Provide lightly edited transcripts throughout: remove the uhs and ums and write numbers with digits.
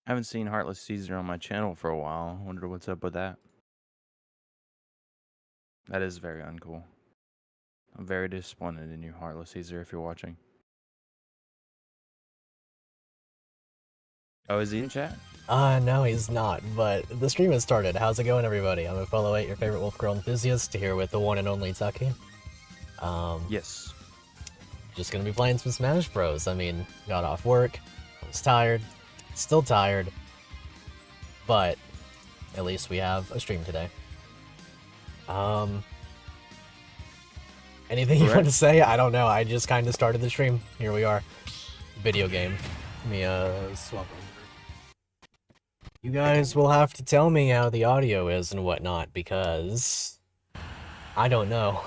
I haven't seen Heartless Caesar on my channel for a while. Wonder what's up with that. That is very uncool. I'm very disappointed in you, Heartless Caesar, if you're watching. Oh, is he in chat? No, he's not, but the stream has started. How's it going, everybody? I'm a fellow 8, your favorite Wolf Girl enthusiast, here with the one and only Tuckie. Yes. Just gonna be playing some Smash Bros. I mean, got off work, I was tired, still tired, but at least we have a stream today. Anything you want to say? I don't know, I just kind of started the stream. Here we are. Video game. Let me, swap over. You guys will have to tell me how the audio is and whatnot, because I don't know.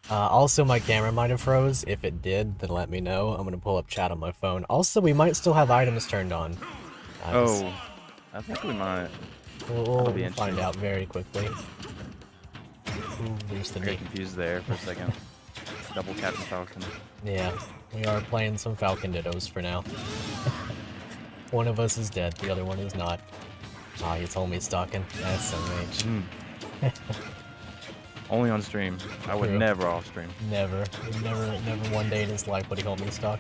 Also, my camera might have froze. If it did, then let me know. I'm gonna pull up chat on my phone. Also, we might still have items turned on. Oh, I think we might. We'll find out very quickly. Ooh, there's the I got confused there for a second. Double Captain Falcon. Yeah, we are playing some Falcon Dittos for now. One of us is dead, the other one is not. Ah, you told me stalking. That's SMH. Only on stream. I would never off stream. Never one day in his life would he call me stalk.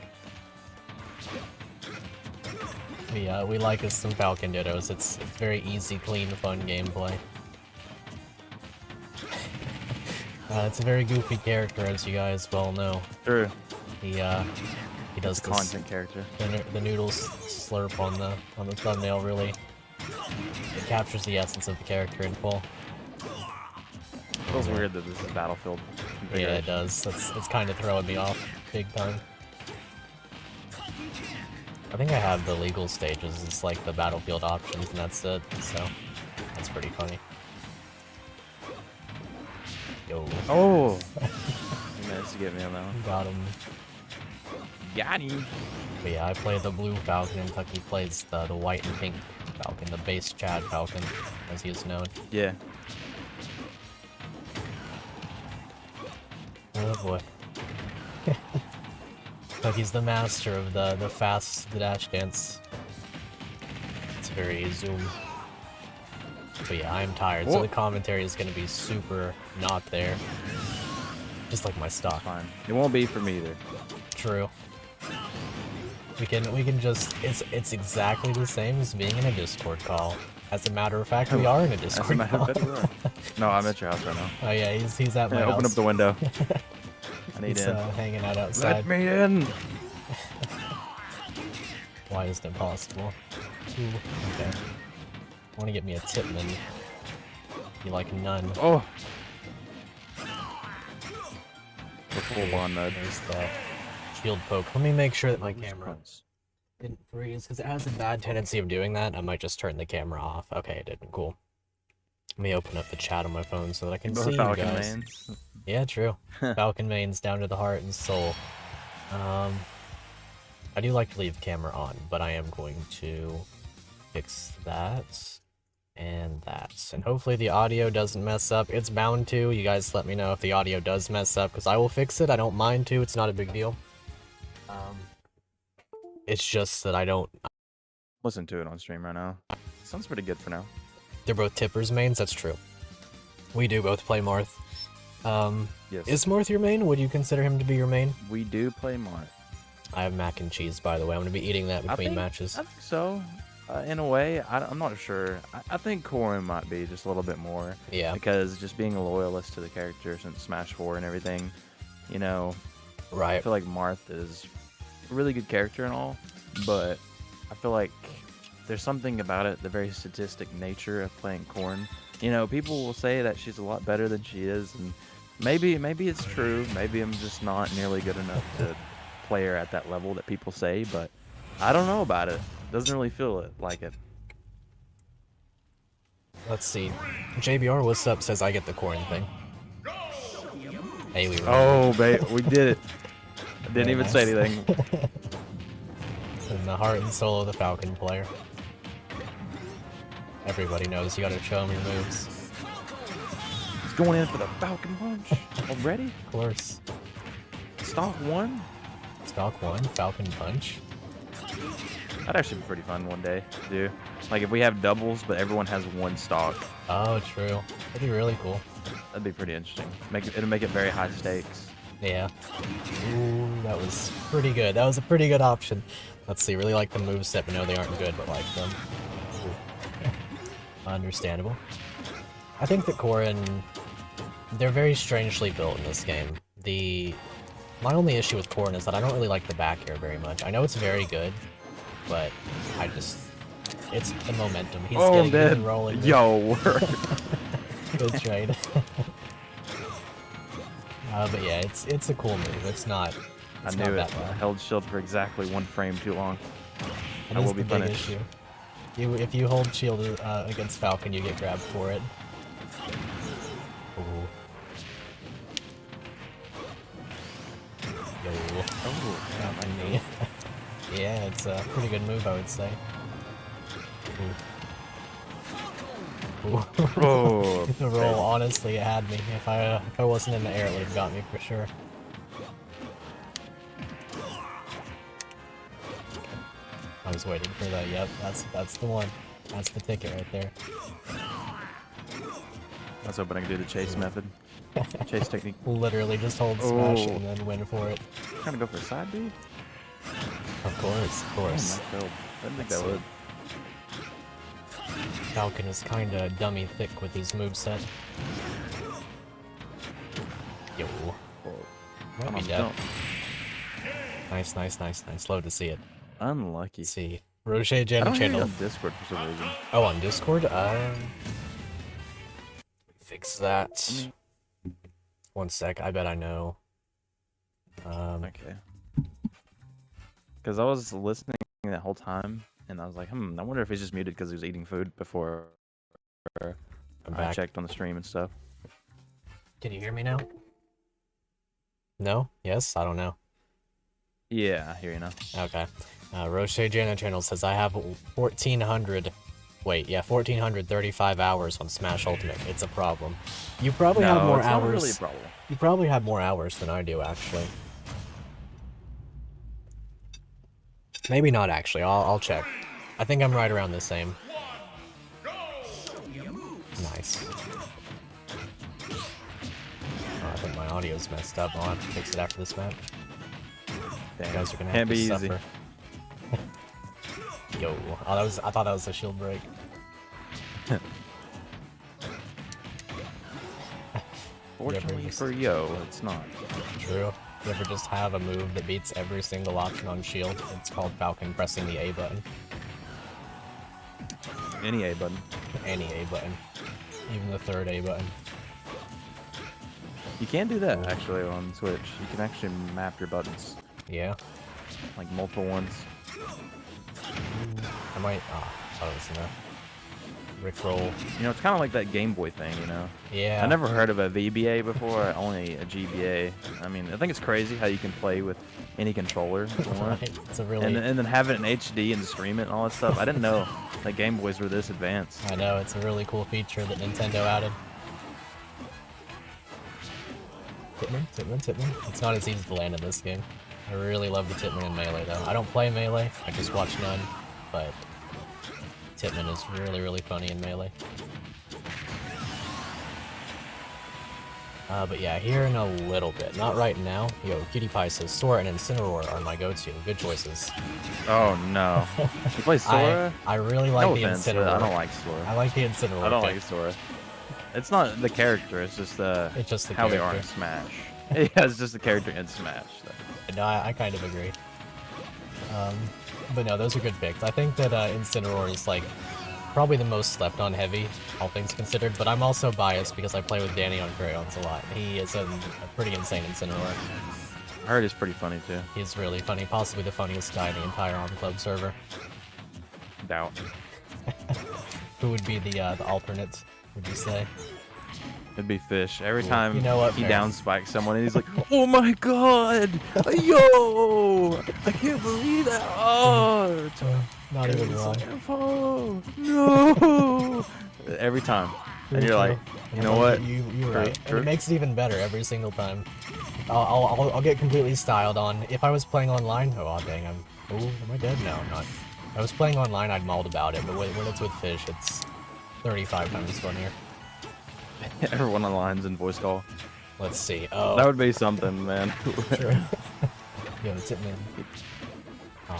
We like us some Falcon Dittos. It's very easy, clean, fun gameplay. It's a very goofy character, as you guys well know. True. He does this content character. The noodles slurp on the thumbnail really. It captures the essence of the character in full. Feels weird that this is Battlefield. Yeah, it does. It's kind of throwing me off big time. I think I have the legal stages. It's like the Battlefield options, and that's it. So that's pretty funny. Yo. Oh! He managed to get me on that one. Got him. Got him! But yeah, I play the blue Falcon, and Tuckie plays the white and pink Falcon, the base Chad Falcon, as he is known. Yeah. Oh boy. Tuckie's the master of the fast dash dance. It's very zoom. But yeah, I'm tired, so the commentary is gonna be super not there. Just like my stock. Fine. It won't be for me either. True. We can just it's exactly the same as being in a Discord call. As a matter of fact, we are in a Discord call. No, I'm at your house right now. Oh yeah, he's at my house. Open up the window. I need he's in. Hanging out outside. Let me in. Why isn't it possible? Ooh, okay. I want to get me a Tipman. You like none. Oh. The full on mode. There's the shield poke. Let me make sure that my camera didn't freeze, because it has a bad tendency of doing that. I might just turn the camera off. Okay, it didn't. Cool. Let me open up the chat on my phone so that I can see you guys. Mains. Yeah, true. Falcon mains down to the heart and soul. I do like to leave the camera on, but I am going to fix that and that. And hopefully the audio doesn't mess up. It's bound to. You guys let me know if the audio does mess up, because I will fix it. I don't mind to. It's not a big deal. It's just that I don't listen to it on stream right now. Sounds pretty good for now. They're both Tippers mains, that's true. We do both play Marth. Yes. Is Marth your main? Would you consider him to be your main? We do play Marth. I have mac and cheese, by the way. I'm going to be eating that between matches. I think so. In a way, I'm not sure. I think Corrin might be just a little bit more. Yeah. Because just being a loyalist to the character since Smash 4 and everything, you know. Right. I feel like Marth is a really good character and all, but I feel like there's something about it, the very statistic nature of playing Corrin. You know, people will say that she's a lot better than she is, and maybe it's true. Maybe I'm just not nearly good enough to play her at that level that people say, but I don't know about it. Doesn't really feel like it. Let's see. JBR What's Up says I get the Corrin thing. Hey, we babe, we did it. I didn't even say anything. In the heart and soul of the Falcon player. Everybody knows you gotta show them your moves. He's going in for the Falcon Punch already? Of course. Stock 1? Stock 1, Falcon Punch. That'd actually be pretty fun one day to do. Like if we have doubles, but everyone has one stock. Oh, true. That'd be really cool. That'd be pretty interesting. It'll make it very high stakes. Yeah. Ooh, that was pretty good. That was a pretty good option. Let's see, really like the moveset, but no, they aren't good, but like them. Understandable. I think that Corrin, they're very strangely built in this game. My only issue with Corrin is that I don't really like the back air very much. I know it's very good, but it's the momentum. He's getting dead. Rolling. Yo, Good trade. But yeah, it's a cool move. It's not. I It's knew not it. that I bad. held shield for exactly 1 frame too long. It I is will be the big punished. issue. If you hold shield against Falcon, you get grabbed for it. Ooh. Yo. Oh, Got my knee. Yeah, it's a pretty good move, I would say. Ooh. Ooh. oh. The roll, honestly, it had me. If I wasn't in the air, it would have got me for sure. I was waiting for that. Yep, that's the one. That's the ticket right there. I was hoping I could do the chase method. Chase technique. Literally just hold smash Oh. and then win for it. Trying to go for a side B? Of course, of Damn, course. that failed. I didn't think Let's that would. Falcon is kinda dummy thick with his moveset. Yo. Might Come be on, dead. don't. Nice, nice, nice, nice. Love to see it. Unlucky. Let's see. Rocher I Jana don't hear you channel. on Discord for some reason. Oh, on Discord? Fix that. One sec, I bet I know. Okay. Because I was listening that whole time, and I was like, I wonder if he's just muted because he was eating food before I'm I back. checked on the stream and stuff. Can you hear me now? No? Yes? I don't know. Yeah, I hear you now. Okay. Rocher Jana channel says I have 1,400. Wait, yeah, 1,435 hours on Smash Ultimate. It's a problem. You probably have more it's hours. not really a problem. You probably have more hours than I do, actually. Maybe not, actually. I'll check. I think I'm right around the same. Nice. Oh, I think my audio's messed up. I'll have to fix it after this match. You Damn. guys are gonna have Can't to be easy. suffer. Yo, I thought that was a shield break. Fortunately for Yo, it's not. True. You ever just have a move that beats every single option on shield? It's called Falcon pressing the A button. Any A button. Any A button. Even the third A button. You can do that actually on Switch. You can actually map your buttons, Yeah. like multiple ones. I might. Ah, thought it was gonna Rickroll. You know, it's kind of like that Game Boy thing, you know? Yeah. I never heard of a VBA before, only a GBA. I mean, I think it's crazy how you can play with any controller you want. Right. It's a really. And then have it in HD and stream it and all that stuff. I didn't know that Game Boys were this advanced. I know, it's a really cool feature that Nintendo added. Titman, Titman, Titman. It's not as easy to land in this game. I really love the Titman in Melee, though. I don't play Melee, I just watch none, but Titman is really, really funny in Melee. But yeah, here in a little bit. Not right now. Yo, Cutie Pie says Sora and Incineroar are my go-to. Good choices. Oh no. You play Sora? I really like No the offense, but Incineroar. I don't like Sora. I like the Incineroar. I don't pick. like Sora. It's not the character, it's just It's just the how they are in character. Smash. Yeah, it's just the character in Smash. No, I kind of agree. But no, those are good picks. I think that Incineroar is like probably the most slept on heavy, all things considered. But I'm also biased because I play with Danny on Crayons a lot. He is a pretty insane Incineroar. I heard it's pretty funny too. He's really funny, possibly the funniest guy in the entire On Club server. Doubt. Who would be the alternate? Would you say? It'd be Fish. Every Cool. time You know what, he fair. down spikes someone and he's like, oh my god! Yo! I can't believe that! Oh! Not even It's wrong. like, oh, no! Every time. And you're like, you know what? You're right. And True. it makes it even better every single time. I'll get completely styled on. If I was playing online, oh dang, oh, am I dead? No, I'm not. I was playing online, I'd mauled about it, but when it's with fish, it's 35 times funnier. Everyone online's in voice call. Let's see. Oh, That would be something, man. true. Yo, tip man. Oh.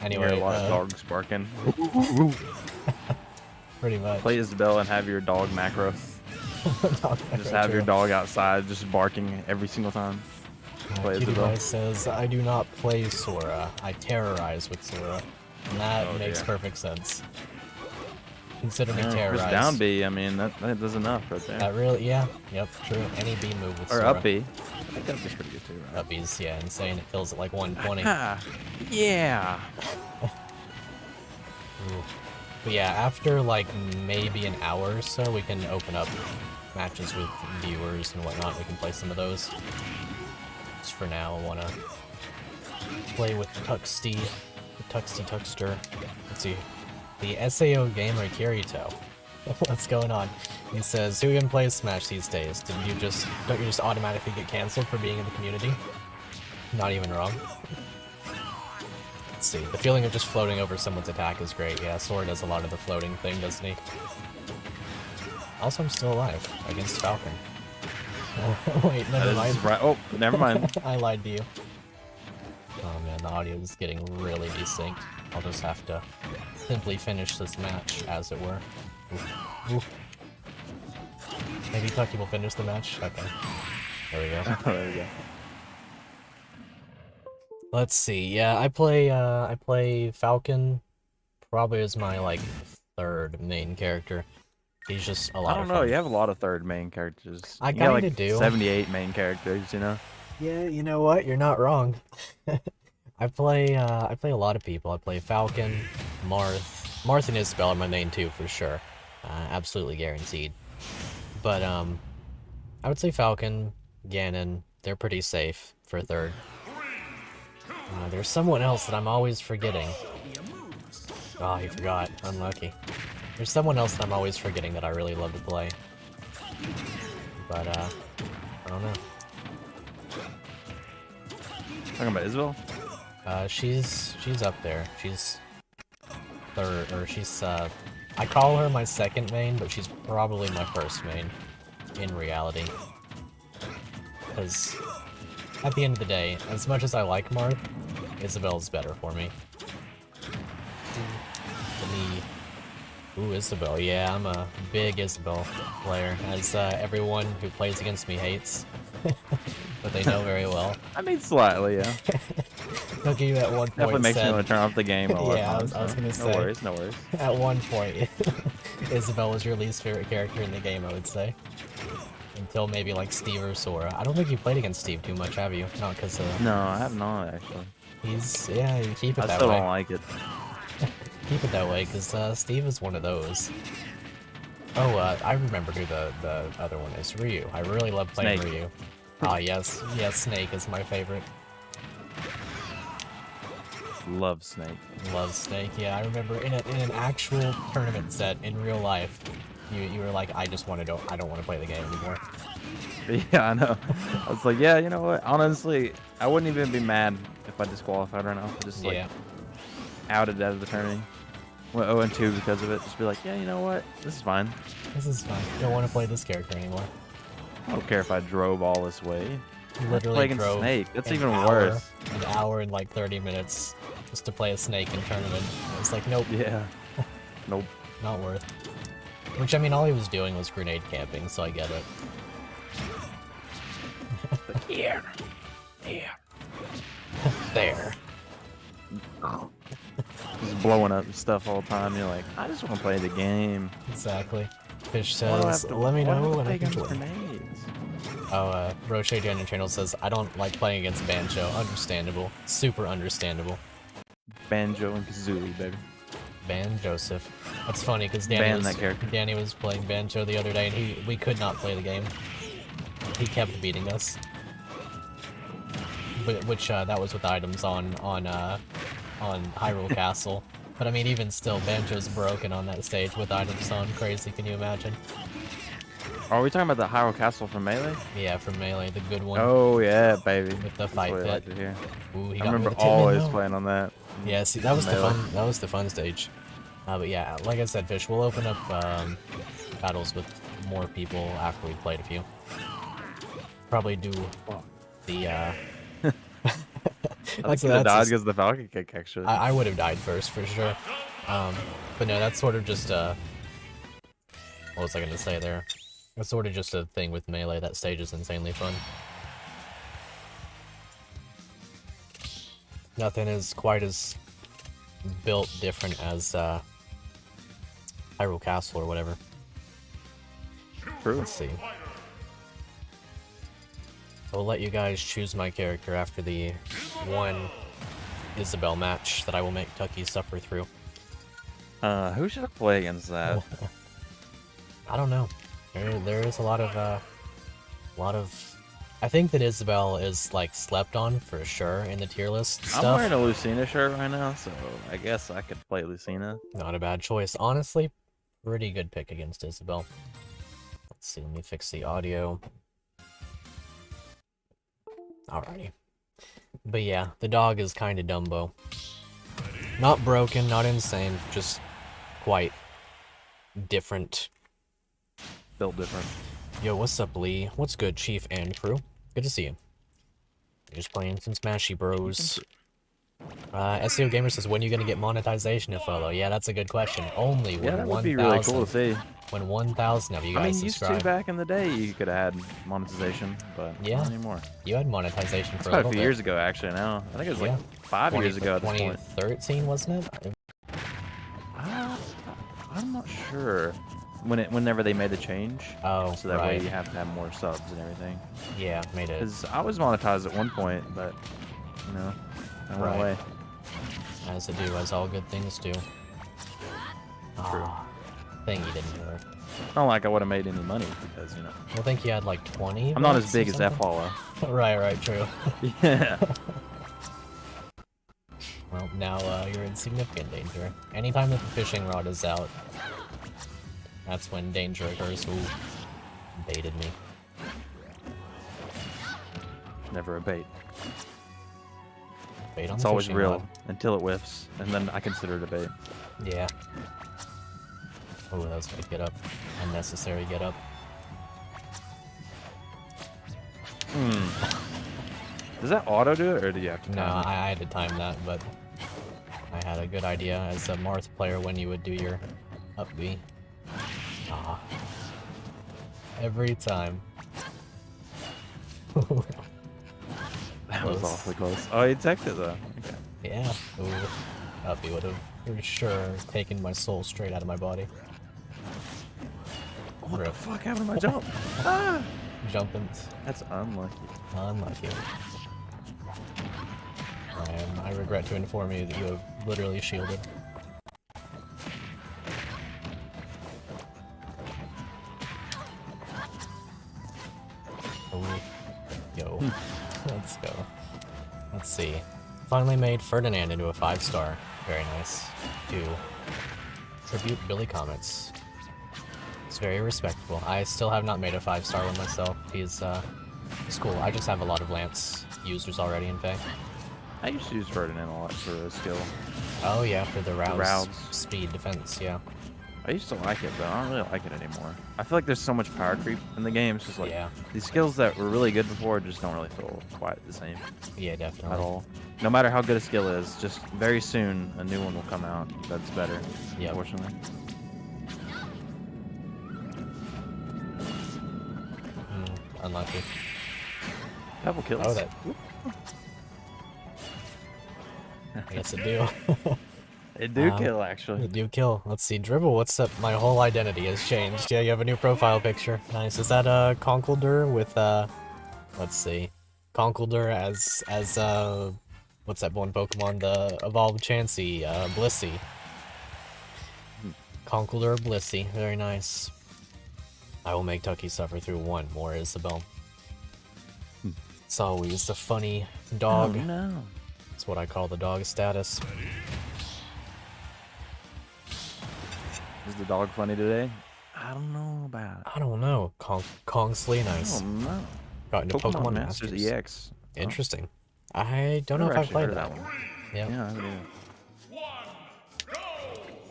You Anyway, hear a lot of dogs barking. pretty much. Play Isabel and have your dog macro. Just have your dog outside, just barking every single time. Play Isabel. Says, I do not play Sora. I terrorize with Sora. And that makes perfect sense. Consider me terrorized. Chris down B, I mean, that does enough right there. That really, yeah. Yep, true. Any B move with Sora. Or up B. I think up B's pretty good too, right? Up B's, yeah, insane. It kills at like 120. Yeah. Ooh. But yeah, after like maybe an hour or so, we can open up matches with viewers and whatnot. We can play some of those. Just for now, I want to play with Tuxty, the Tuxty Tuxter. Let's see. The SAO gamer Kirito. What's going on? He says, who even plays Smash these days? Don't you just automatically get cancelled for being in the community? Not even wrong. Let's see. The feeling of just floating over someone's attack is great. Yeah, Sora does a lot of the floating thing, doesn't he? Also, I'm still alive against Falcon. Oh, wait, never mind. Right. Oh, never mind. I lied to you. Oh man, the audio is getting really desynced. I'll just have to simply finish this match, as it were. Oof. Oof. Maybe Tuckie will finish the match? Okay. There we go. There we go. Let's see. Yeah, I play Falcon probably as my like third main character. He's just a lot of fun. I don't know, you have a lot of third main characters. I kinda like do. 78 main characters, you know? Yeah, you know what? You're not wrong. I play a lot of people. I play Falcon, Marth and Isabel are my main two for sure. Absolutely guaranteed. But I would say Falcon, Ganon, they're pretty safe for third. There's someone else that I'm always forgetting. Oh, he forgot. Unlucky. There's someone else that I'm always forgetting that I really love to play. But, I don't know. Talking about Isabel? She's up there. She's third, or she's, I call her my second main, but she's probably my first main, in reality. Because, at the end of the day, as much as I like Marth, Isabel's better for me. Ooh, Isabel. Yeah, I'm a big Isabel player, as everyone who plays against me hates. But they know very well. I mean, slightly, yeah. Tuckie at one point Definitely makes said, me want to turn off the game. Yeah, I was gonna say. No worries, no worries. At one point, Isabel was your least favorite character in the game, I would say. Until maybe like Steve or Sora. I don't think you played against Steve too much, have you? Not because No, I have not, actually. yeah, you keep it I that still way. don't like it. Keep it that way, because Steve is one of those. Oh, I remember who the other one is. Ryu. I really love playing Snake. Ryu. Ah, yes. Yes, Snake is my favorite. Love Snake. Love Snake, yeah. I remember in an actual tournament set in real life, you were like, I don't want to play the game anymore. Yeah, I know. I was like, yeah, you know what? Honestly, I wouldn't even be mad if I disqualified right now. Just like outed out of the tournament. Went 0-2 because of it. Just be like, yeah, you know what? This is fine. This is fine. Don't want to play this character anymore. I don't care if I drove all this way. Literally play against drove Snake. That's an even hour, worse. An hour and like 30 minutes just to play a Snake in tournament. It's like, nope. Yeah. Nope. Not worth. Which, I mean, all he was doing was grenade camping, so I get it. Here. Here. There. Just blowing up stuff all the time. You're like, I just want to play the game. Exactly. Fish Why do I says, have to- let me why do I know have to when play I can against join. grenades? Oh, Roche Daniel Channel says, I don't like playing against Banjo. Understandable. Super understandable. Banjo and Kazooie, baby. Ban Joseph. That's funny, because Ban that character. Danny was playing Banjo the other day, and we could not play the game. He kept beating us. Which, that was with items on Hyrule Castle. But I mean, even still, Banjo's broken on that stage with items on. Crazy, can you imagine? Are we talking about the Hyrule Castle from Melee? Yeah, from Melee, the good one. Oh yeah, baby. With the That's fight what I pit. like to hear. Ooh, he I got me remember with the Tin always Minnow. playing on that. Yeah, see, that was the Melee. fun. That was the fun stage. But yeah, like I said, Fish, we'll open up battles with more people after we played a few. Probably do the. I think you died just- because of the Falcon kick, actually. I would have died first for sure. But no, that's sort of just what was I gonna say there? That's sort of just a thing with Melee. That stage is insanely fun. Nothing is quite as built different as Hyrule Castle or whatever. True. Let's see. I'll let you guys choose my character after the one Isabelle match that I will make Tuckie suffer through. Who should I play against that? I don't know. There is a lot of I think that Isabelle is like slept on for sure in the tier list stuff. I'm wearing a Lucina shirt right now, so I guess I could play Lucina. Not a bad choice. Honestly, pretty good pick against Isabelle. Let's see, let me fix the audio. Alrighty. But yeah, the dog is kind of Dumbo. Not broken, not insane, just quite different. Built different. Yo, what's up, Lee? What's good, Chief and crew? Good to see you. Just playing some Smashy Bros. SEO Gamer says, when are you gonna get monetization to follow? Yeah, that's a good question. Only when Yeah, that would 1,000. be really cool to see. When 1,000 of you guys I mean, used subscribe. to back in the day, you could add monetization, but Yeah. not anymore. You had monetization It's for a quite little a few bit. years ago, actually. Now I think it was Yeah. like 5 years ago at this point. 2013, wasn't it? I'm not sure. Whenever they made the change, Oh, so that right. way you have to have more subs and everything. Yeah, made it. Because I was monetized at one point, but you know, I went Right. away. As it do, as all good things do. True. Ah, thing you didn't work. Not like I would have made any money because you know I think you had like 20. I'm not as votes big or as something? F-Hollow. Right, true. Yeah. Well, now you're in significant danger. Anytime that the fishing rod is out, that's when danger occurs. Ooh, baited me. Never a bait. Bait on It's the always fishing real rod. until it whiffs, and then I consider it a bait. Yeah. Oh, that was a good get up. Unnecessary get up. Does that auto do it, or do you have to? No, time it? I had to time that, but I had a good idea as a Marth player when you would do your up B. Ah. Every time. That was Close. awfully close. Oh, he teched it though. Okay. Yeah. Ooh. Up B would have for sure taken my soul straight out of my body. What the Rip. fuck happened to my jump? Ah! Jumping. That's unlucky. Unlucky. I regret to inform you that you have literally shielded. Oh. Yo. Let's go. Let's see. Finally made Ferdinand into a 5-star. Very nice. To tribute Billy Comets. It's very respectable. I still have not made a 5-star one myself. He's cool. I just have a lot of Lance users already, in fact. I used to use Ferdinand a lot for a skill. Oh yeah, for the rouse, rouse. speed defense, yeah. I used to like it, but I don't really like it anymore. I feel like there's so much power creep in the game. It's just like Yeah. these skills that were really good before just don't really feel quite the same Yeah, definitely. at all. No matter how good a skill is, just very soon a new one will come out that's better. Yep. Unfortunately. Unlucky. Couple kills. Oh, that. I guess it do. It do kill actually. It do kill. Let's see, Dribble, what's up? My whole identity has changed. Yeah, you have a new profile picture. Nice. Is that Conkeldurr with let's see. Conkeldurr as what's that one Pokemon? The evolved Chansey, Blissey. Conkeldurr Blissey. Very nice. I will make Tuckie suffer through one more Isabelle. It's always the funny dog. Oh, no. That's what I call the dog status. Is the dog funny today? I don't know about it. I don't know. Kongsley, I nice. don't know. Got into Pokemon Masters Masters. EX. Oh, Interesting. I don't know never if I've actually played heard that. of that one. Yep. Yeah, I haven't either.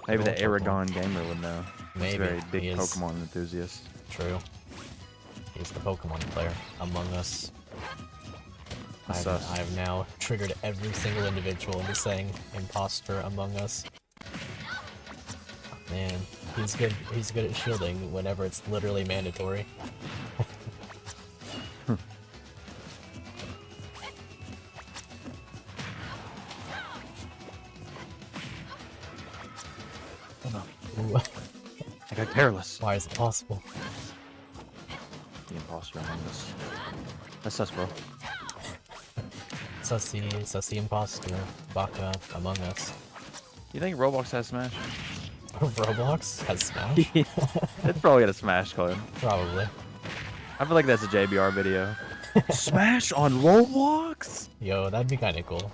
Maybe the Aragon gamer would know. He's Maybe. a very big He is. Pokemon enthusiast. True. He's the Pokemon player among us. I've now triggered every single individual into saying imposter among us. Man, he's good. He's good at shielding whenever it's literally mandatory. Ooh. I got careless. Why is it possible? The imposter among us. That's us, bro. Sussy imposter, Baka among us. You think Roblox has Smash? Roblox has Smash? It's probably got a Smash clone. Probably. I feel like that's a JBR video. Smash on Roblox? Yo, that'd be kind of cool.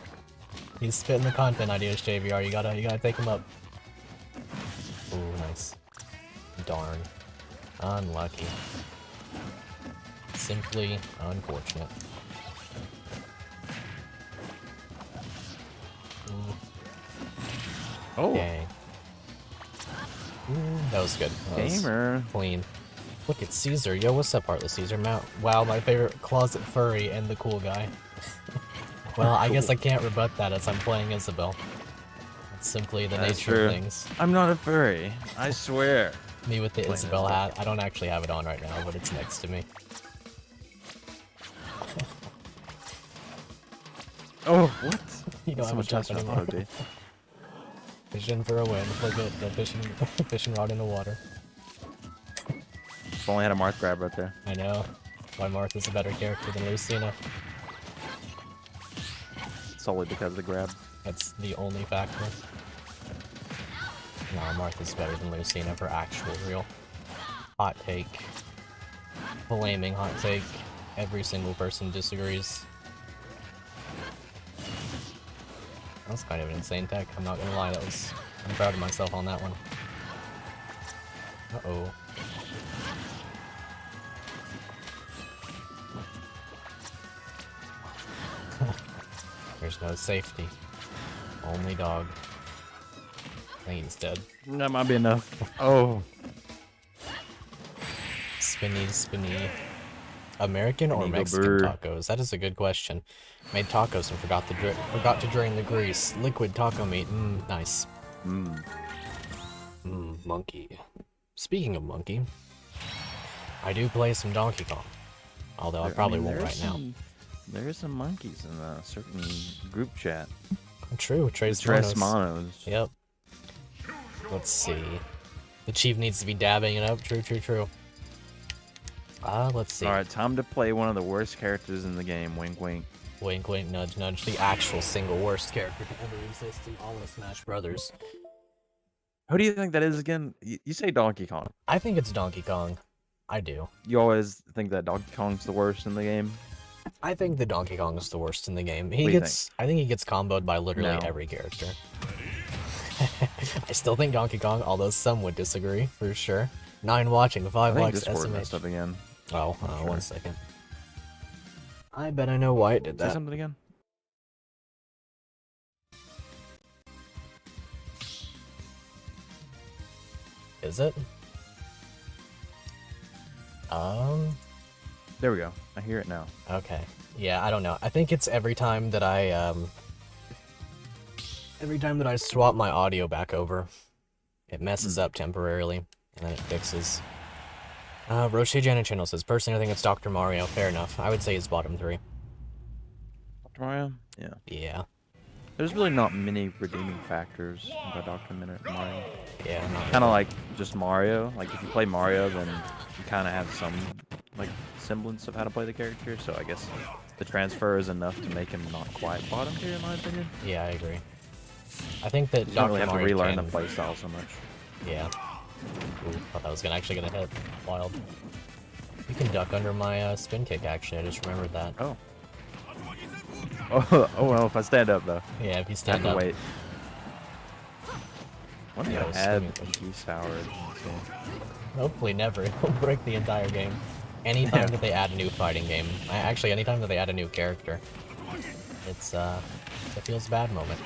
He's spitting the content ideas, JVR. You gotta take him up. Ooh, nice. Darn. Unlucky. Simply unfortunate. Ooh. Oh, Okay. Ooh, that was good. That was gamer. clean. Look at Caesar. Yo, what's up, Heartless Caesar? Wow, my favorite closet furry and the cool guy. Well, I guess I can't rebut that as I'm playing Isabel. It's simply the That's nature true. of things. I'm not a furry. I swear. Me with the Playing Isabel Isabel. hat. I don't actually have it on right now, but it's next to me. Oh, what? You don't So have a much jump faster than anymore. auto D. Fishing for a win. Look at the fishing rod in the water. If only had a Marth grab right there. I know. Why Martha's a better character than Lucina. Solely because of the grab. That's the only factor. No, Martha's better than Lucina for actual real. Hot take. Flaming hot take. Every single person disagrees. That was kind of an insane tech, I'm not gonna lie, I'm proud of myself on that one. Uh-oh. There's no safety. Only dog. I think he's dead. That might be enough. Oh. Spinny. American or Amigo Mexican bird. tacos? That is a good question. Made tacos and forgot to drain the grease. Liquid taco meat. Nice. Monkey. Speaking of monkey, I do play some Donkey Kong. Although I probably won't right now. There are some monkeys in a certain group chat. True, Tres Tres Monos. Monos. Yep. Let's see. The chief needs to be dabbing it up. True. Let's see. Alright, time to play one of the worst characters in the game. Wink, wink. Wink, wink, nudge, nudge. The actual single worst character to ever exist in all of Smash Brothers. Who do you think that is again? You say Donkey Kong. I think it's Donkey Kong. I do. You always think that Donkey Kong's the worst in the game? I think the Donkey Kong is the worst in the game. What do you I think he gets comboed by literally No. every character. I still think Donkey Kong, although some would disagree, for sure. 9 watching, 5 I think likes, Discord messed SMH. up again. Oh, Sure. 1 second. I bet I know why it did Say that. something again. Is it? There we go. I hear it now. Okay. Yeah, I don't know. I think it's every time that I swap my audio back over, it messes up temporarily, and then it fixes. Roche Janet Channel says, personally, I think it's Dr. Mario. Fair enough. I would say it's bottom 3. Dr. Mario? Yeah. Yeah. There's really not many redeeming factors about Dr. Mario. Yeah. Kind of like just Mario. Like if you play Mario, then you kind of have some like semblance of how to play the character. So I guess the transfer is enough to make him not quite bottom tier, in my opinion. Yeah, I agree. I think that You Dr. don't really have to Mario relearn can... the playstyle so much. Yeah. Ooh, thought that was actually gonna hit. Wild. You can duck under my spin kick, actually. I just remembered that. Oh. Oh well, if I stand up though. Yeah, if you I have stand to up. wait. When did Yeah, I was add swimming. geese sour in this game? Hopefully never. It'll break the entire game. Anytime Yeah. that they add a new fighting game, actually anytime that they add a new character, it's a feels bad moment.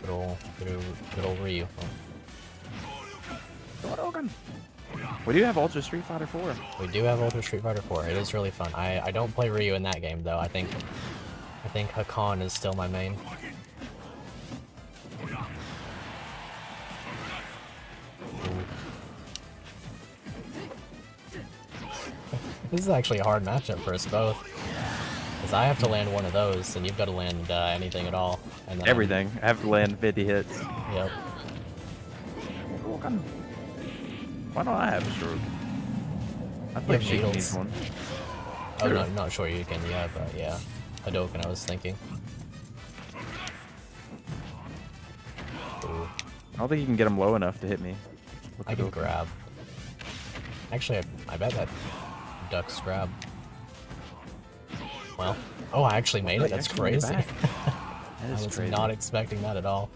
Ooh. Good old Ryu. We do have Ultra Street Fighter 4. We do have Ultra Street Fighter 4. It is really fun. I don't play Ryu in that game though. I think Hakan is still my main. This is actually a hard matchup for us both. Because I have to land one of those, and you've got to land anything at all. And then Everything. I have to land 50 hits. Yep. Why don't I have a stroke? I feel like she needs one. Oh, not sure you can, yeah, but yeah. Hadoken, I was thinking. Ooh. I don't think you can get him low enough to hit me. I can grab. Actually, I bet that ducks grab. Well, oh, I actually made it. That's crazy. That I is was crazy. not expecting that at all.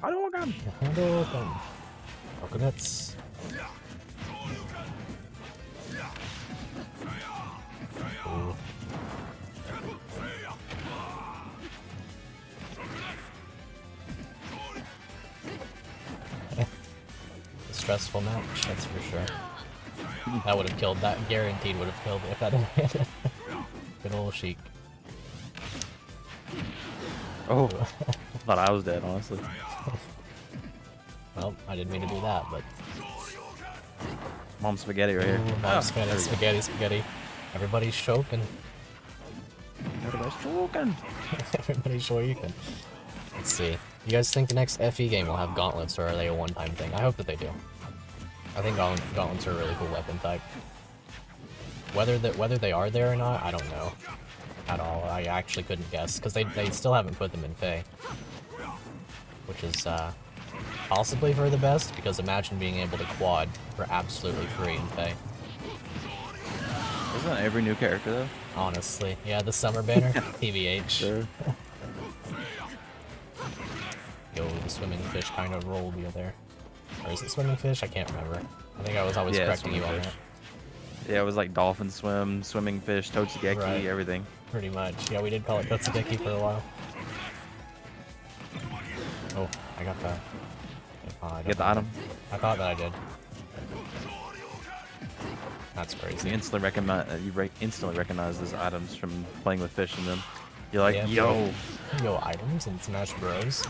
Hadouken! Hadouken. Coconuts. Ooh. A stressful match, that's for sure. That would have killed, that guaranteed would have killed if that had landed. Good old Sheik. Oh, thought I was dead, honestly. Well, I didn't mean to do that, but... Mom spaghetti right here. Ooh, Oh, spaghetti. Everybody's choking. Everybody's choking. Everybody's choking. Let's see. You guys think the next FE game will have gauntlets, or are they a one-time thing? I hope that they do. I think gauntlets are a really cool weapon type. Whether they are there or not, I don't know at all. I actually couldn't guess, because they still haven't put them in Fae. Which is possibly for the best, because imagine being able to quad for absolutely free in Fae. Isn't that every new character, though? Honestly. Yeah, the summer banner, TBH. Sure. Yo, the swimming fish kind of rolled you there. Or is it swimming fish? I can't remember. I think I was always correcting you on fish. that. Yeah, it was like dolphin swim, swimming fish, totsugeki, Right. everything. Pretty much. Yeah, we did call it Totsugeki for a while. Oh, I got that. Get the item. I thought that I did. That's You crazy. instantly recognize those items from playing with fish in them. You're like, Yeah, yo. Yo, items in Smash Bros.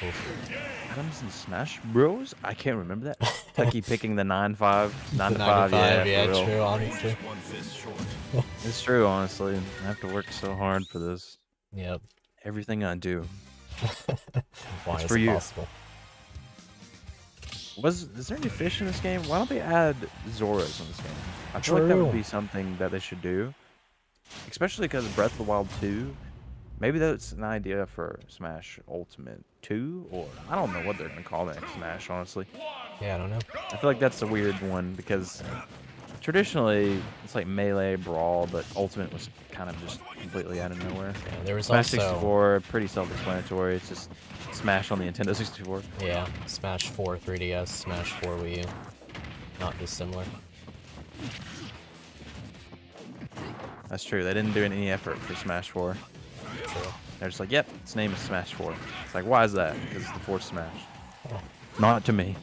Oof. Items in Smash Bros? I can't remember that. Tuckie picking the 9-5. 9 to 5, 95, yeah, for real. true, honestly. It's true, honestly. I have to work so hard for this. Yep. Everything I do. Why It's is for it you. possible? Is there any fish in this game? Why don't they add Zoras in this game? I feel like that would True. be something that they should do. Especially because Breath of the Wild 2, maybe that's an idea for Smash Ultimate 2, or I don't know what they're going to call the next Smash, honestly. Yeah, I don't know. I feel like that's a weird one because traditionally it's like Melee, Brawl, but Ultimate was kind of just completely out of nowhere. Yeah, there was Smash also 64, pretty self-explanatory. It's just Smash on the Nintendo 64. yeah, Smash 4 3DS, Smash 4 Wii U. Not dissimilar. That's true. They didn't do any effort for Smash 4. True. They're just like, yep, its name is Smash 4. It's like, why is that? Because it's the fourth Smash. Not to me.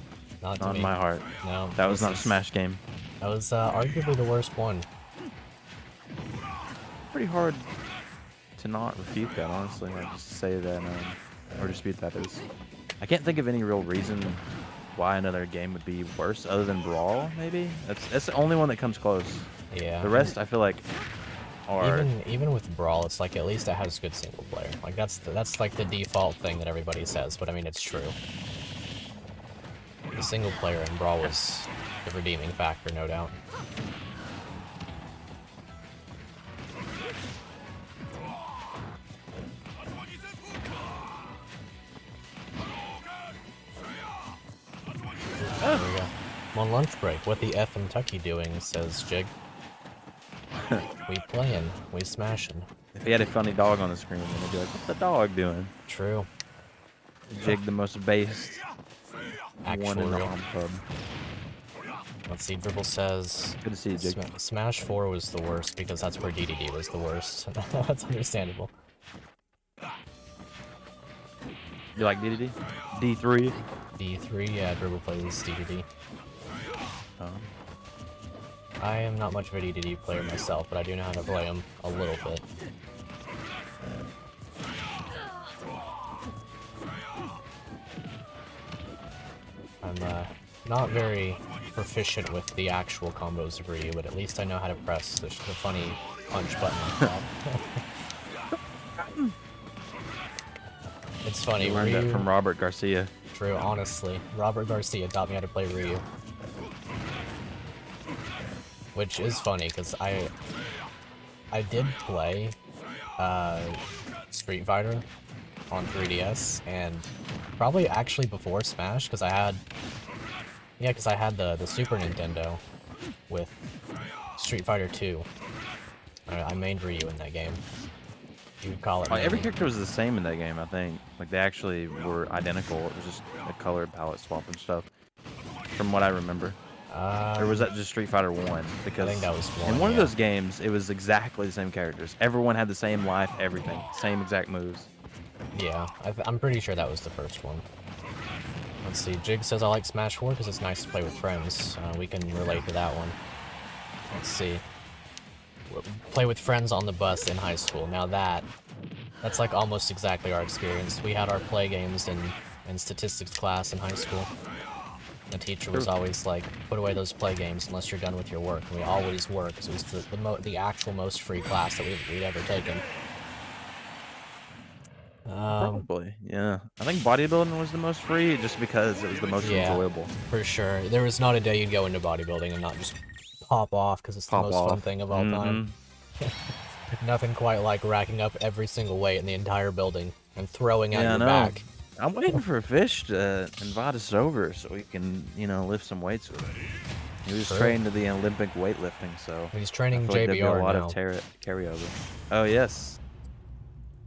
Not to Not me. in my heart. No. That was this not a is- Smash game. That was arguably the worst one. Pretty hard to not refute that, honestly. Like, just say that, or dispute that is. I can't think of any real reason why another game would be worse other than Brawl, maybe? That's the only one that comes close. Yeah. The rest, I feel like, are... Even with Brawl, it's like at least it has good single player. Like that's like the default thing that everybody says, but I mean it's true. The single player in Brawl was the redeeming factor, no doubt. There we go. I'm on lunch break. What the F and Tuckie doing, says Jig. We playing. We smashing. If he had a funny dog on the screen, then they'd be like, what's the dog doing? True. Jig, the most based one in the Actual. Home Club. Let's see, Dribble says... Good to see you, Jig. Smash 4 was the worst because that's where DDD was the worst. That's understandable. You like DDD? D3? D3, yeah, Dribble plays DDD. I am not much of a DDD player myself, but I do know how to play him a little bit. I'm not very proficient with the actual combos of Ryu, but at least I know how to press the funny punch button on top. It's funny, You learned Ryu... that from Robert Garcia. True, honestly. Robert Garcia taught me how to play Ryu. Which is funny, because I did play Street Fighter on 3DS, and probably actually before Smash, because I had... Yeah, because I had the Super Nintendo with Street Fighter 2. I mained Ryu in that game. You would call it. Every character was the same in that game, I think. Like, they actually were identical. It was just a color palette swap and stuff. From what I remember. Or was that just Street Fighter 1? Because I think that was 1, in one of those games, it was exactly the same characters. Everyone had the same life, everything. Same exact moves. Yeah, I'm pretty sure that was the first one. Let's see, Jig says I like Smash 4 because it's nice to play with friends. We can relate to that one. Let's see. Play with friends on the bus in high school. Now that's like almost exactly our experience. We had our play games in statistics class in high school. The teacher was always like, put away those play games unless you're done with your work. And we always were, because it was the actual most free class that we'd ever taken. Probably, yeah. I think bodybuilding was the most free, just because it was the most enjoyable. For sure. There was not a day you'd go into bodybuilding and not just pop off, because it's the most fun thing of all time. Nothing quite like racking up every single weight in the entire building and throwing out your back. I'm waiting for Fish to invite us over so we can, lift some weights with him. He was trained to the Olympic weightlifting, so he's training I feel like there'd be JBR a lot now. of carryover. Oh yes,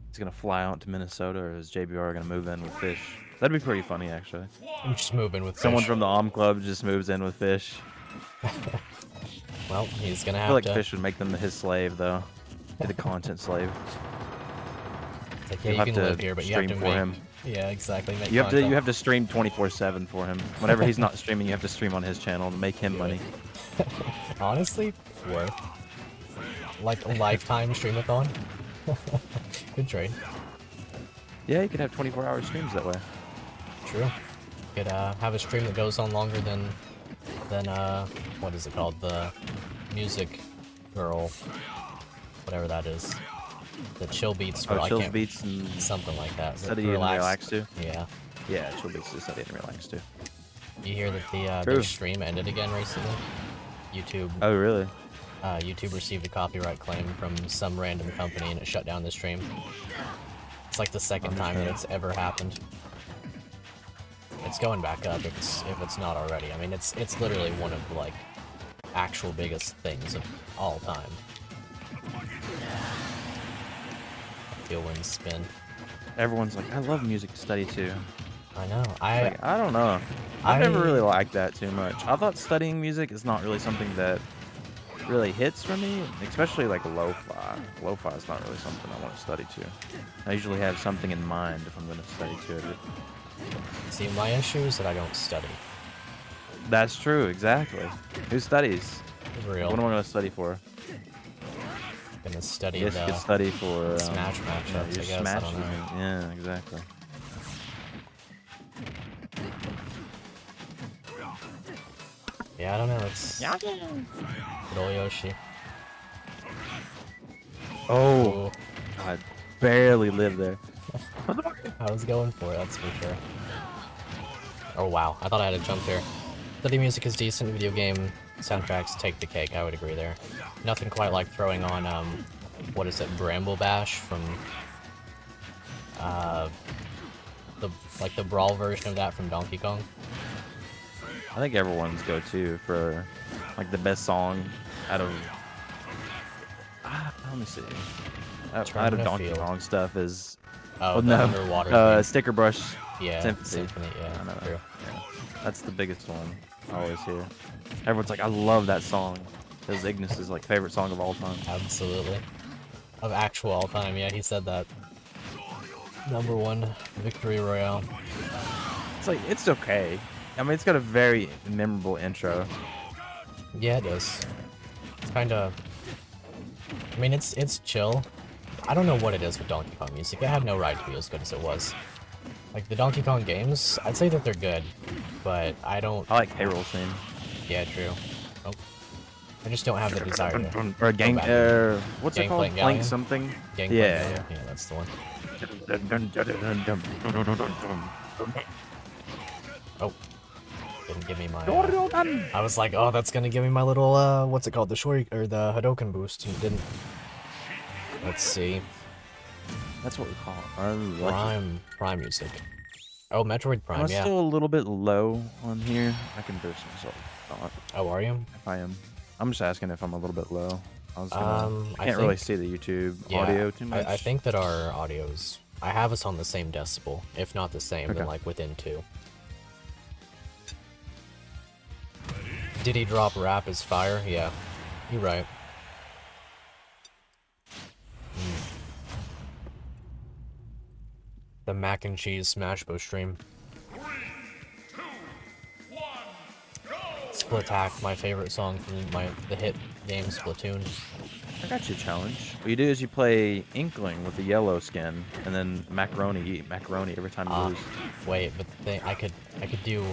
he's gonna fly out to Minnesota, or is JBR gonna move in with Fish? That'd be pretty funny, actually. I'm just moving with Someone Fish. from the Om Club just moves in with Fish. Well, he's gonna I have feel like to... Fish would make them his slave, though. Be the content slave. It's like, yeah, you can live here, but you have to for him. Yeah, exactly. Make You content. have to stream 24/7 for him. Whenever he's not streaming, you have to stream on his channel to make him money. Honestly, worth. Like a lifetime streamathon. Good trade. Yeah, you could have 24-hour streams that way. True. You could have a stream that goes on longer than what is it called? The music girl, whatever that is. The chill beats. For, Chill beats and something like that. Study and relax too. Yeah. Yeah, chill beats to study and relax too. You hear that their stream ended again recently? YouTube. Oh really? YouTube received a copyright claim from some random company and it shut down the stream. It's like the second time that it's ever happened. It's going back up if it's not already. I mean, it's literally one of the like actual biggest things of all time. Feel wind spin. Everyone's like, I love music to study too. I know. I don't know. I never really liked that too much. I thought studying music is not really something that really hits for me, especially like lo-fi. Lo-fi is not really something I want to study to. I usually have something in mind if I'm going to study to it. See, my issue is that I don't study. That's true, exactly. Who studies? Real. What am I going to study for? Gonna study You could study for Smash matchups, I guess. I don't know. Yeah, exactly. Yeah, I don't know. It's good old Yoshi. Oh, I barely live there. I was going for it, that's for sure. Oh wow, I thought I had a jump there. Study music is decent, video game soundtracks take the cake, I would agree there. Nothing quite like throwing on, what is it, Bramble Bash from, the Brawl version of that from Donkey Kong. I think everyone's go-to for like the best song out of. Let me see. Out of Donkey Kong stuff is. Oh, no. Underwater. Sticker Brush. Yeah. Symphony. Yeah. I know. True. Yeah. That's the biggest one I always hear. Everyone's like, I love that song. That's Ignis's like favorite song of all time. Absolutely. Of actual all time, yeah, he said that. #1 Victory Royale. It's like, it's okay. I mean, it's got a very memorable intro. Yeah, it does. It's kind of... I mean, it's chill. I don't know what it is with Donkey Kong music. It had no right to be as good as it was. Like, the Donkey Kong games, I'd say that they're good, but I don't... I like Payroll Scene. Yeah, true. Oh. I just don't have the desire to... Or Gang... what's it called? Plank something? Yeah, that's the one. Oh. Didn't give me my... I was like, oh, that's gonna give me my little, what's it called? The Shori... or the Hadoken boost, and it didn't. Let's see. That's what we call it. Prime music. Oh, Metroid Prime, I'm still a little bit low on here. I can boost myself. Oh, are you? If I am. I'm just asking if I'm a little bit low. I can't think, really see the YouTube audio too much. I think that our audios... I have us on the same decibel. If not the same, then like within 2. Did he drop rap as fire? Yeah. You're right. The mac and cheese Smashbo stream. 3, 2, 1, go! Splitack, my favorite song from the hit game Splatoon. I got you a challenge. What you do is you play Inkling with the yellow skin, and then Macaroni. You eat macaroni every time you lose. Wait, but the thing, I could do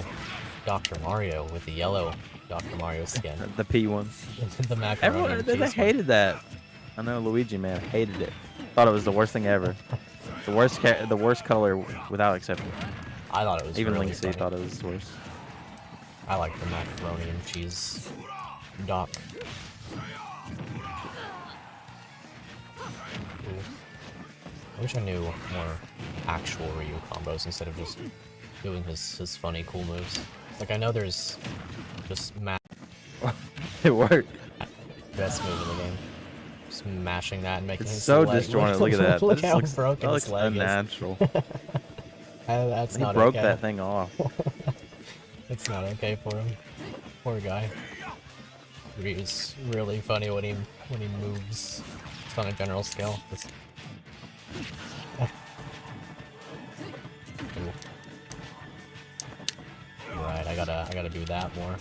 Dr. Mario with the yellow Dr. Mario skin. The P one. The macaroni. Everyone, they hated that. I know Luigi, man, hated it. Thought it was the worst thing ever. The worst color without exception. I thought it was even really Linksy funny. thought it was worse. I like the macaroni and cheese doc. I wish I knew more actual Ryu combos instead of just doing his funny cool moves. Like, I know there's just It worked. best move in the game. Just mashing that and making It's his so leg. disjointed. Look at that. Look That how looks, broken that his looks leg unnatural. is. That's He not broke okay. that thing off. It's not okay for him. Poor guy. Ryu's really funny when he moves. It's on a general scale. Right, I gotta do that more.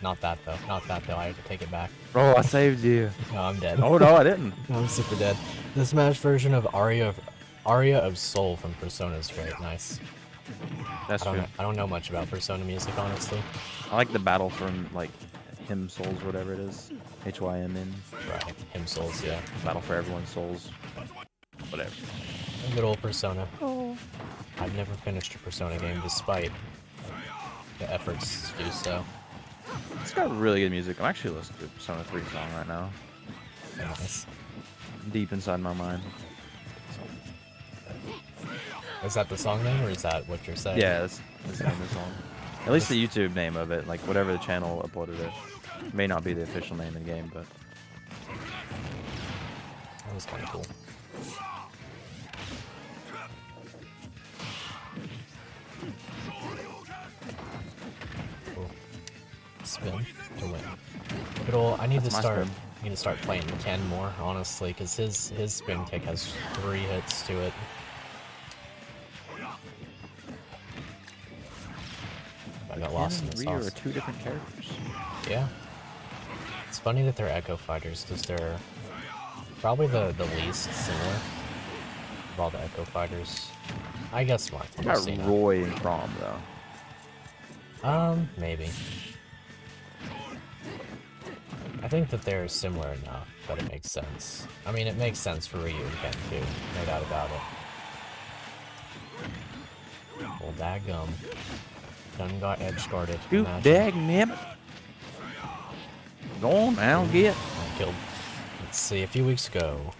Not that though. Not that though. I have to take it back. Oh, I saved you. No, I'm dead. Oh no, I didn't. I'm super dead. The Smash version of Aria of Soul from Persona is great. Nice. That's true. I don't know much about Persona music, honestly. I like the battle from like Hymn Souls, whatever it is. HYMN. Right, Hymn Souls, yeah. Battle for Everyone's Souls. Whatever. Good old Persona. Oh. I've never finished a Persona game despite the efforts to do so. It's got really good music. I'm actually listening to a Persona 3 song right now. Nice. Deep inside my mind. Is that the song name, or is that what you're saying? Yeah, that's the name of the song. At least the YouTube name of it, like whatever the channel uploaded it. It may not be the official name of the game, but That was kind of cool. Cool. Spin to win. Good old. I need That's to my start. spin. Need to start playing Ken more, honestly, because his spin kick has 3 hits to it. I got lost in the Ken and Ryu sauce. are 2 different characters. Yeah. It's funny that they're Echo Fighters, because they're probably the least similar of all the Echo Fighters. I guess Mark. What about Roy and Crom, though? Maybe. I think that they're similar enough that it makes sense. I mean, it makes sense for Ryu and Ken, too. No doubt about it. Well, daggum. Done got edge guarded. You dagnabbit. Go on now, get. I killed. Let's see, a few weeks ago.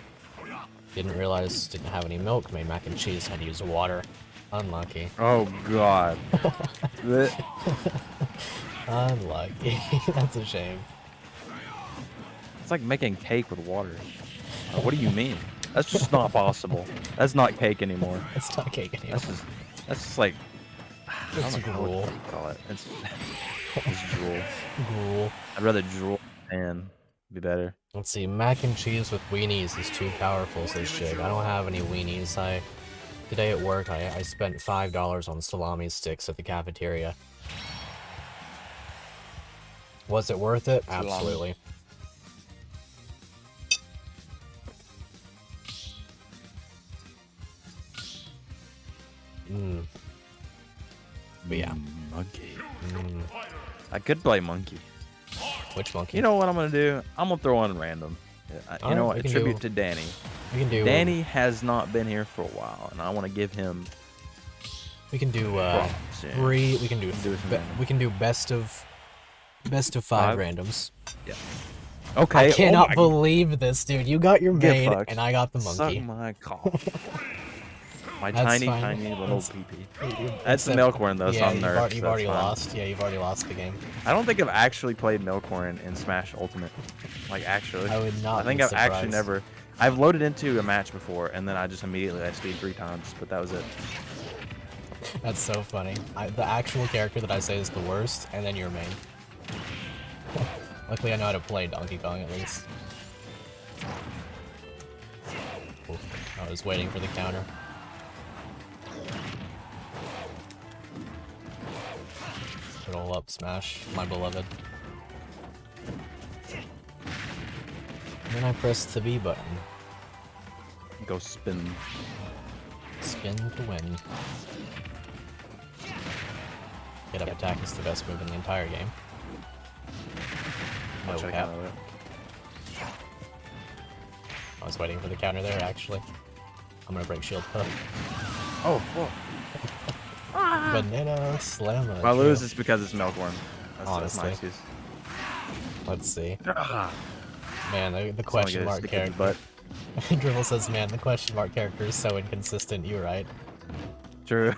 Didn't realize didn't have any milk, made mac and cheese, had to use water. Unlucky. Oh god. Unlucky. That's a shame. It's like making cake with water. What do you mean? That's just not possible. That's not cake anymore. It's not cake anymore. That's just like It's I don't know gruel. what you call it. It's drool. Gruel. I'd rather drool and be better. Let's see, mac and cheese with weenies is too powerful, says Shig. I don't have any weenies. Today at work, I spent $5 on salami sticks at the cafeteria. Was it worth it? Salami. Absolutely. But yeah. Monkey. Mm. I could play monkey. Which monkey? You know what I'm gonna do? I'm gonna throw in random. You know what? we A can tribute do- to Danny. We can do. Danny has not been here for a while, and I want to give him. We can do props, yeah. 3. We can do. Do some random. We can do best of 5 Five? randoms. Yeah. Okay. I cannot oh my believe this, dude. You got your Get maid, fucked. and I got the monkey. Suck my cock. My That's tiny, fine. tiny little That's- pee-pee. That's the Milkhorn though, so Yeah, I'm nerfed. you've so already that's fine. lost. Yeah, you've already lost the game. I don't think I've actually played Milkhorn in Smash Ultimate. Like actually. I would not. I think be I've actually surprised. never. I've loaded into a match before, and then I just immediately SD'd 3 times, but that was it. That's so funny. The actual character that I say is the worst, and then your main. Luckily, I know how to play Donkey Kong at least. Oof, I was waiting for the counter. Good ol' up smash, my beloved. And then I pressed the B button. Go spin. Spin to win. Get up attack is the best move in the entire game. No I'll check cap. out of it. I was waiting for the counter there, actually. I'm gonna break shield puff. Oh fuck. Banana slammer. If I lose, it's because it's Milkhorn. That's my Honestly. excuse. Let's see. Ah, Man, the it's only question gonna mark stick in the character. butt. Dribble says, man, the question mark character is so inconsistent. You're right. True.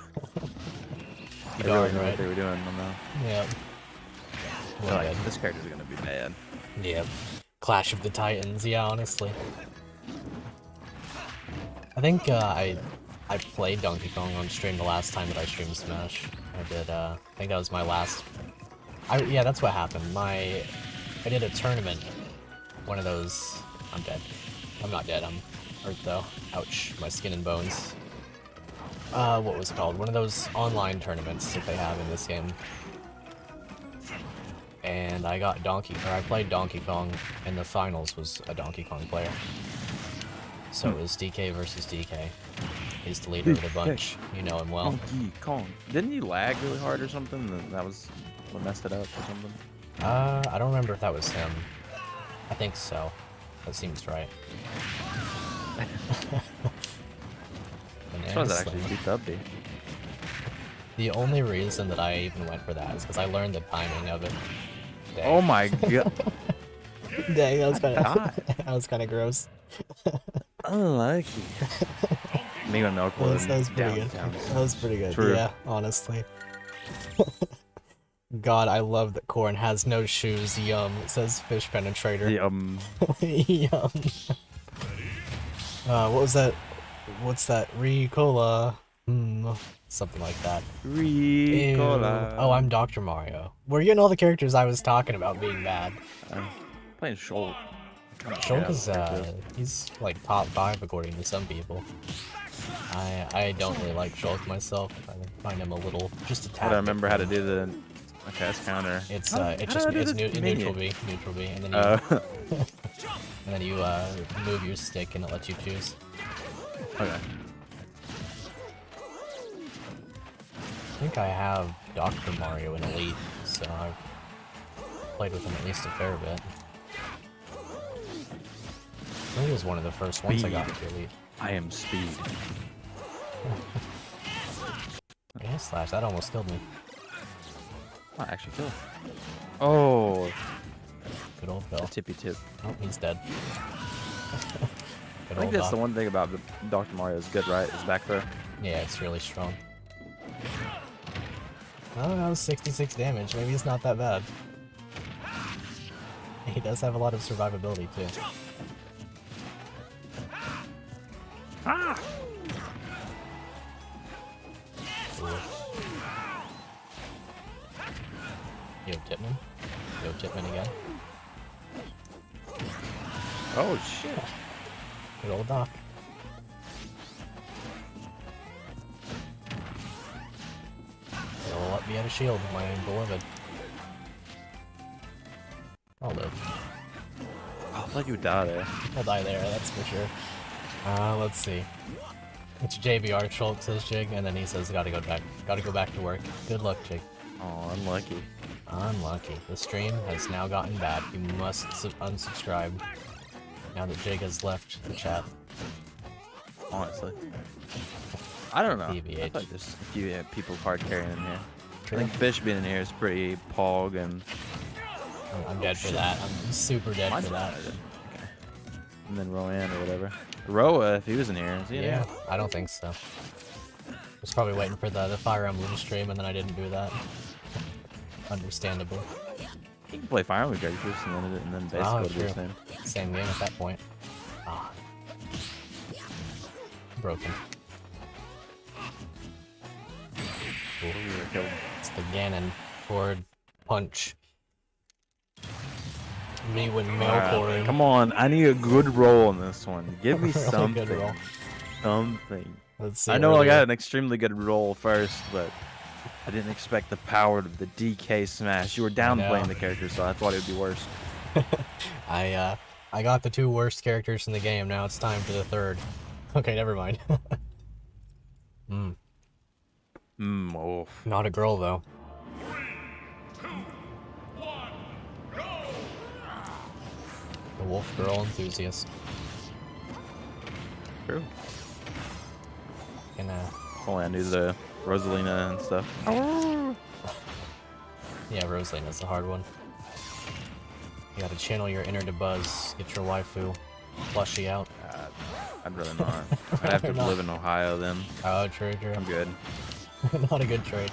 You They really darn know what right. they were doing. I don't know. Yep. They're Well, like, good. this character's gonna be bad. Yep. Clash of the Titans, yeah, honestly. I think I played Donkey Kong on stream the last time that I streamed Smash. I did, I think that was my last... yeah, that's what happened. I did a tournament. One of those... I'm dead. I'm not dead, I'm hurt though. Ouch, my skin and bones. What was it called? One of those online tournaments that they have in this game. And I got I played Donkey Kong, and the finals was a Donkey Kong player. So it was DK versus DK. He's the leader of the bunch. You know him well. Donkey Kong. Didn't you lag really hard or something? And that was what messed it up or something? I don't remember if that was him. I think so. That seems right. I suppose that actually beat the update. The only reason that I even went for that is because I learned the timing of it. Dang. Oh my god. Dang, that was kind of God. that was kind of gross. Unlucky. Me and Milkhorn. That was pretty good. down. That was pretty good. True. Yeah, honestly. God, I love that Corn has no shoes. Yum. It says fish penetrator. Yum. What was that? What's that? Ricola. Something like that. Ew. Ricola. Oh, I'm Dr. Mario. We're getting all the characters I was talking about being bad. I'm playing Shulk. Shulk is, he's like top 5 according to some people. I don't really like Shulk myself. I find him a little, just a tad. I don't remember how to do the test counter. It's How it's do just I do it's this neutral menu? B, and then you Oh, and then you move your stick and it lets you choose. okay. I think I have Dr. Mario in Elite, so I've played with him at least a fair bit. I think he was one of the first ones I got into Elite. I am speed. Yeah, slash, that almost killed me. Not actually kill. Oh, Good old Bill. a tippy tip. Oh, he's dead. I think that's the one thing about the Dr. Mario is good, right? Is back there. Yeah, it's really strong. Oh, that was 66 damage. Maybe it's not that bad. He does have a lot of survivability, too. Ah! Yo, Tipman. Yo, Tipman again. Oh shit! Good old Doc. You'll let me out a shield, my beloved. I'll live. I thought you would die there. I'll die there, that's for sure. Let's see. It's JBR Schultz, says Jig, and then he says gotta go back to work. Good luck, Jig. Oh, unlucky. Unlucky. The stream has now gotten bad. You must unsubscribe now that Jig has left the chat. Honestly, I don't know. TBH. I thought there's a few people hard carrying in here. I think Fish being in here is pretty pog, and I'm dead for that. I'm super dead for that. Okay. And then Rowan or whatever. Roa, if he was in here, is he in Yeah, here? I don't think so. Was probably waiting for the Fire Emblem stream, and then I didn't do that. Understandable. He can play Fire Emblem characters and then basically Oh, go to true. the same. Same game at that point. Ah. Broken. Ooh, you were killed. It's the Ganon forward punch. Me when Melkor. Come on, I need a good roll on this one. Give me Really something. good roll. Something. Let's see. I know I earlier. got an extremely good roll first, but I didn't expect the power of the DK smash. You were downplaying the character, so I thought it would be worse. I got the two worst characters in the game. Now it's time for the third. Okay, never mind. Oh. Not a girl though. 3, 2, 1, go! The wolf girl enthusiast. True. Gonna. Only I knew the Rosalina and stuff. Yeah, Rosalina's the hard one. You gotta channel your inner to Buzz. Get your waifu. Plushie out. I'd rather not. I'd have to Not. live in Ohio then. Oh, true, true. I'm good. Not a good trade.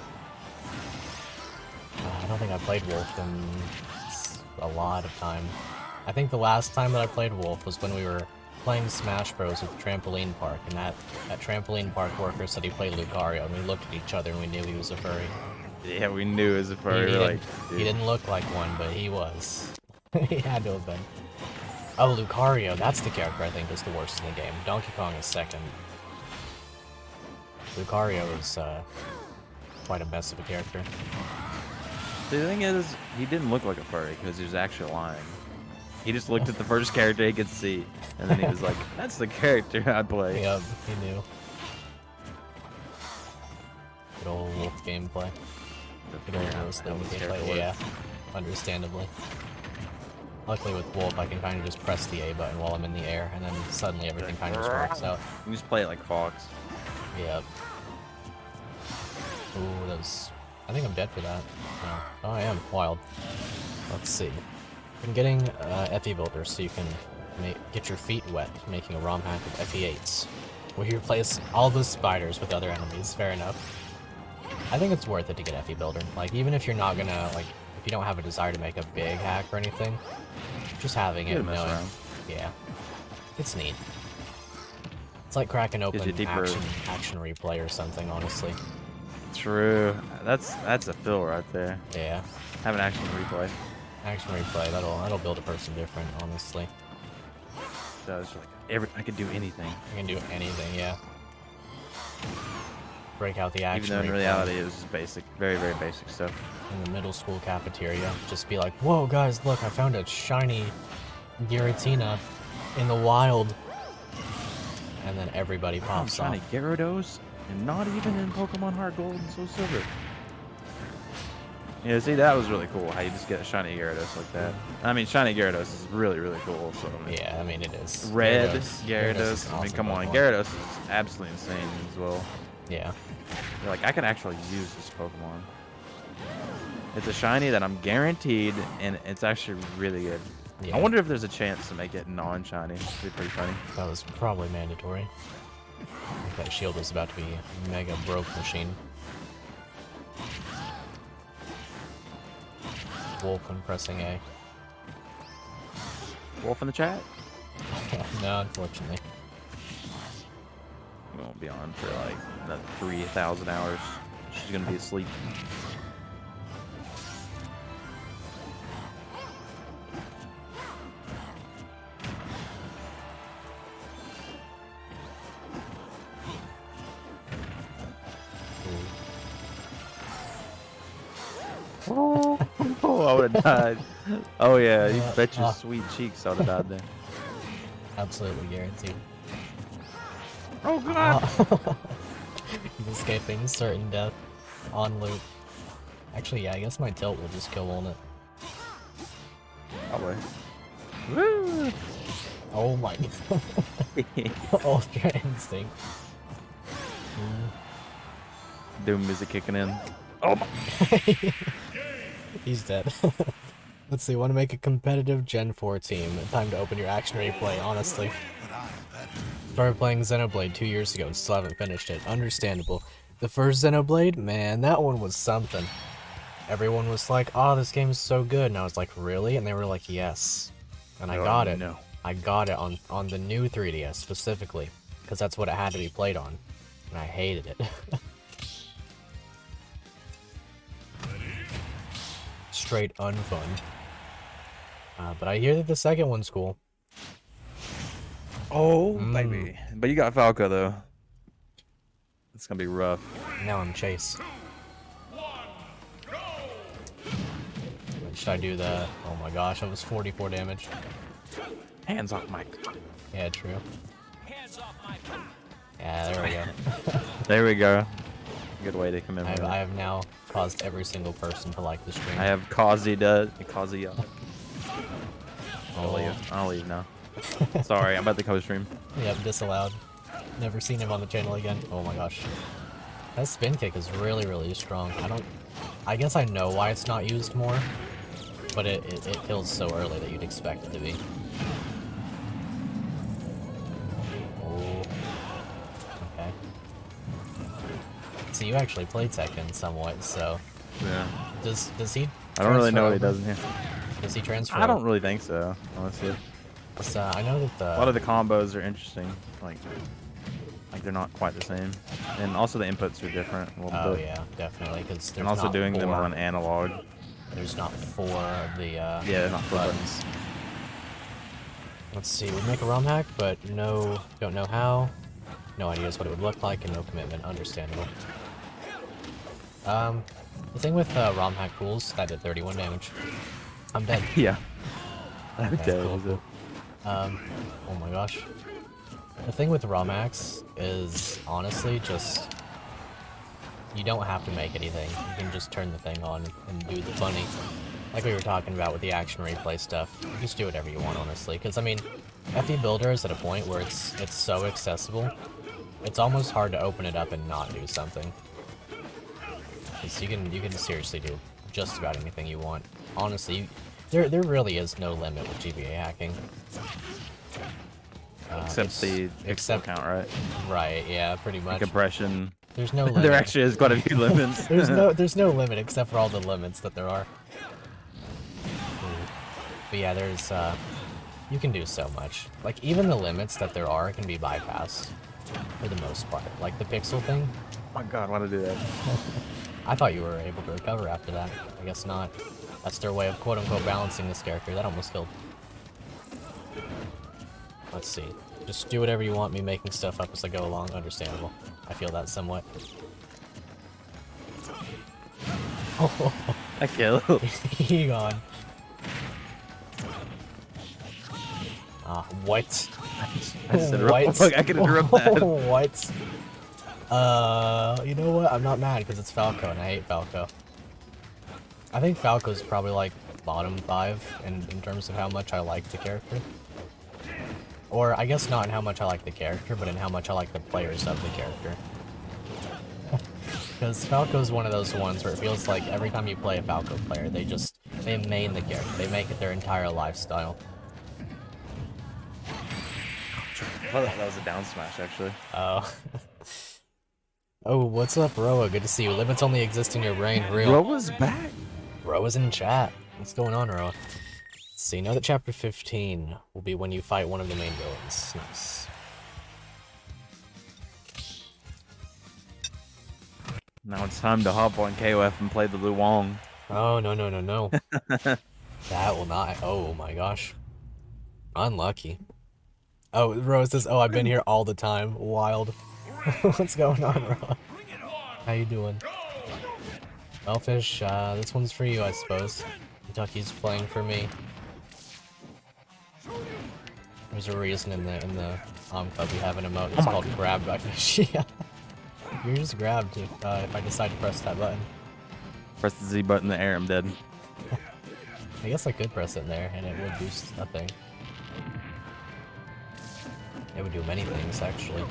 I don't think I played Wolf in a lot of time. I think the last time that I played Wolf was when we were playing Smash Bros with Trampoline Park, and that Trampoline Park worker said he played Lucario, and we looked at each other and we knew he was a furry. Yeah, we knew it was a furry. He, We were like, he dude. didn't look like one, but he was. He had to have been. Oh, Lucario, that's the character I think is the worst in the game. Donkey Kong is second. Lucario is quite a mess of a character. The thing is, he didn't look like a furry because he was actually lying. He just looked at the first character he could see, and then he was like, "That's the character I play." Yep, he knew. Good old Wolf gameplay. Good old Wolf gameplay, yeah. Understandably. Luckily with Wolf, I can kind of just press the A button while I'm in the air, and then suddenly everything kind of just works out. You can just play it like Fox. Yep. Ooh, that was... I think I'm dead for that. No. Oh, I am. Wild. Let's see. I'm getting FE Builder so you can get your feet wet, making a ROM hack of FE8s, where you replace all the spiders with other enemies. Fair enough. I think it's worth it to get FE Builder. Like, even if you're not gonna, like, if you don't have a desire to make a big hack or anything, just having it, Get to mess knowing, around. yeah, it's neat. It's like cracking open you deeper- action replay or something, honestly. True. That's a fill right there. Yeah, Have an action replay. action replay, that'll build a person different, honestly. So it's like I could do anything. You can do anything, yeah. Break out the Even action though in replay reality it was just basic, very, very basic stuff. in the middle school cafeteria. Just be like, whoa guys, look, I found a shiny Giratina in the wild. And then everybody I'm pops trying off. to Gyarados, and not even in Pokemon Heart Gold and Soul Silver. Yeah, see, that was really cool, how you just get a shiny Gyarados like that. I mean, shiny Gyarados is really, really cool, so... I mean, Yeah, I mean it is. Red Gyarados is Gyarados, an I mean, awesome come on, Pokemon. Gyarados is absolutely insane as well. Yeah. You're like, I can actually use this Pokemon. It's a shiny that I'm guaranteed, and it's actually really good. Yeah. I wonder if there's a chance to make it non-shiny. It'd be pretty funny. That was probably mandatory. I think that shield was about to be a mega broke machine. wolf when pressing A. Wolf in the chat? No, unfortunately. We won't be on for like another 3,000 hours. She's gonna be asleep. Oh, I would have died. Oh yeah, you bet your sweet cheeks I would have died there. Absolutely guaranteed. Oh god! He's escaping certain death on loop. Actually, yeah, I guess my tilt will just kill Walnut. Probably. Woo! Oh my god. Ultra instinct. Doom music kicking in. Oh my. He's dead. Let's see, want to make a competitive Gen 4 team. Time to open your action replay, honestly. Started playing Xenoblade 2 years ago and still haven't finished it. Understandable. The first Xenoblade, man, that one was something. Everyone was like, oh, this game is so good. And I was like, really? And they were like, yes. And I got it. No. I got it on the new 3DS specifically. Because that's what it had to be played on. And I hated it. Straight unfun. But I hear that the second one's cool. Oh, baby. But you got Falco, though. It's gonna be rough. Now I'm Chase. Should I do the... Oh my gosh, that was 44 damage. Hands off Mike. Yeah, true. Yeah, there we go. There we go. Good way to commemorate. I have now caused every single person to like the stream. I have Kazi to Kazi. Oh. I'll leave now. Sorry, I'm about to co-stream. Yep, disallowed. Never seen him on the channel again. Oh my gosh. That spin kick is really, really strong. I guess I know why it's not used more, but it kills so early that you'd expect it to be. Oh. Okay. So you actually play Tekken somewhat, so... Yeah. Does he... I don't really know what he does in here. Does he transfer? I don't really think so, honestly. I know that A lot of the combos are interesting. Like they're not quite the same. And also the inputs are different a little Oh bit. yeah, definitely, because there's And also not doing them four- on analog. There's not 4 of the Yeah, they're not four buttons. Let's see, we make a ROM hack, but don't know how. No ideas what it would look like, and no commitment. Understandable. The thing with ROM hack rules, that did 31 damage. I'm dead. Yeah. I'm Okay, dead. cool. Oh my gosh. The thing with ROM hacks is honestly just you don't have to make anything. You can just turn the thing on and do the funny. Like we were talking about with the action replay stuff. Just do whatever you want, honestly. Because I mean, FE Builder is at a point where it's so accessible. It's almost hard to open it up and not do something. Because you can seriously do just about anything you want. Honestly, there really is no limit with GBA hacking. Except the pixel count, right? Right, yeah, pretty much. Compression. There's no limit. There actually is quite a few limits. there's no limit except for all the limits that there are. But yeah, there's you can do so much. Like even the limits that there are can be bypassed for the most part. Like the pixel thing. Oh my god, why did I do that? I thought you were able to recover after that. I guess not. That's their way of quote-unquote balancing this character. That almost killed. Let's see. Just do whatever you want, me making stuff up as I go along. Understandable. I feel that somewhat. Oh, I killed. he gone. What? I said, What? fuck, I can interrupt that. What? You know what? I'm not mad because it's Falco and I hate Falco. I think Falco's probably like bottom 5 in terms of how much I like the character. Or I guess not in how much I like the character, but in how much I like the players of the character. Because Falco's one of those ones where it feels like every time you play a Falco player, they main the character. They make it their entire lifestyle. Well, that was a down smash, actually. Oh. Oh, what's up, Roa? Good to see you. Limits only exist in your brain. Real. Bro was back. Roa's in chat. What's going on, Roa? Let's see, know that chapter 15 will be when you fight one of the main villains. Nice. Now it's time to hop on KOF and play the Luong. Oh, no, no, no, no. That will not... Oh, my gosh. Unlucky. Oh, Rose says, oh, I've been here all the time. Wild. What's going on, Roa? How you doing? Elfish, this one's for you, I suppose. Tuckie's playing for me. There's a reason in the club we have an emote. It's called Grab by Fish. Yeah. You're just grabbed if I decide to press that button. Press the Z button in the air, I'm dead. I guess I could press it in there and it would do nothing. It would do many things, actually.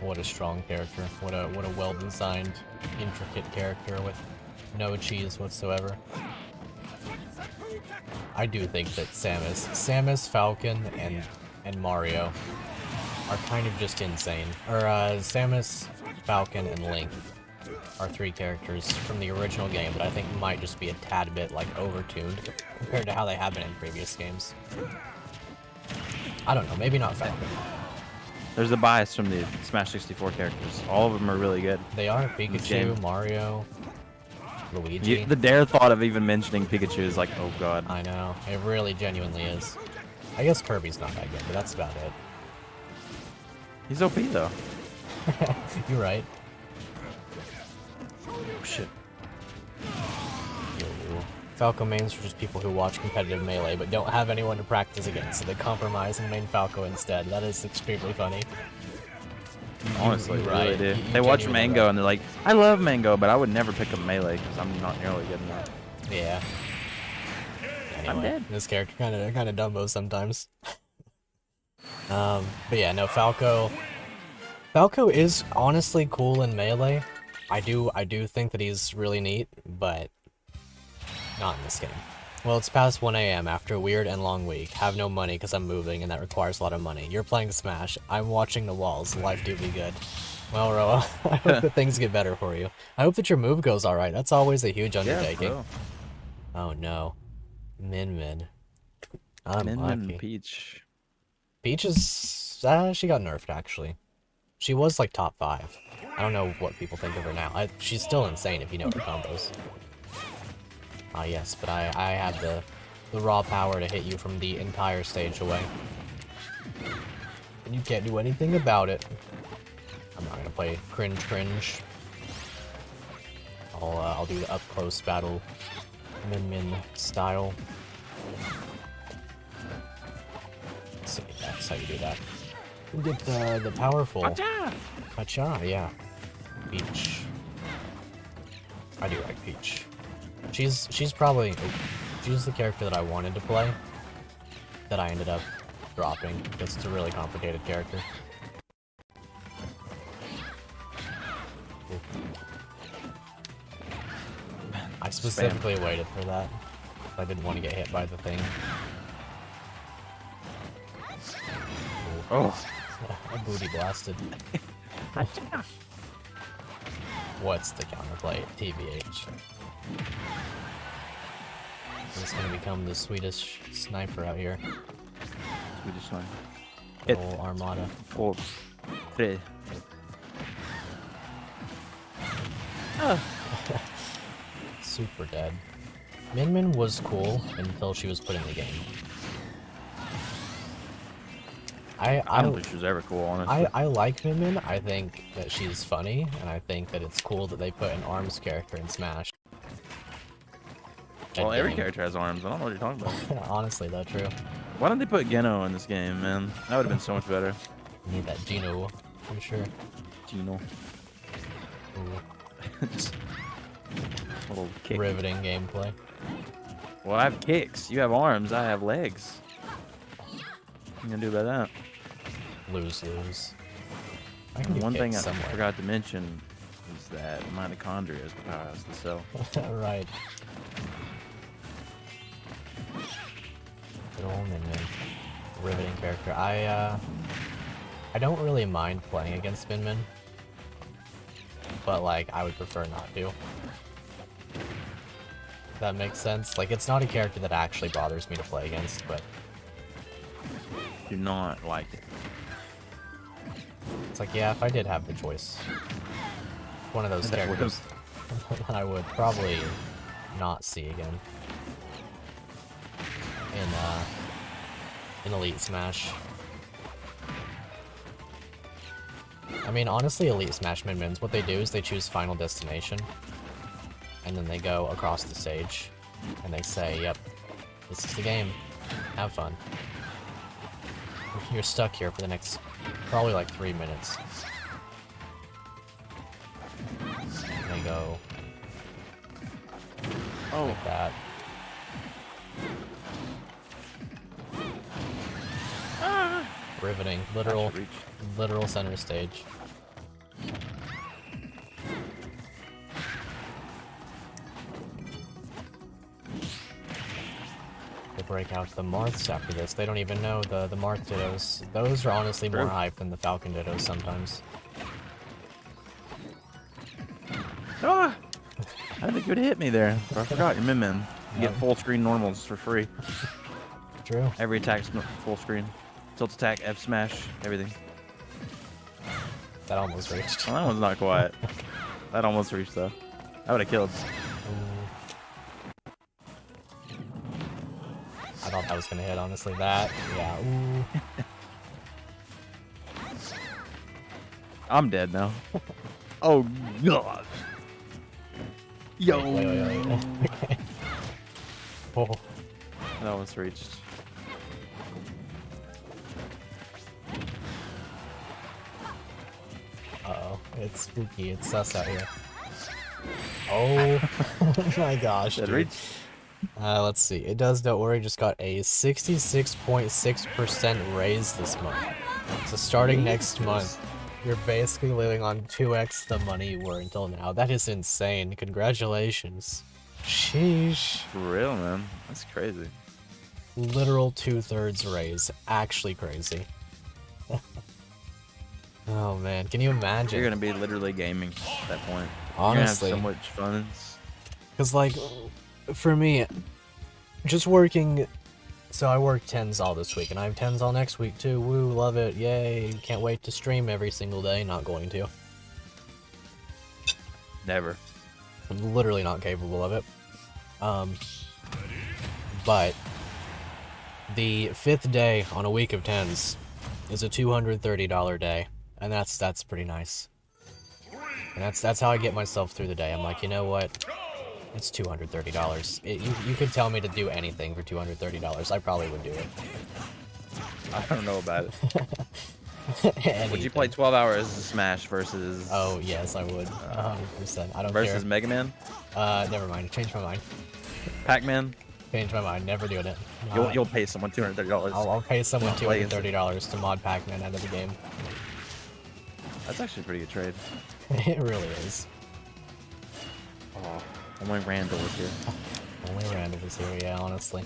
What a strong character. What a well-designed, intricate character with no cheese whatsoever. I do think that Samus, Falcon, and Mario are kind of just insane. Or Samus, Falcon, and Link are three characters from the original game that I think might just be a tad bit like overtuned compared to how they have been in previous games. I don't know, maybe not Falcon. There's a bias from the Smash 64 characters. All of them are really good. They are. Pikachu, Mario, Luigi. The dare thought of even mentioning Pikachu is like, oh god. I know. It really genuinely is. I guess Kirby's not that good, but that's about it. He's OP though. You're right. Oh shit. Falco mains are just people who watch competitive Melee but don't have anyone to practice against, so they compromise and main Falco instead. That is extremely funny. Honestly, You're really right. do. You They watch genuinely Mango right. and they're like, I love Mango, but I would never pick up Melee because I'm not nearly good enough. Yeah. Anyway, I'm dead. this character kind of Dumbo sometimes. But yeah, no, Falco is honestly cool in Melee. I do think that he's really neat, but not in this game. Well, it's past 1 AM after a weird and long week. Have no money because I'm moving and that requires a lot of money. You're playing Smash. I'm watching the walls. Life do be good. Well, Roa, I hope that things get better for you. I hope that your move goes alright. That's always a huge undertaking. Yeah, oh no. Min. Min Unlucky. and Peach. Peach is... she got nerfed, actually. She was, like, top 5. I don't know what people think of her now. She's still insane if you know her combos. Ah, yes, but I have the raw power to hit you from the entire stage away. And you can't do anything about it. I'm not gonna play cringe. I'll do the up-close battle Min style. Let's see, that's how you do that. You get the powerful. Pacha, yeah. Peach. I do like Peach. She's probably she's the character that I wanted to play that I ended up dropping because it's a really complicated character. I specifically waited for that. I didn't want to get hit by the thing. Oh. A booty blasted. What's the counterplay? TBH. He's gonna become the Swedish sniper out here. Swedish one. The whole armada. 4, 3. Super dead. Min was cool until she was put in the game. I don't think she was ever cool, honestly. I like Min. I think that she's funny, and I think that it's cool that they put an ARMS character in Smash. Well, every character has arms. I don't know what you're talking about. Honestly, though, true. Why don't they put Geno in this game, man? That would have been so much better. You need that Geno, I'm sure. Geno. Ooh. Just a little kick. Riveting gameplay. Well, I have kicks. You have arms. I have legs. What are you gonna do about that? Lose. I can And do one thing I kicks somewhere. forgot to mention is that mitochondria is the powerhouse of the cell. Right. Good old Min. Riveting character. I don't really mind playing against Min, but like I would prefer not to. That makes sense. Like, it's not a character that actually bothers me to play against, but Do not like it. it's like, yeah, if I did have the choice, one of those That characters I would probably not see again in Elite Smash. I mean, honestly, Elite Smash min-mins, what they do is they choose Final Destination, and then they go across the stage, and they say, yep, this is the game, have fun. You're stuck here for the next, probably like 3 minutes. And they go, Oh, like that. Riveting, literal, reach. literal center stage. They break out the Marths after this. They don't even know the Marth Dittos. Those are honestly more True. hype than the Falcon Dittos sometimes. Ah! I didn't think you would hit me there. I forgot your Min-Min. You get Yeah. full screen normals for free. True. Every attack's full screen. Tilt attack, F smash, everything. That almost reached. Well, that one's not quiet. That almost reached though. I would have killed. Ooh. I thought that was gonna hit, honestly. That, yeah, ooh. I'm dead now. Oh god. Yo. Wait. Okay. Oh. That almost reached. Uh-oh. It's spooky. It's sus out here. Oh my gosh, That dude. reached. Let's see. It does, don't worry, just got a 66.6% raise this month. So starting next month, you're basically living on 2x the money you were until now. That is insane. Congratulations. Sheesh. For real, man. That's crazy. Literal 2/3 raise. Actually crazy. Oh man, can you imagine? You're gonna be literally gaming at that point. Honestly. You're gonna have so much fun. Because, like, for me, just working... So I work 10s all this week, and I have 10s all next week, too. Woo, love it. Yay. Can't wait to stream every single day. Not going to. Never. I'm literally not capable of it. But the 5th day on a week of 10s is a $230 day, and that's pretty nice. And that's how I get myself through the day. I'm like, you know what? It's $230. You could tell me to do anything for $230. I probably would do it. I don't know about it. Would Anything. you play 12 hours of Smash versus Oh, yes, I would. 100%. I don't versus care. Mega Man? Never mind. Change my mind. Pac-Man? Change my mind. Never doing it. You'll pay someone $230. I'll pay someone Play $230 to mod Pac-Man out of the game. That's actually a pretty good trade. It really is. Oh, only Randall is here. Only Randall is here, yeah, honestly.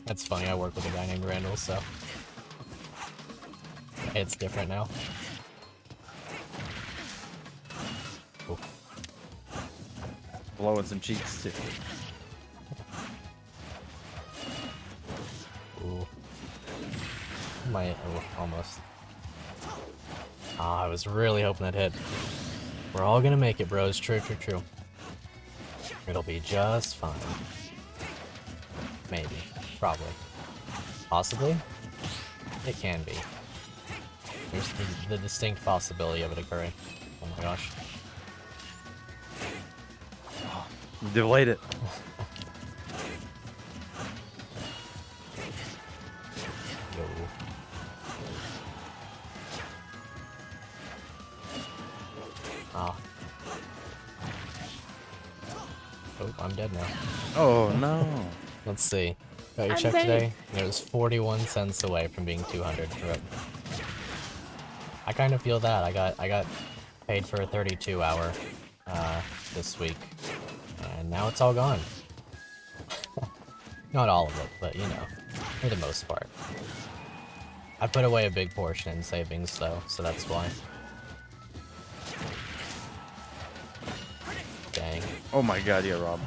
That's funny, I work with a guy named Randall, so... It's different now. Ooh. Blowing some cheeks too. Ooh. Oh, almost. Ah, I was really hoping that hit. We're all gonna make it, bros. True. It'll be just fine. Maybe. Probably. Possibly? It can be. There's the distinct possibility of it occurring. Oh my gosh. You delayed it. Yo. Ah. Oh, I'm dead now. Oh no. Let's see. Got your check today? It was 41 cents away from being 200. Rip. I kind of feel that. I got paid for a 32-hour this week, and now it's all gone. Not all of it, but you know, for the most part. I put away a big portion in savings though, so that's why. Dang. Oh my god, yeah, Rob.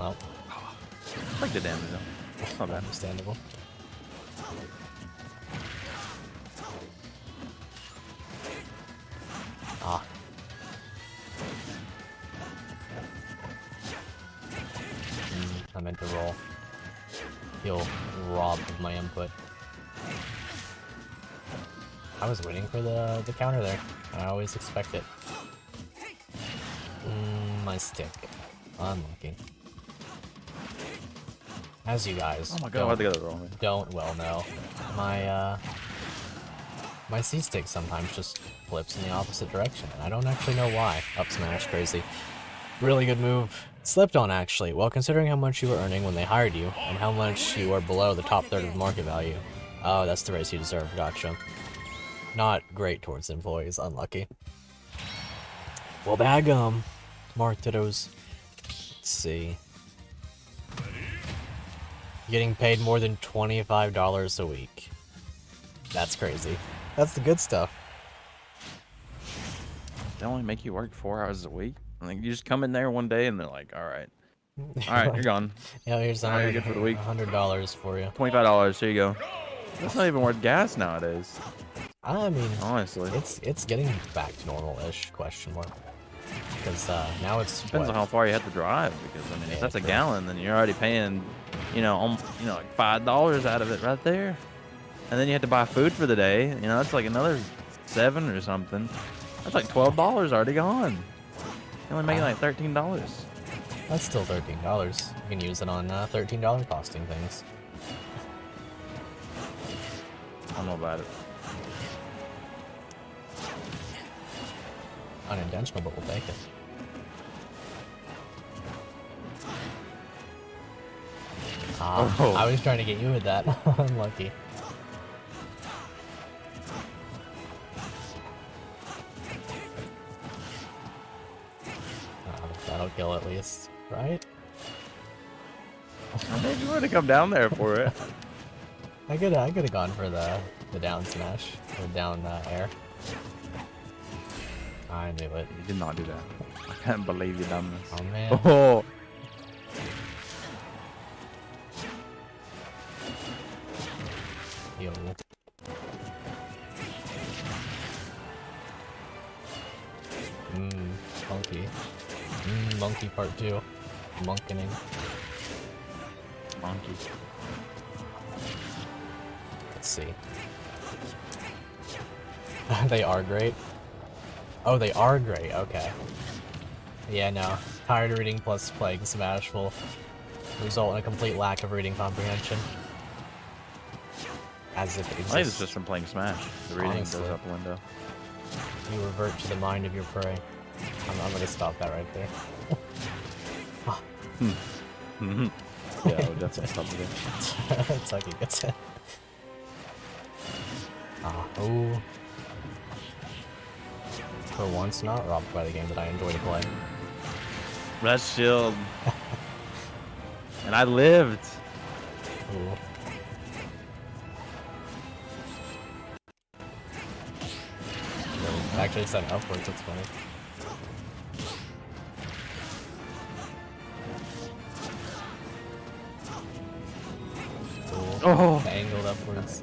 Well, I like the damage though. Not bad. understandable. Ah. I meant to roll. Feel robbed of my input. I was waiting for the counter there. I always expect it. My stick. Unlucky. As you guys Oh my god, why'd they go the wrong way? don't well know, my C stick sometimes just flips in the opposite direction, and I don't actually know why. Up smash, crazy. Really good move. Slept on, actually. Well, considering how much you were earning when they hired you, and how much you are below the top third of market value. Oh, that's the raise you deserve. Gotcha. Not great towards employees. Unlucky. Well, daggum. Mark Dittos. Let's see. Getting paid more than $25 a week. That's crazy. That's the good stuff. They only make you work 4 hours a week. Like you just come in there one day and they're like, all right, you're gone. Yeah, here's All right, you're good for the week. $100 for you. $25. Here you go. That's not even worth gas nowadays. I mean, Honestly, it's getting back to normal-ish, question mark. Because now it's depends on how far you have to drive. Because I mean, Yeah, if that's a true. gallon, then you're already paying, like $5 out of it right there. And then you have to buy food for the day. You know, that's like another $7 or something. That's like $12 already gone. You're only making like $13. That's still $13. You can use it on $13 costing things. I don't know about it. Unintentional, but we'll take it. Oh. I was trying to get you with that. Unlucky. That'll kill at least, right? I mean, you would have come down there for it. I could have gone for the down smash or down air. I knew it. You did not do that. I can't believe you done this. Oh man. Oh. Yo. Monkey. Monkey part 2. Monkening. Monkey. Let's see. They are great. Oh, they are great. Okay. Yeah, no. Tired reading plus playing Smash will result in a complete lack of reading comprehension. As if it I think it's exists. just from playing Smash. The reading Honestly. goes out the window. You revert to the mind of your prey. I'm gonna stop that right there. Yeah, I would definitely stop there. Tuckie gets it. Oh. For once, not robbed by the game that I enjoy to play. That's shield. And I lived. Ooh. Actually, set upwards, that's funny. Cool. Oh. Angled upwards.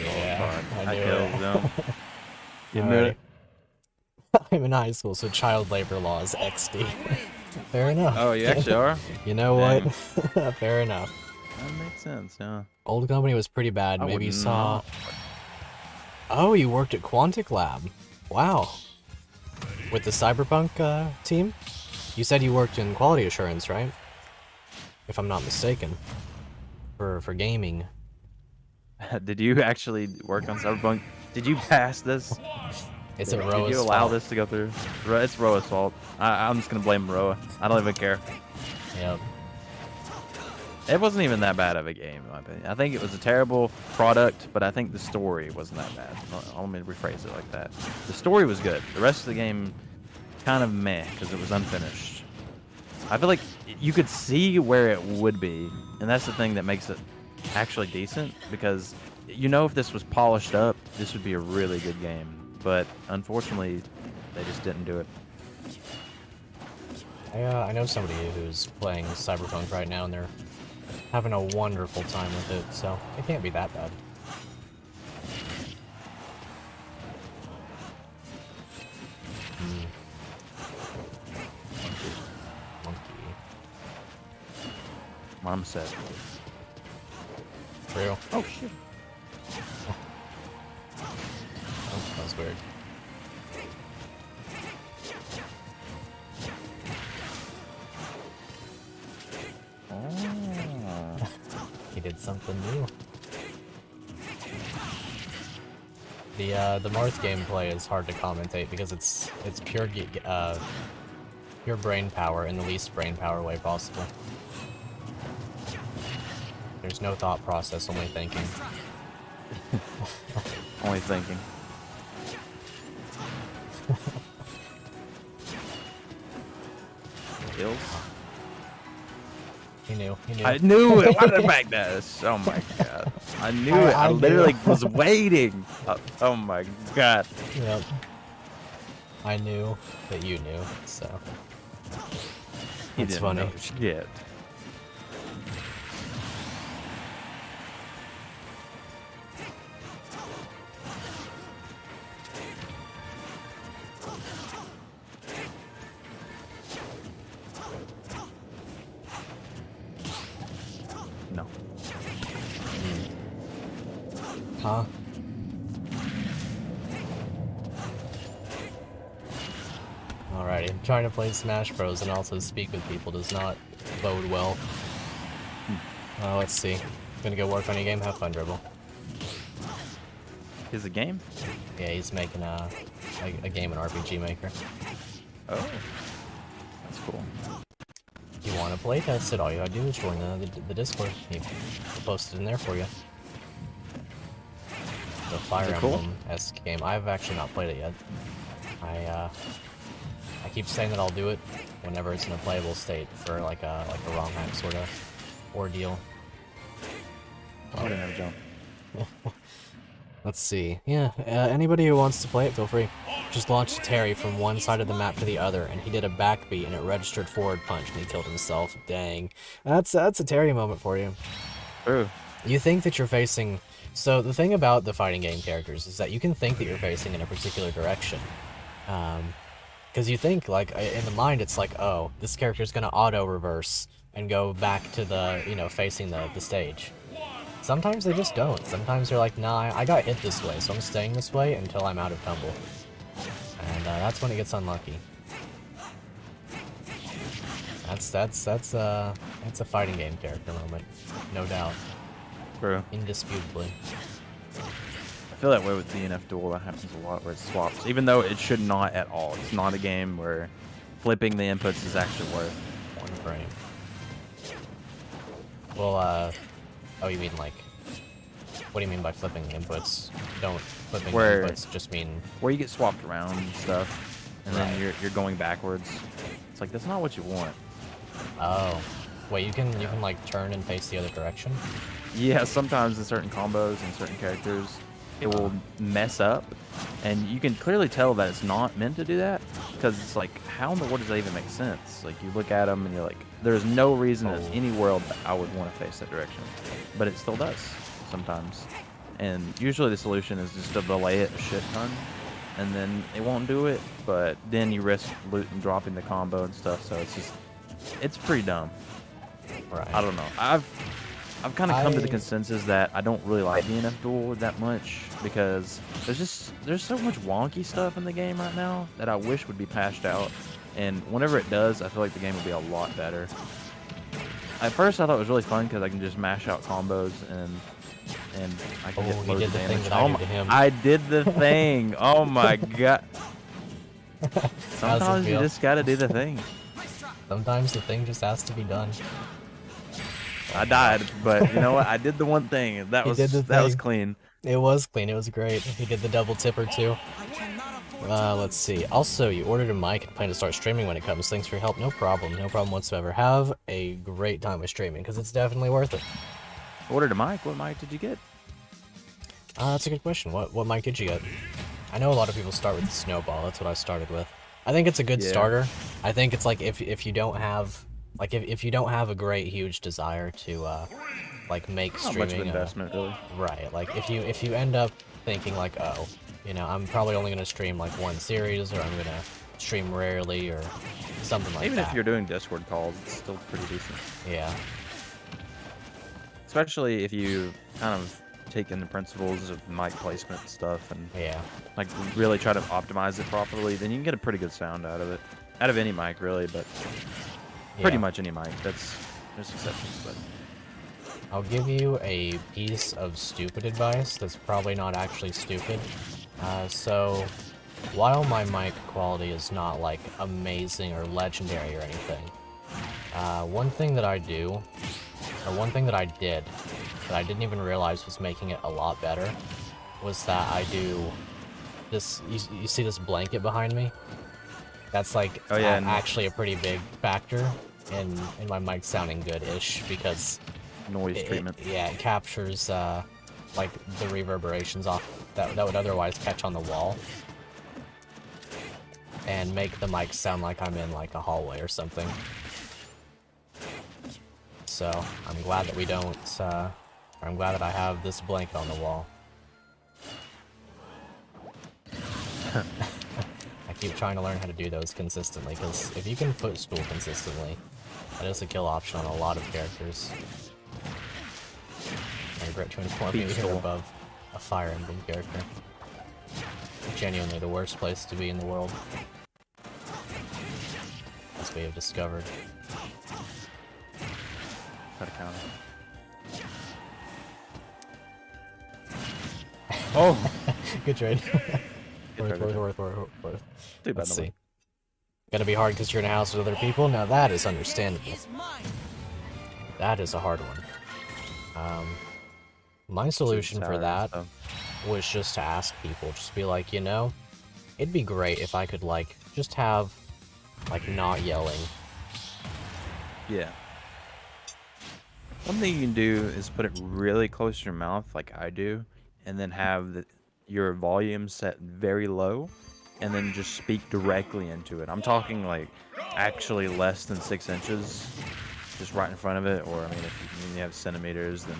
Yeah, I I knew killed it. them. You knew Alright. it. I'm in high school, so child labor laws XD. Fair enough. Oh, you actually are? You know Dang. what? Fair enough. That makes sense, yeah. Old company was pretty bad. I Maybe would you saw. not. Oh, you worked at Quantic Lab. Wow. With the Cyberpunk team? You said you worked in quality assurance, right? If I'm not mistaken. For gaming. Did you actually work on Cyberpunk? Did you pass this? It's Did a Roa's you allow fault. this to go through? It's Roa's fault. I'm just gonna blame Roa. I don't even care. Yep. It wasn't even that bad of a game, in my opinion. I think it was a terrible product, but I think the story wasn't that bad. Let me rephrase it like that. The story was good. The rest of the game, kind of meh, because it was unfinished. I feel like you could see where it would be, and that's the thing that makes it actually decent, because if this was polished up, this would be a really good game. But unfortunately, they just didn't do it. I know somebody who's playing Cyberpunk right now, and they're having a wonderful time with it, so it can't be that bad. Monkey. Mom said. Real. Oh shit. Oh, that was weird. Oh. He did something new. The Marth gameplay is hard to commentate because it's pure pure brain power in the least brain power way possible. There's no thought process, only thinking. Only thinking. Kills. He knew. He knew. I knew it. Why did I back this? Oh my god. I knew it. I literally was waiting. Oh my god. Yep. I knew that you knew, so. He That's didn't funny. know shit. No. Huh? Alrighty, trying to play Smash Bros. And also speak with people does not bode well. Let's see. Gonna go work on your game. Have fun, Dribble. Is the game? Yeah, he's making a game in RPG Maker. Oh. That's cool. If you want to play test it, all you gotta do is join the Discord. He posted in there for you. The Fire cool? Emblem-esque game. I've actually not played it yet. I keep saying that I'll do it whenever it's in a playable state for like a ROM hack sort of ordeal. I didn't have a jump. Let's see. Yeah, anybody who wants to play it, feel free. Just launched Terry from one side of the map to the other, and he did a backbeat, and it registered forward punch, and he killed himself. Dang. That's a Terry moment for you. True. You think that you're facing... So, the thing about the fighting game characters is that you can think that you're facing in a particular direction. Because you think, like, in the mind, it's like, oh, this character's gonna auto-reverse and go back to the, you know, facing the stage. Sometimes they just don't. Sometimes they're like, nah, I got hit this way, so I'm staying this way until I'm out of tumble. And that's when it gets unlucky. That's a fighting game character moment, no doubt, True. indisputably. I feel that way with DNF Duel. That happens a lot where it swaps. Even though it should not at all. It's not a game where flipping the inputs is actually worth One frame. Well, oh, you mean like, what do you mean by flipping the inputs? Don't flipping Where- the inputs just mean, where you get swapped around and stuff, and Right. then you're going backwards. It's like that's not what you want. oh, wait, you can like turn and face the other direction? Yeah, sometimes in certain combos and certain characters, it will mess up, and you can clearly tell that it's not meant to do that, because it's like, how in the world does that even make sense? Like, you look at them and you're like, there's no reason in any world that I would want to face that direction, but it still does sometimes. And usually the solution is just to delay it a shit ton, and then it won't do it, but then you risk looting, dropping the combo and stuff, so it's just, it's pretty dumb. Right. I don't know. I've kind of come to the I- consensus that I don't really like DNF Duel that much because there's so much wonky stuff in the game right now that I wish would be patched out, and whenever it does, I feel like the game will be a lot better. At first, I thought it was really fun because I can just mash out combos and I can Oh, get he loads did of the thing damage. that I Oh did my- to him. I did the thing. Oh my god. How's it Sometimes you feel? just gotta do the thing. Sometimes the thing just has to be done. I died, but you know what? I did the one thing. That He was did the that was thing. clean. It was clean, it was great. He did the double tipper too. Let's see. Also, you ordered a mic and plan to start streaming when it comes. Thanks for your help. No problem whatsoever. Have a great time with streaming, because it's definitely worth it. Ordered a mic. What mic did you get? That's a good question. What mic did you get? I know a lot of people start with the Snowball. That's what I started with. I think it's a good Yeah. starter. I think it's like if you don't have if you don't have a great huge desire to like make Not much of streaming investment, really. right, like if you end up thinking like, oh, you know, I'm probably only gonna stream like one series, or I'm gonna stream rarely, or something like Even that. if you're doing Discord calls, it's still pretty decent. Yeah. Especially if you kind of take in the principles of mic placement stuff and Yeah. like really try to optimize it properly, then you can get a pretty good sound out of it. Out of any mic, really, but pretty Yeah. much any mic. There's exceptions, but I'll give you a piece of stupid advice that's probably not actually stupid. So, while my mic quality is not like amazing or legendary or anything, one thing that I do, or one thing that I did, that I didn't even realize was making it a lot better, was that I do this. You see this blanket behind me? That's like Oh, yeah, and- actually a pretty big factor in my mic sounding good-ish, because noise treatment. yeah, it captures like the reverberations off that would otherwise catch on the wall, and make the mic sound like I'm in like a hallway or something. So I'm glad that we don't. Or I'm glad that I have this blanket on the wall. I keep trying to learn how to do those consistently, because if you can footstool consistently, that is a kill option on a lot of characters. I regret to inform you, you're above a Fire Emblem character. Genuinely the worst place to be in the world. As we have discovered. Try to counter. Oh! Good trade. Good trade. Worth. Too bad. Let's nobody- see. Gonna be hard because you're in a house with other people? Now that is understandable. That is a hard one. My solution for Sour that stuff. was just to ask people, just be like, you know, it'd be great if I could, like, just have, like, not yelling. Yeah. One thing you can do is put it really close to your mouth, like I do, and then have your volume set very low, and then just speak directly into it. I'm talking, like, actually less than 6 inches, just right in front of it, or, I mean, if you have centimeters, then,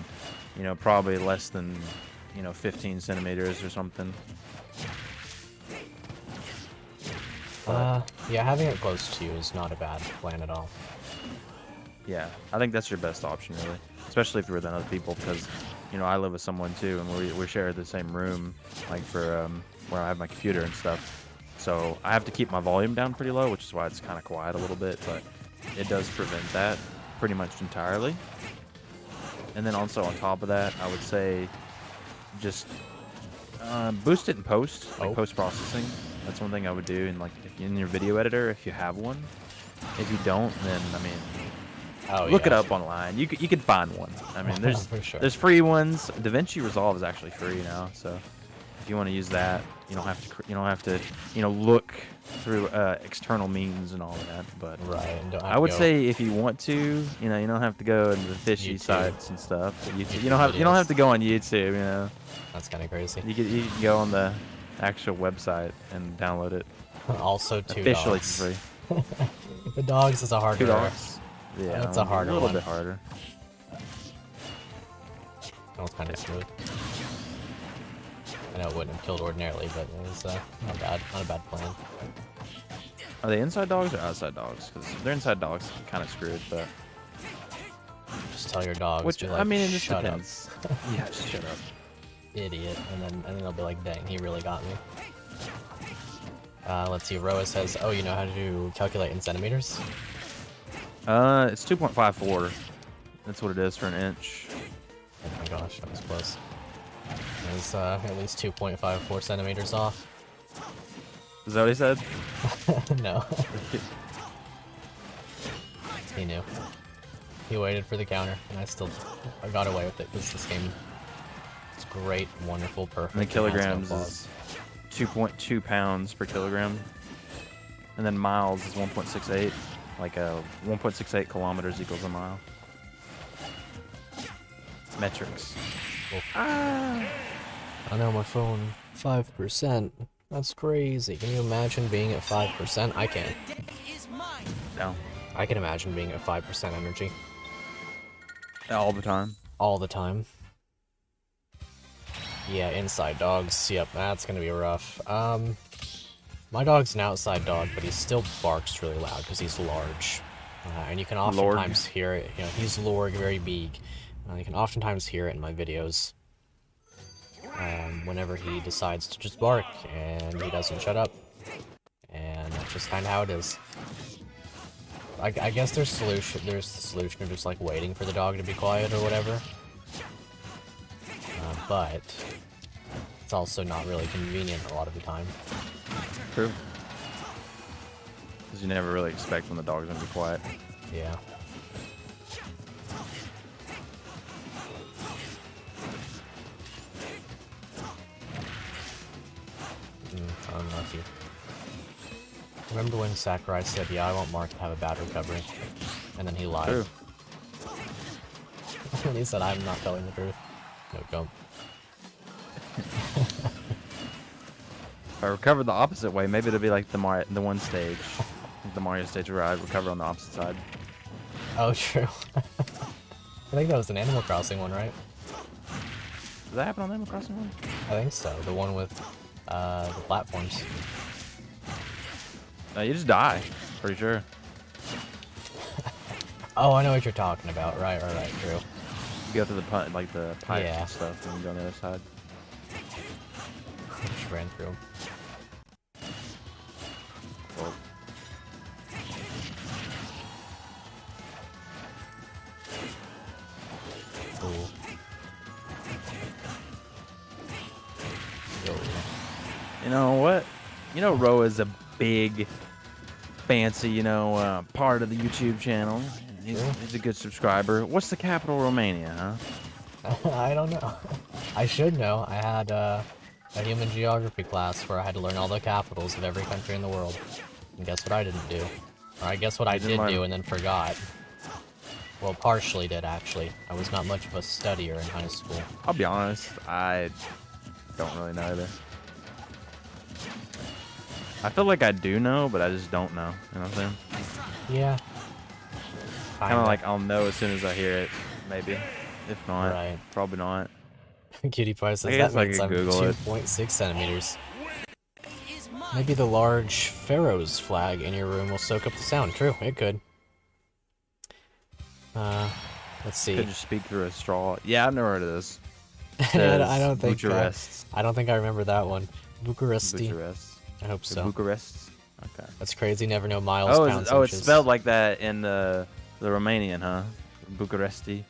you know, probably less than, you know, 15 centimeters or something. Yeah, having it close to you is not a bad plan at all. Yeah, I think that's your best option, really. Especially if you're with other people, because, you know, I live with someone too, and we share the same room, like for where I have my computer and stuff. So I have to keep my volume down pretty low, which is why it's kind of quiet a little bit, but it does prevent that pretty much entirely. And then also on top of that, I would say just boost it in post, like post-processing. That's one thing I would do, and like if in your video editor, if you have one. If you don't, then I mean, look it up online. You can find one. I mean, there's For sure. there's free ones. DaVinci Resolve is actually free now, so if you want to use that, you don't have to look through external means and all of that. But Right. And don't have I to would go- say if you want to, you don't have to go into the fishy YouTube. sites and stuff. But you YouTube don't have videos. to go on YouTube. You know, That's kind of crazy. you can go on the actual website and download it Also, two officially dogs. for free. The dogs is a harder. 2 dogs. Yeah, That's a harder little one. bit harder. That was kind of smooth. I know it wouldn't have killed ordinarily, but it was not bad. Not a bad plan. Are they inside dogs or outside dogs? Because if they're inside dogs, kind of screwed. But Just tell your dogs. which be like, I mean, it just shut depends. Yeah, just shut up. up, idiot, and then they'll be like, dang, he really got me. Let's see. Roa says, oh, you know how to calculate in centimeters? It's 2.54. That's what it is for an inch. Oh my gosh, that was close. It was at least 2.54 centimeters off. Is that what he said? No. He knew. He waited for the counter, and I got away with it because this game is great, wonderful, perfect. And the and has no kilograms flaws. is 2.2 pounds per kilogram. And then miles is 1.68. Like 1.68 kilometers equals a mile. Metrics. I know my phone 5%. That's crazy. Can you imagine being at 5%? I can. No. I can imagine being at 5% energy. All the time. All the time. Yeah, inside dogs. Yep, that's gonna be rough. My dog's an outside dog, but he still barks really loud because he's large. And you can oftentimes hear it. You know, he's Lorg, very big. You can oftentimes hear it in my videos. Whenever he decides to just bark, and he doesn't shut up. And that's just kind of how it is. I guess there's the solution of just like waiting for the dog to be quiet or whatever. But it's also not really convenient a lot of the time. True. Because you never really expect when the dog's gonna be quiet. Yeah. Unlucky. Remember when Sakurai said, yeah, I want Mark to have a bad recovery? And then he lied. True. And he said, I'm not telling the truth. No, don't. If I recovered the opposite way, maybe it'll be like the one stage. The Mario stage where I recover on the opposite side. Oh, true. I think that was an Animal Crossing one, right? Did that happen on the Animal Crossing one? I think so. The one with the platforms. No, you just die. Pretty sure. Oh, I know what you're talking about. Right, true. You go through the like the pipes Yeah. and stuff, and you go on the other side. Just ran through 'em. Well, Cool. Yo. you know what? You know, Ro is a big, fancy, part of the YouTube channel. He's a good subscriber. What's the capital of Romania, huh? I don't know. I should know. I had a human geography class where I had to learn all the capitals of every country in the world. And guess what I didn't do? Or I guess what I did do and then forgot. Well, partially did, actually. I was not much of a studier in high school. I'll be honest, I don't really know either. I feel like I do know, but I just don't know. You know what I'm saying? Yeah. Kind of like I'll know as soon as I hear it, maybe. If not, Right. probably not. Cutie Pie says I guess that I means could I'm Google it. 2.6 centimeters. Maybe the large Pharaoh's flag in your room will soak up the sound. True, it could. Let's see. Could just speak through a straw. Yeah, I've never heard of this. I don't think Bucharest. I don't think I remember that one. Bucharesti. Bucharest. I hope so. Bucharest. Okay. That's crazy. Never know miles, pounds, it's inches. spelled like that in the Romanian, huh? Bucharesti.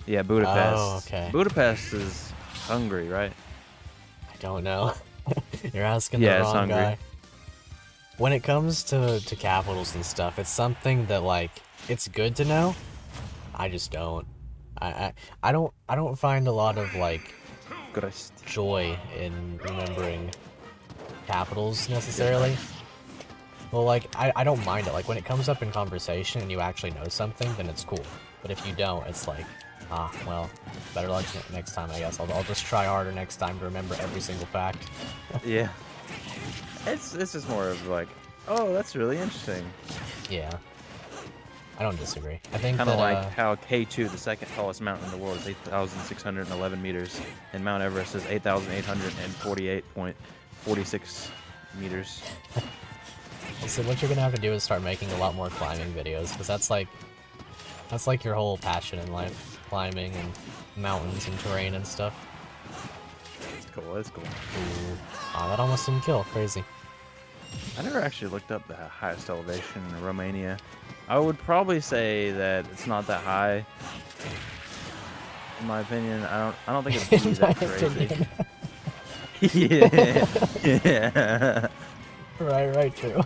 Yeah, Budapest. Oh, okay. Budapest is Hungary, right? I don't know. You're asking Yeah, the it's wrong hungry. guy. When it comes to capitals and stuff, it's something that like it's good to know. I just don't. I don't find a lot of like Bucharest. joy in remembering capitals necessarily. Well, like I don't mind it. Like when it comes up in conversation and you actually know something, then it's cool. But if you don't, it's like, well, better luck next time, I guess. I'll just try harder next time to remember every single fact. Yeah. It's just more of like, oh, that's really interesting. Yeah. I don't disagree. I think Kind of that, like how K2, the second tallest mountain in the world, is 8,611 meters, and Mount Everest is 8,848.46 meters. so what you're gonna have to do is start making a lot more climbing videos, because that's like your whole passion in life, climbing and mountains and terrain and stuff. It's cool. It's cool. Ooh. Oh, that almost didn't kill. Crazy. I never actually looked up the highest elevation in Romania. I would probably say that it's not that high. In my opinion, I don't think it's really that crazy. Yeah. Right, true.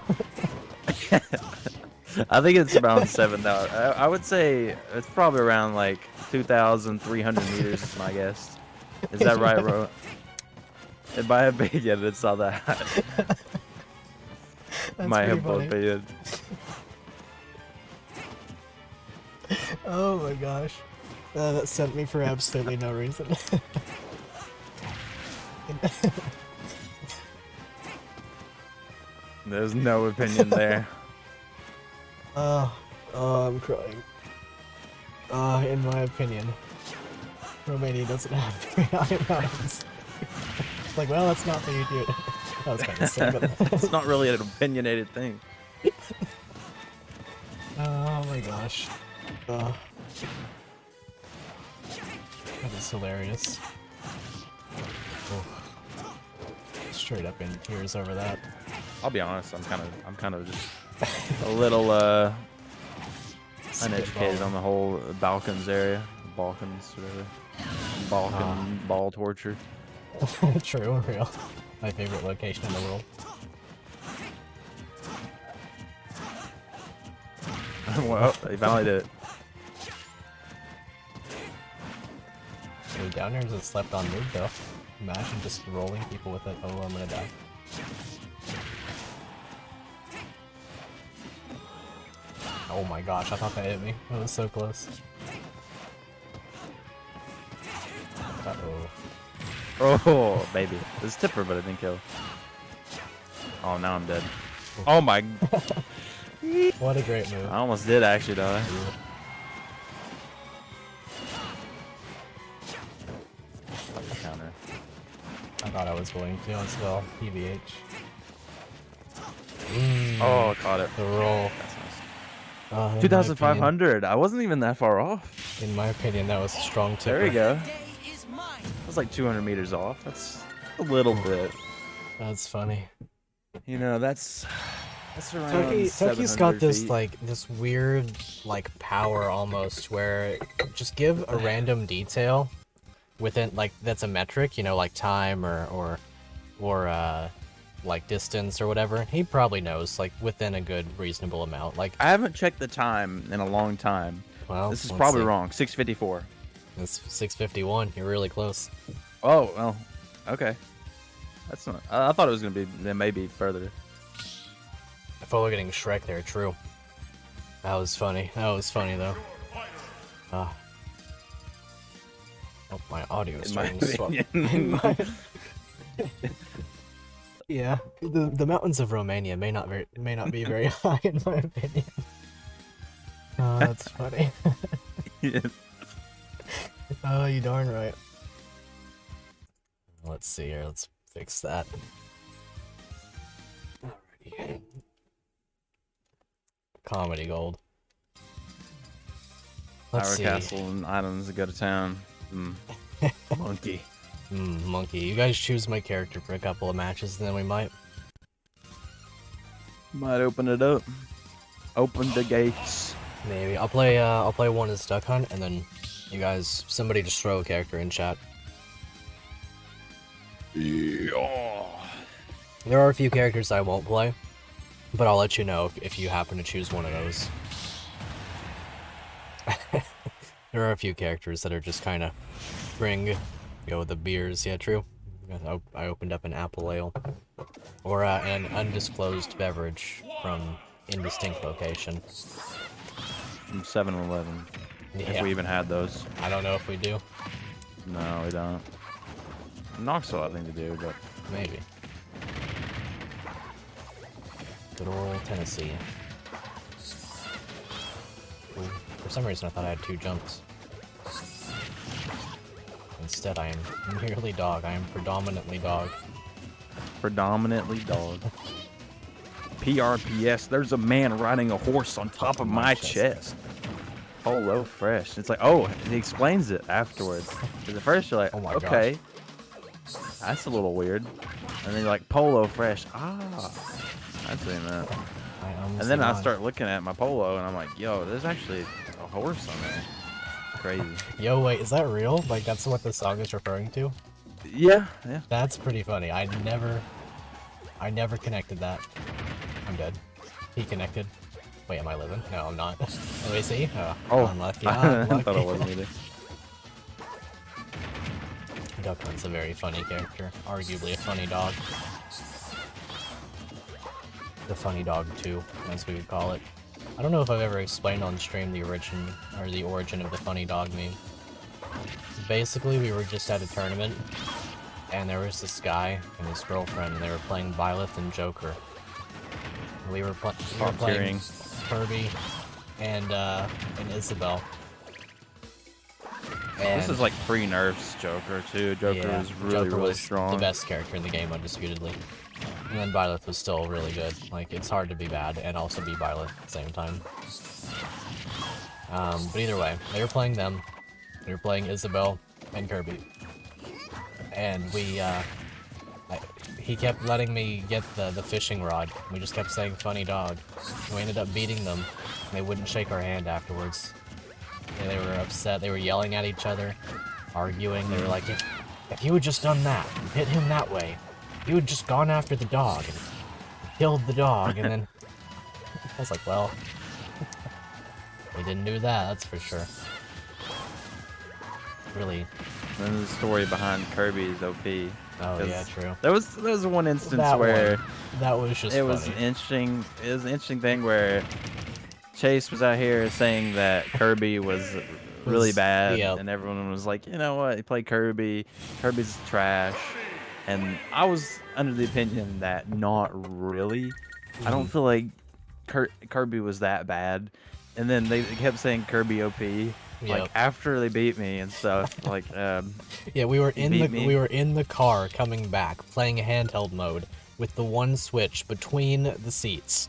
I think it's around 7,000. I would say it's probably around like 2,300 meters is my guess. Is that right, bro? In my opinion, it's not that high. That's My pretty humble funny. opinion. Oh my gosh. That sent me for absolutely no reason. There's no opinion there. I'm crying. In my opinion, Romania doesn't have very high mountains. It's like, well, that's not how you do it. That was kind of sick, but... It's not really an opinionated thing. Oh my gosh. That is hilarious. Oh. Straight up in tears over that. I'll be honest, I'm kind of just a little uneducated on the whole Balkans area. Balkans, whatever. Balkan ball torture. True, real. My favorite location in the world. Well, he finally did it. Dude, down here just slept on move though. Imagine just rolling people with it. Oh, I'm gonna die. Oh my gosh, I thought that hit me. That was so close. Uh-oh. Oh, baby. It was Tipper, but I didn't kill. Oh, now I'm dead. Oh my... What a great move. I almost did actually die. Counter. I thought I was going to as well. PBH. Oh, I caught it. The roll. That's nice. 2,500. I wasn't even that far off. In my opinion, that was a strong tipper. There we go. That's like 200 meters off. That's a little bit. That's funny. You know, that's around Tuckie's got 700 this feet. like this weird like power almost where just give a random detail within like that's a metric, you know, like time or like distance or whatever. He probably knows like within a good reasonable amount. Like I haven't checked the time in a long time. well, This is let's probably see. wrong. 6:54. It's 6:51. You're really close. Oh, well, okay. That's not. I thought it was gonna be then maybe further. I thought we were getting Shrek there. True. That was funny. That was funny though. Oh, my audio is In my starting to swap. opinion. Yeah, the mountains of Romania may not be very high in my opinion. Oh, that's funny. Oh, you darn right. Let's see here. Let's fix that. Alrighty. Comedy gold. Let's Tower see. Castle and items to go to town. Monkey. Monkey. You guys choose my character for a couple of matches, and then we might. Might open it up. Open the gates. Maybe I'll play one as Duck Hunt, and then you guys, somebody just throw a character in chat. Yeah. There are a few characters I won't play, but I'll let you know if you happen to choose one of those. There are a few characters that are just kind of go with the beers. Yeah, true. I opened up an apple ale, or an undisclosed beverage from indistinct location. From 7-Eleven. Yeah. If we even had those. I don't know if we do. No, we don't. Knoxville, I think they do, but Maybe. Good old Tennessee. Ooh, for some reason I thought I had 2 jumps. Instead I am merely dog. I am predominantly dog. predominantly dog. PRPS, there's a man riding a horse on top of my chest. Polo fresh. It's like, oh, he explains it afterwards. Because at first you're like, Oh my okay, that's a little weird. And then you're like, polo fresh. Ah, that's what he meant. And then I start looking at my polo and I'm like, yo, there's actually a horse on there. Crazy. Yo, wait, is that real? Like, that's what the song is referring to? Yeah, yeah. That's pretty funny. I never connected that. I'm dead. He connected. Wait, am I living? No, I'm not. Oh, is he? Oh, unlucky. I Unlucky. thought it wasn't either. Duckman's a very funny character. Arguably a funny dog. The funny dog 2, as we would call it. I don't know if I've ever explained on stream the origin of the funny dog meme. Basically, we were just at a tournament, and there was this guy and his girlfriend, and they were playing Byleth and Joker. We were playing Volunteering. Kirby and Isabel. This is like pre-nerfs Joker too. Joker was really, Joker really was strong. the best character in the game, undisputedly. And then Byleth was still really good. Like, it's hard to be bad and also be Byleth at the same time. But either way, they were playing them. We were playing Isabel and Kirby. And he kept letting me get the fishing rod. We just kept saying funny dog. We ended up beating them. And they wouldn't shake our hand afterwards. And they were upset. They were yelling at each other, arguing. They were like, if you had just done that, hit him that way, you had just gone after the dog and killed the dog. And then I was like, well, we didn't do that, that's for sure. Really. And then the story behind Kirby's OP. Oh yeah, true. There was one instance where that was just it funny. was interesting. It was an interesting thing where Chase was out here saying that Kirby was really bad, and everyone was like, you know what? He played Kirby. Kirby's trash. And I was under the opinion that not really. I don't feel like Kirby was that bad. And then they kept saying Kirby OP. Like after they beat me and stuff, like yeah, we were in the car coming back, playing handheld mode with the one switch between the seats,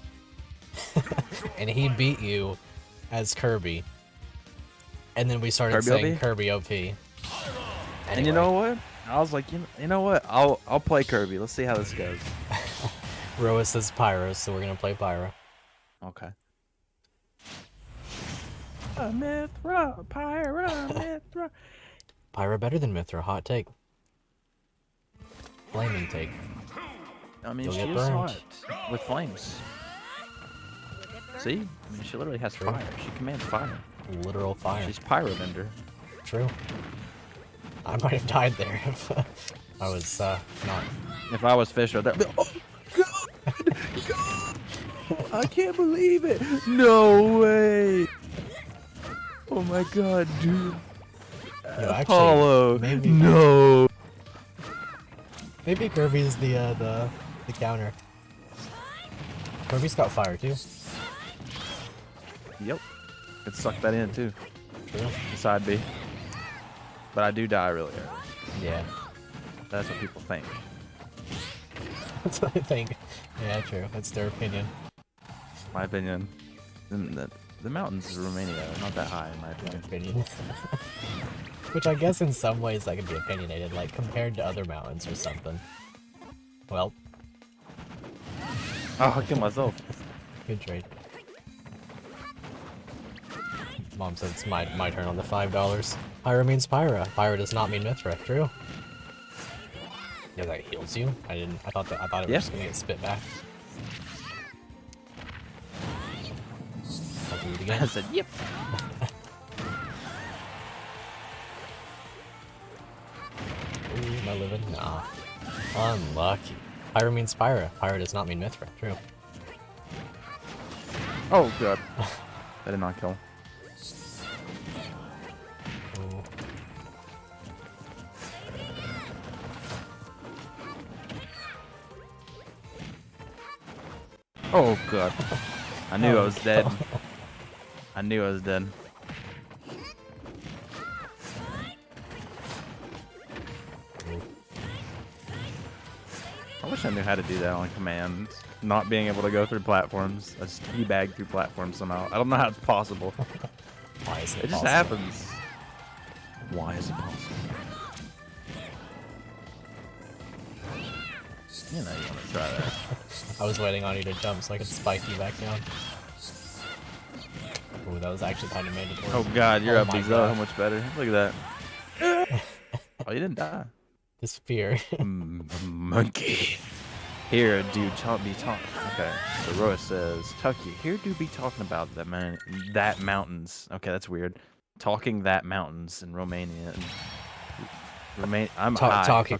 and he beat you as Kirby, and then we started saying Kirby OP. Anyway. And you know what? I was like, you know what? I'll play Kirby. Let's see how this goes. Roa says Pyro, so we're gonna play Pyro. Okay. Mithra, Pyra, Mithra. Pyra better than Mithra, hot take. Flaming take. I mean, she is hot with flames. See? I mean, she literally has fire. She commands fire. Literal fire. She's Pyrobender. True. I might have died there if I was not. If I was Fish, I'd be like, oh, God! God! I can't believe it! No way! Oh my God, dude! Yo, actually, Apollo! Maybe, no! Maybe Kirby's the counter. Kirby's got fire too. Yep. Could suck that in too. True. Side B. But I do die really early. Yeah. That's what people think. That's what I think. Yeah, true. That's their opinion. My opinion. The mountains of Romania are not that high in my opinion. Which I guess in some ways that could be opinionated, like compared to other mountains or something. Well. Oh, I killed myself. Good trade. Mom said it's my turn on the $5. Pyra means Pyra. Pyra does not mean Mithra. True. Yeah, that heals you. I thought it was just gonna get spit back. I'll do it again. I said, yep. Ooh, am I living? Nah. Unlucky. Pyra means Pyra. Pyra does not mean Mithra. True. Oh, God. That did not kill. Ooh. Oh, God. I knew I was dead. I knew I was dead. I wish I knew how to do that on command. Not being able to go through platforms. I just teabag through platforms somehow. I don't know how it's possible. Why is it It just possible? happens. Why is it possible? You know you want to try that. I was waiting on you to jump so I could spike you back down. Ooh, that was actually kind of mandatory. Oh God, you're up, my Bezo. God. How much better? Look at that. Oh, you didn't die. This fear. Monkey. Here do be talking. Okay, so Roa says, Tuckie, here do be talking about that mountains. Okay, that's weird. Talking that mountains in Romania. I'm high. Talking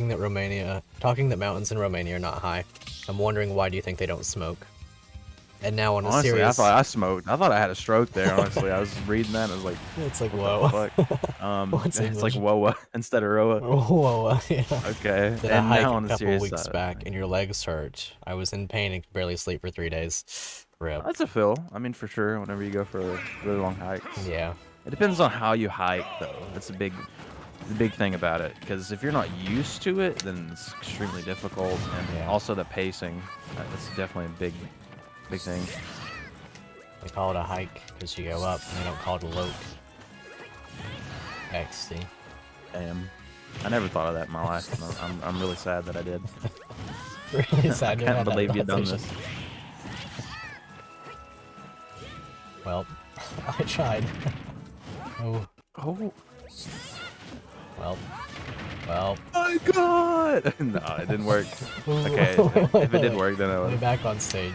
that mountains in Romania are not high. I'm wondering why do you think they don't smoke? And now on a Honestly, I serious... thought I smoked. I thought I had a stroke there. Honestly, I was reading that and I was like, It's like, what whoa. the fuck? What's It's like English? Woa instead of Roa. Whoa, yeah. Okay, Did a and hike now a on the couple serious weeks side. back, and your legs hurt. I was in pain and could barely sleep for 3 days. Rip. That's a feel. I mean, for sure. Whenever you go for really long hikes. Yeah. It depends on how you hike, though. That's the big thing about it. Because if you're not used to it, then it's extremely difficult, and Yeah. also the pacing. That's definitely a big thing. They call it a hike because you go up, and they don't call it a lope. XD. Damn. I never thought of that in my life. And I'm really sad that I did. Really sad. I to can't have that believe you've done realization. this. Well, I tried. Oh, Oh well. my god! No, it didn't work. Okay, if it did work, then I Way would. back on stage.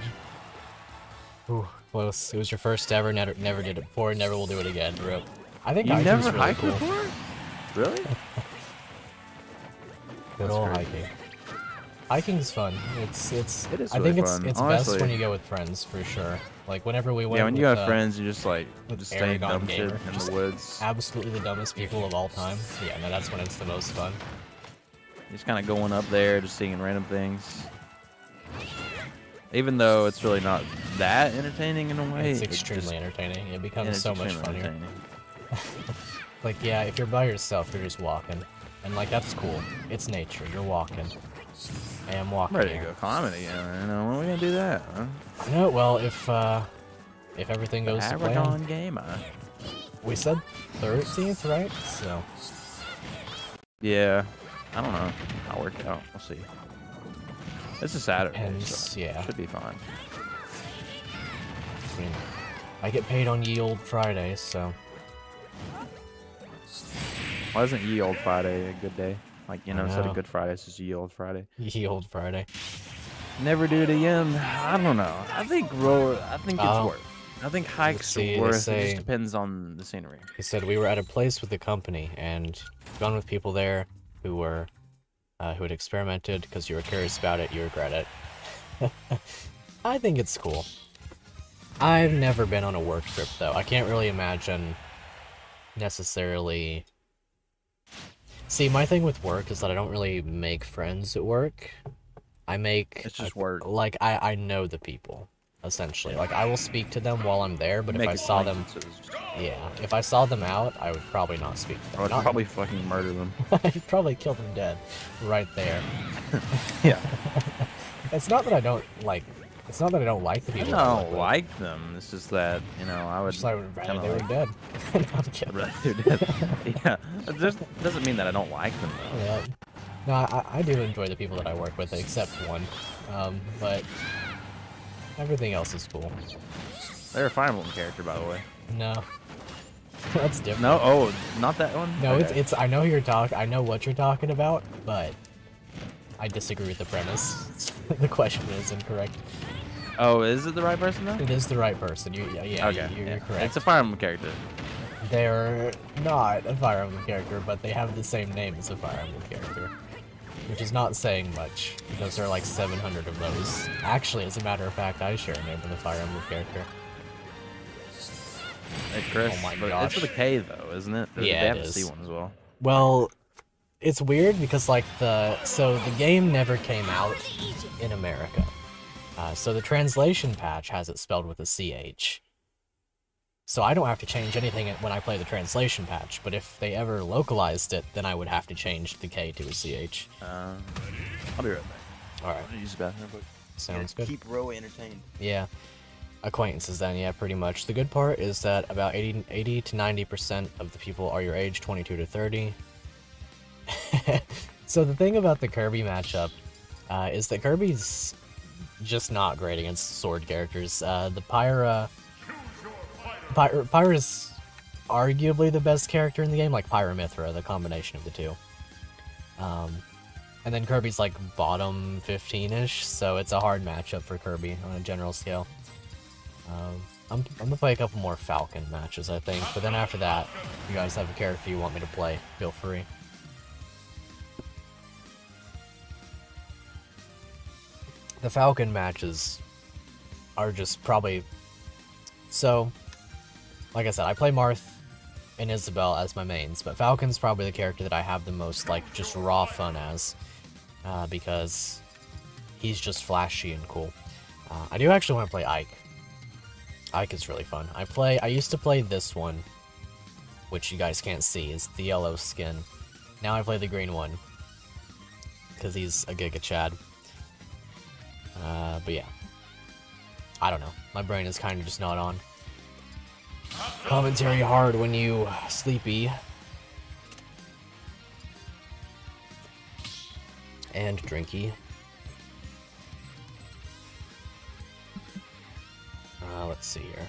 Ooh, close. It was your first ever. Never did it before. Never will do it again. Rip. I think You hiking's never really hiked cool. before? Really? Good That's old crazy. hiking. Hiking's fun. It is I really think fun, it's honestly. best when you go with friends for sure. Like whenever we went. Yeah, when you with, have friends, you just like with just stay Aragon dumb shit Gamer, in just the woods. absolutely the dumbest people of all time. Yeah, no, that's when it's the most fun. Just kind of going up there, just seeing random things. Even though it's really not that entertaining in a way, It's it extremely just- entertaining. It and becomes it's so much extremely funnier. entertaining. Like, yeah, if you're by yourself, you're just walking. And, like, that's cool. It's nature. You're walking. I am I'm walking. ready to here. go comedy. You know, when are we gonna do that? Huh? You know, well, if everything goes to plan, Aragon Gamer. we said 13th, right? So, Yeah, I don't know. I'll work it out. We'll see. It's a Saturday, and so yeah, should be fine. I mean, I get paid on Ye Old Friday, so Why isn't Ye Old Friday a good day? Like, you know, instead know. of Good Friday, it's just Ye Old Friday. Ye Old Friday. Never do it again. I don't know. I think it's worth. I think hikes see, are they worth. It say- just depends on the scenery. He said we were at a place with the company and gone with people there who were who had experimented because you were curious about it, you regret it. I think it's cool. I've never been on a work trip though. I can't really imagine necessarily. See, my thing with work is that I don't really make friends at work. I make It's just work. like I know the people essentially. Like I will speak to them while I'm there, but if Make I saw them, acquaintances. yeah, if I saw them out, I would probably not speak to I them. would Not- probably fucking murder them. I'd probably kill them dead, right there. Yeah. It's not that I don't like. It's not that I don't like the I people. I work don't with. like them. It's just that, you know, I would Just I would rather kinda they were like- dead. No, I'm kidding. rather they're dead. Yeah. It just doesn't mean that I don't like them, though. Yeah. No, I do enjoy the people that I work with, except one. But everything else is cool. They're a Fire Emblem character, by the way. No, that's different. No? Oh, not that one? No, Okay. it's. I know who you're talking. I know what you're talking about, but I disagree with the premise. The question is incorrect. Oh, is it the right person, though? It is the right person. Yeah, Okay. you're yeah. correct. It's a Fire Emblem character. They're not a Fire Emblem character, but they have the same name as a Fire Emblem character. Which is not saying much, because there are like 700 of those. Actually, as a matter of fact, I share a name with a Fire Emblem character. Hey, Chris. Oh my but gosh. It's with a K, though, isn't it? Yeah, They it have is. the C one as well. Well, it's weird because like the game never came out in America. So the translation patch has it spelled with a CH. So I don't have to change anything when I play the translation patch, but if they ever localized it, then I would have to change the K to a CH. I'll be right back. Alright, I'm gonna use the bathroom real quick. sounds good. Keep Roe entertained. Yeah. Acquaintances then, yeah, pretty much. The good part is that about 80 to 90% of the people are your age, 22 to 30. So the thing about the Kirby matchup is that Kirby's just not great against sword characters. The Pyra's arguably the best character in the game, like Pyra Mithra, the combination of the two. And then Kirby's like bottom 15-ish, so it's a hard matchup for Kirby on a general scale. I'm gonna play a couple more Falcon matches, I think, but then after that, if you guys have a character you want me to play, feel free. The Falcon matches are just probably... So, like I said, I play Marth and Isabel as my mains, but Falcon's probably the character that I have the most, like, just raw fun as, because he's just flashy and cool. I do actually want to play Ike. Ike is really fun. I used to play this one, which you guys can't see, is the yellow skin. Now I play the green one, because he's a Giga Chad. But yeah. I don't know. My brain is kind of just not on. Commentary hard when you sleepy. And drinky. Let's see here.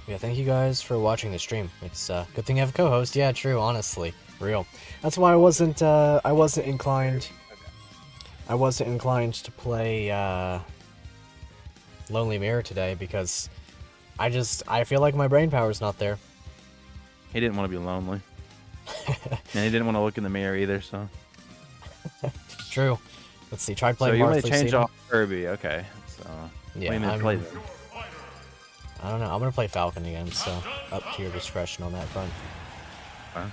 Yeah, thank you guys for watching the stream. It's good thing I have a co-host. Yeah, true, honestly. Real. That's why I wasn't inclined to play Lonely Mirror today, because I feel like my brain power's not there. He didn't want to be lonely. And he didn't want to look in the mirror either, so. True. Let's see, try playing So you Marth want to change Lucina. off Kirby, okay. So, Yeah, what do you mean play then? I don't know, I'm gonna play Falcon again, so up to your discretion on that front. Okay.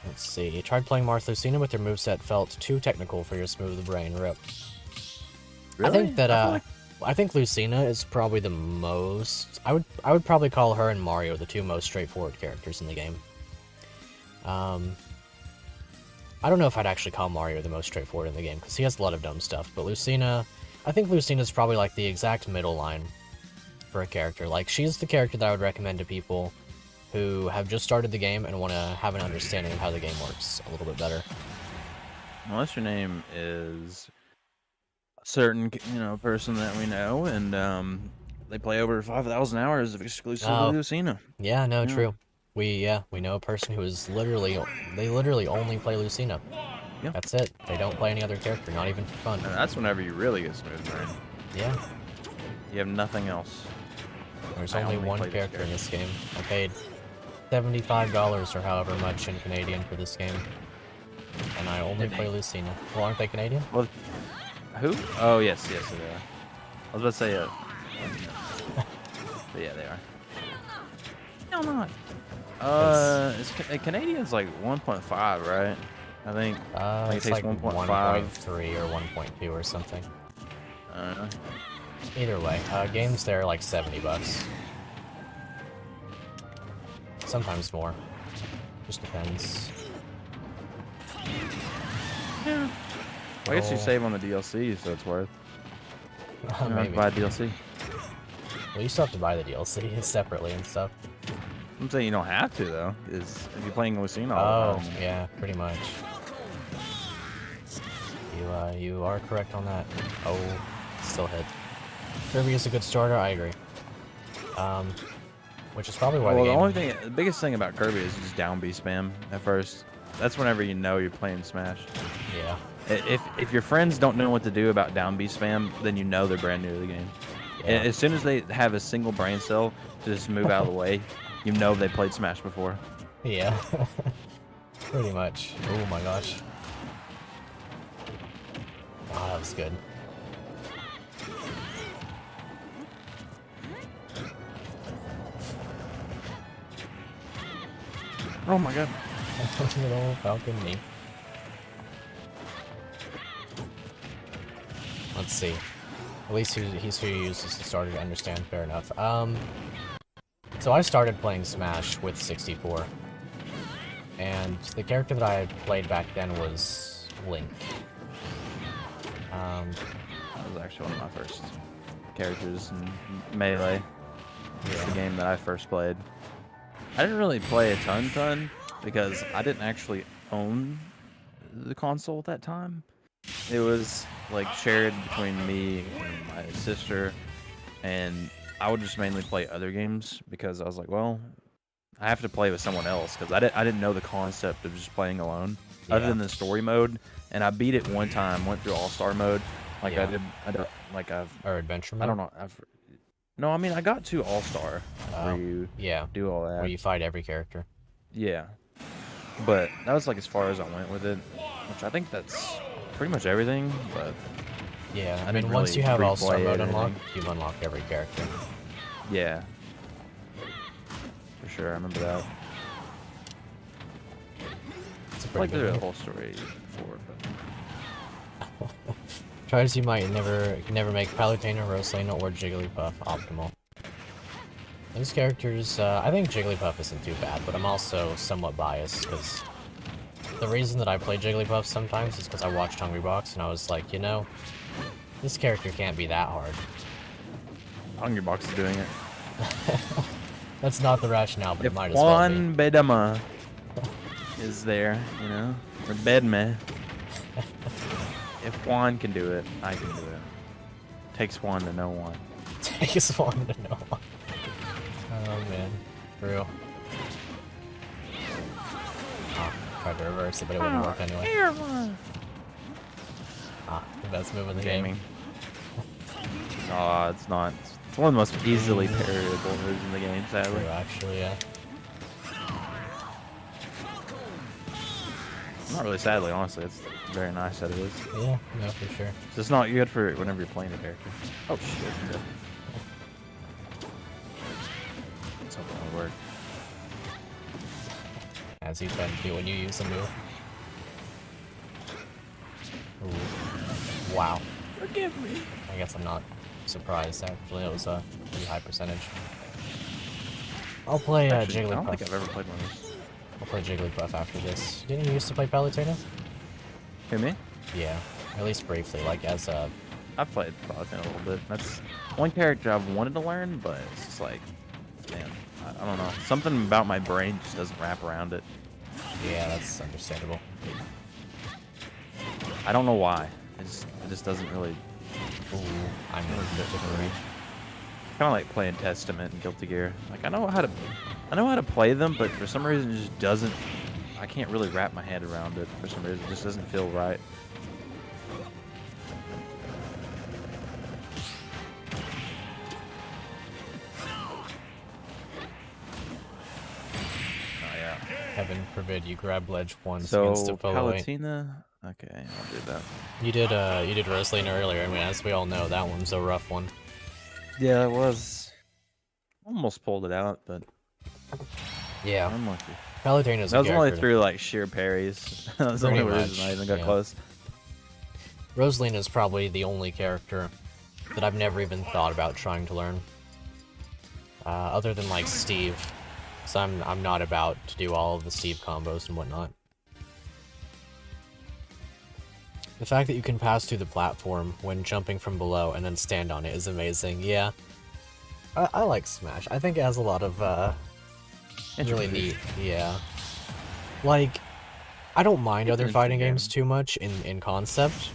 Let's see, you tried playing Marth Lucina, but your moveset felt too technical for your smooth brain. Rip. Really? I think that, I I think Lucina is probably the most... I would probably call her and Mario the two most straightforward characters in the game. I don't know if I'd actually call Mario the most straightforward in the game, because he has a lot of dumb stuff, but Lucina... I think Lucina's probably like the exact middle line for a character. Like, she's the character that I would recommend to people who have just started the game and want to have an understanding of how the game works a little bit better. Unless your name is a certain, person that we know, and they play over 5,000 hours of exclusive Lucina. Yeah, no, true. We know a person who is literally only play Lucina. Yeah. That's it. They don't play any other character, not even for fun. And that's whenever you really get smooth brain. Yeah. You have nothing else. There's I only only one play this character in this game. I paid $75 or however much in Canadian for this game. And I only play Lucina. Well, aren't they Canadian? Well, who? Oh, yes, they are. I was about to say, but yeah, they are. No, not. Canadian's like 1.5, right? I think It's it takes like 1.5 1.3 or 1.2 or something. Either way, games there are like $70. Sometimes more. Just depends. Yeah. I guess you save on the DLC, so it's worth. You don't have to Maybe. buy DLC. Well, you still have to buy the DLC separately and stuff. I'm saying you don't have to though, is if you're playing Lucina. Oh, yeah, pretty much. You are correct on that. Oh, still hit. Kirby is a good starter, I agree. Which is probably why the biggest thing about Kirby is just down B spam at first. That's whenever you know you're playing Smash. Yeah. If your friends don't know what to do about down B spam, then you know they're brand new to the game. Yeah. And as soon as they have a single brain cell to just move out of the way, you know they played Smash before. Yeah. Pretty much. Oh my gosh. Oh, that was good. Oh my god. Little Falcon me. Let's see. At least he's who uses the starter to understand. Fair enough. So I started playing Smash with 64. And the character that I had played back then was Link. That was actually one of my first characters in Melee. It's the game that I first played. I didn't really play a ton because I didn't actually own the console at that time. It was like shared between me and my sister, and I would just mainly play other games because I was like, well, I have to play with someone else because I didn't know the concept of just playing alone, other than the story mode. And I beat it one time, went through All-Star mode, like I don't like or Adventure mode. I don't know. No, I mean I got to All-Star where you do all that. Where you fight every character. Yeah, but that was like as far as I went with it, which I think that's pretty much everything. But Yeah, I didn't mean, once really you have replay All-Star it mode or unlocked, anything. you've unlocked every character. Yeah. For sure, I remember that. It's a I like pretty good the one. whole story before, but Try as you might, never make Palutena, Rosalina, or Jigglypuff optimal. Those characters, I think Jigglypuff isn't too bad, but I'm also somewhat biased, because the reason that I play Jigglypuff sometimes is because I watched Hungrybox, and I was like, you know, this character can't be that hard. Hungrybox is doing it. That's not the rationale, but it If might as well be. Juan Bedama is there, you know, or Bedme. If Juan can do it, I can do it. Takes one to know one. Takes one to know one. Oh man, for real. Oh, tried to reverse it, but it wouldn't work anyway. Ah, the best move in the game. Gaming. Oh, it's not. It's one of the most easily parryable moves in the game, sadly. True, actually, yeah. Not really sadly, honestly. It's very nice that it is. Yeah, no, for sure. It's just not good for whenever you're playing a character. Oh shit. Okay. Let's hope that would work. As you tend to do when you use a move. Ooh. Wow. Forgive me. I guess I'm not surprised, actually. It was a pretty high percentage. I'll play Actually, I don't Jigglypuff. think I've ever played one of those. I'll play Jigglypuff after this. Didn't you used to play Palutena? Who, me? Yeah, at least briefly, like as a... I've played Paladin a little bit. That's one character I've wanted to learn, but it's just like, man, I don't know. Something about my brain just doesn't wrap around it. Yeah, that's understandable. I don't know why. It just doesn't really. Ooh, I'm Really a fit bit for me. Kind of like playing Testament and Guilty Gear. Like I know how to play them, but for some reason it just doesn't. I can't really wrap my head around it. For some reason, it just doesn't feel right. Oh yeah. Heaven forbid you grab ledge once So against a following. Palutena. Okay, I'll do that. You did Rosalina earlier. I mean, as we all know, that one's a rough one. Yeah, it was. Almost pulled it out, but Yeah, unlucky. Palutena's That a was only character. through like sheer parries. That was the Pretty only much, reason I even got yeah. close. Rosalina is probably the only character that I've never even thought about trying to learn. Other than like Steve, so I'm not about to do all of the Steve combos and whatnot. The fact that you can pass through the platform when jumping from below and then stand on it is amazing. Yeah, I like Smash. I think it has a lot of really neat. Yeah, like I don't mind It's other an fighting interesting games too much in concept.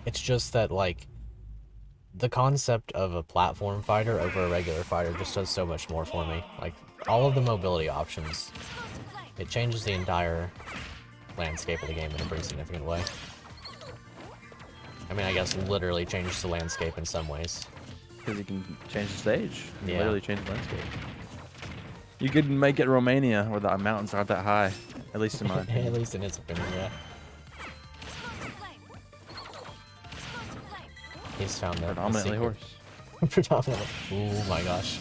It's just that like the concept of a platform fighter over a regular fighter just does so much more for me. Like all of the mobility options, it changes the entire landscape of the game in a pretty significant way. I mean, I guess literally changes the landscape in some ways. Because you can change the stage. You can Yeah. literally change the landscape. You could make it Romania where the mountains aren't that high. At least in my At opinion. least in his opinion, yeah. He's found the Predominantly secret. horse. Predominantly. Oh my gosh.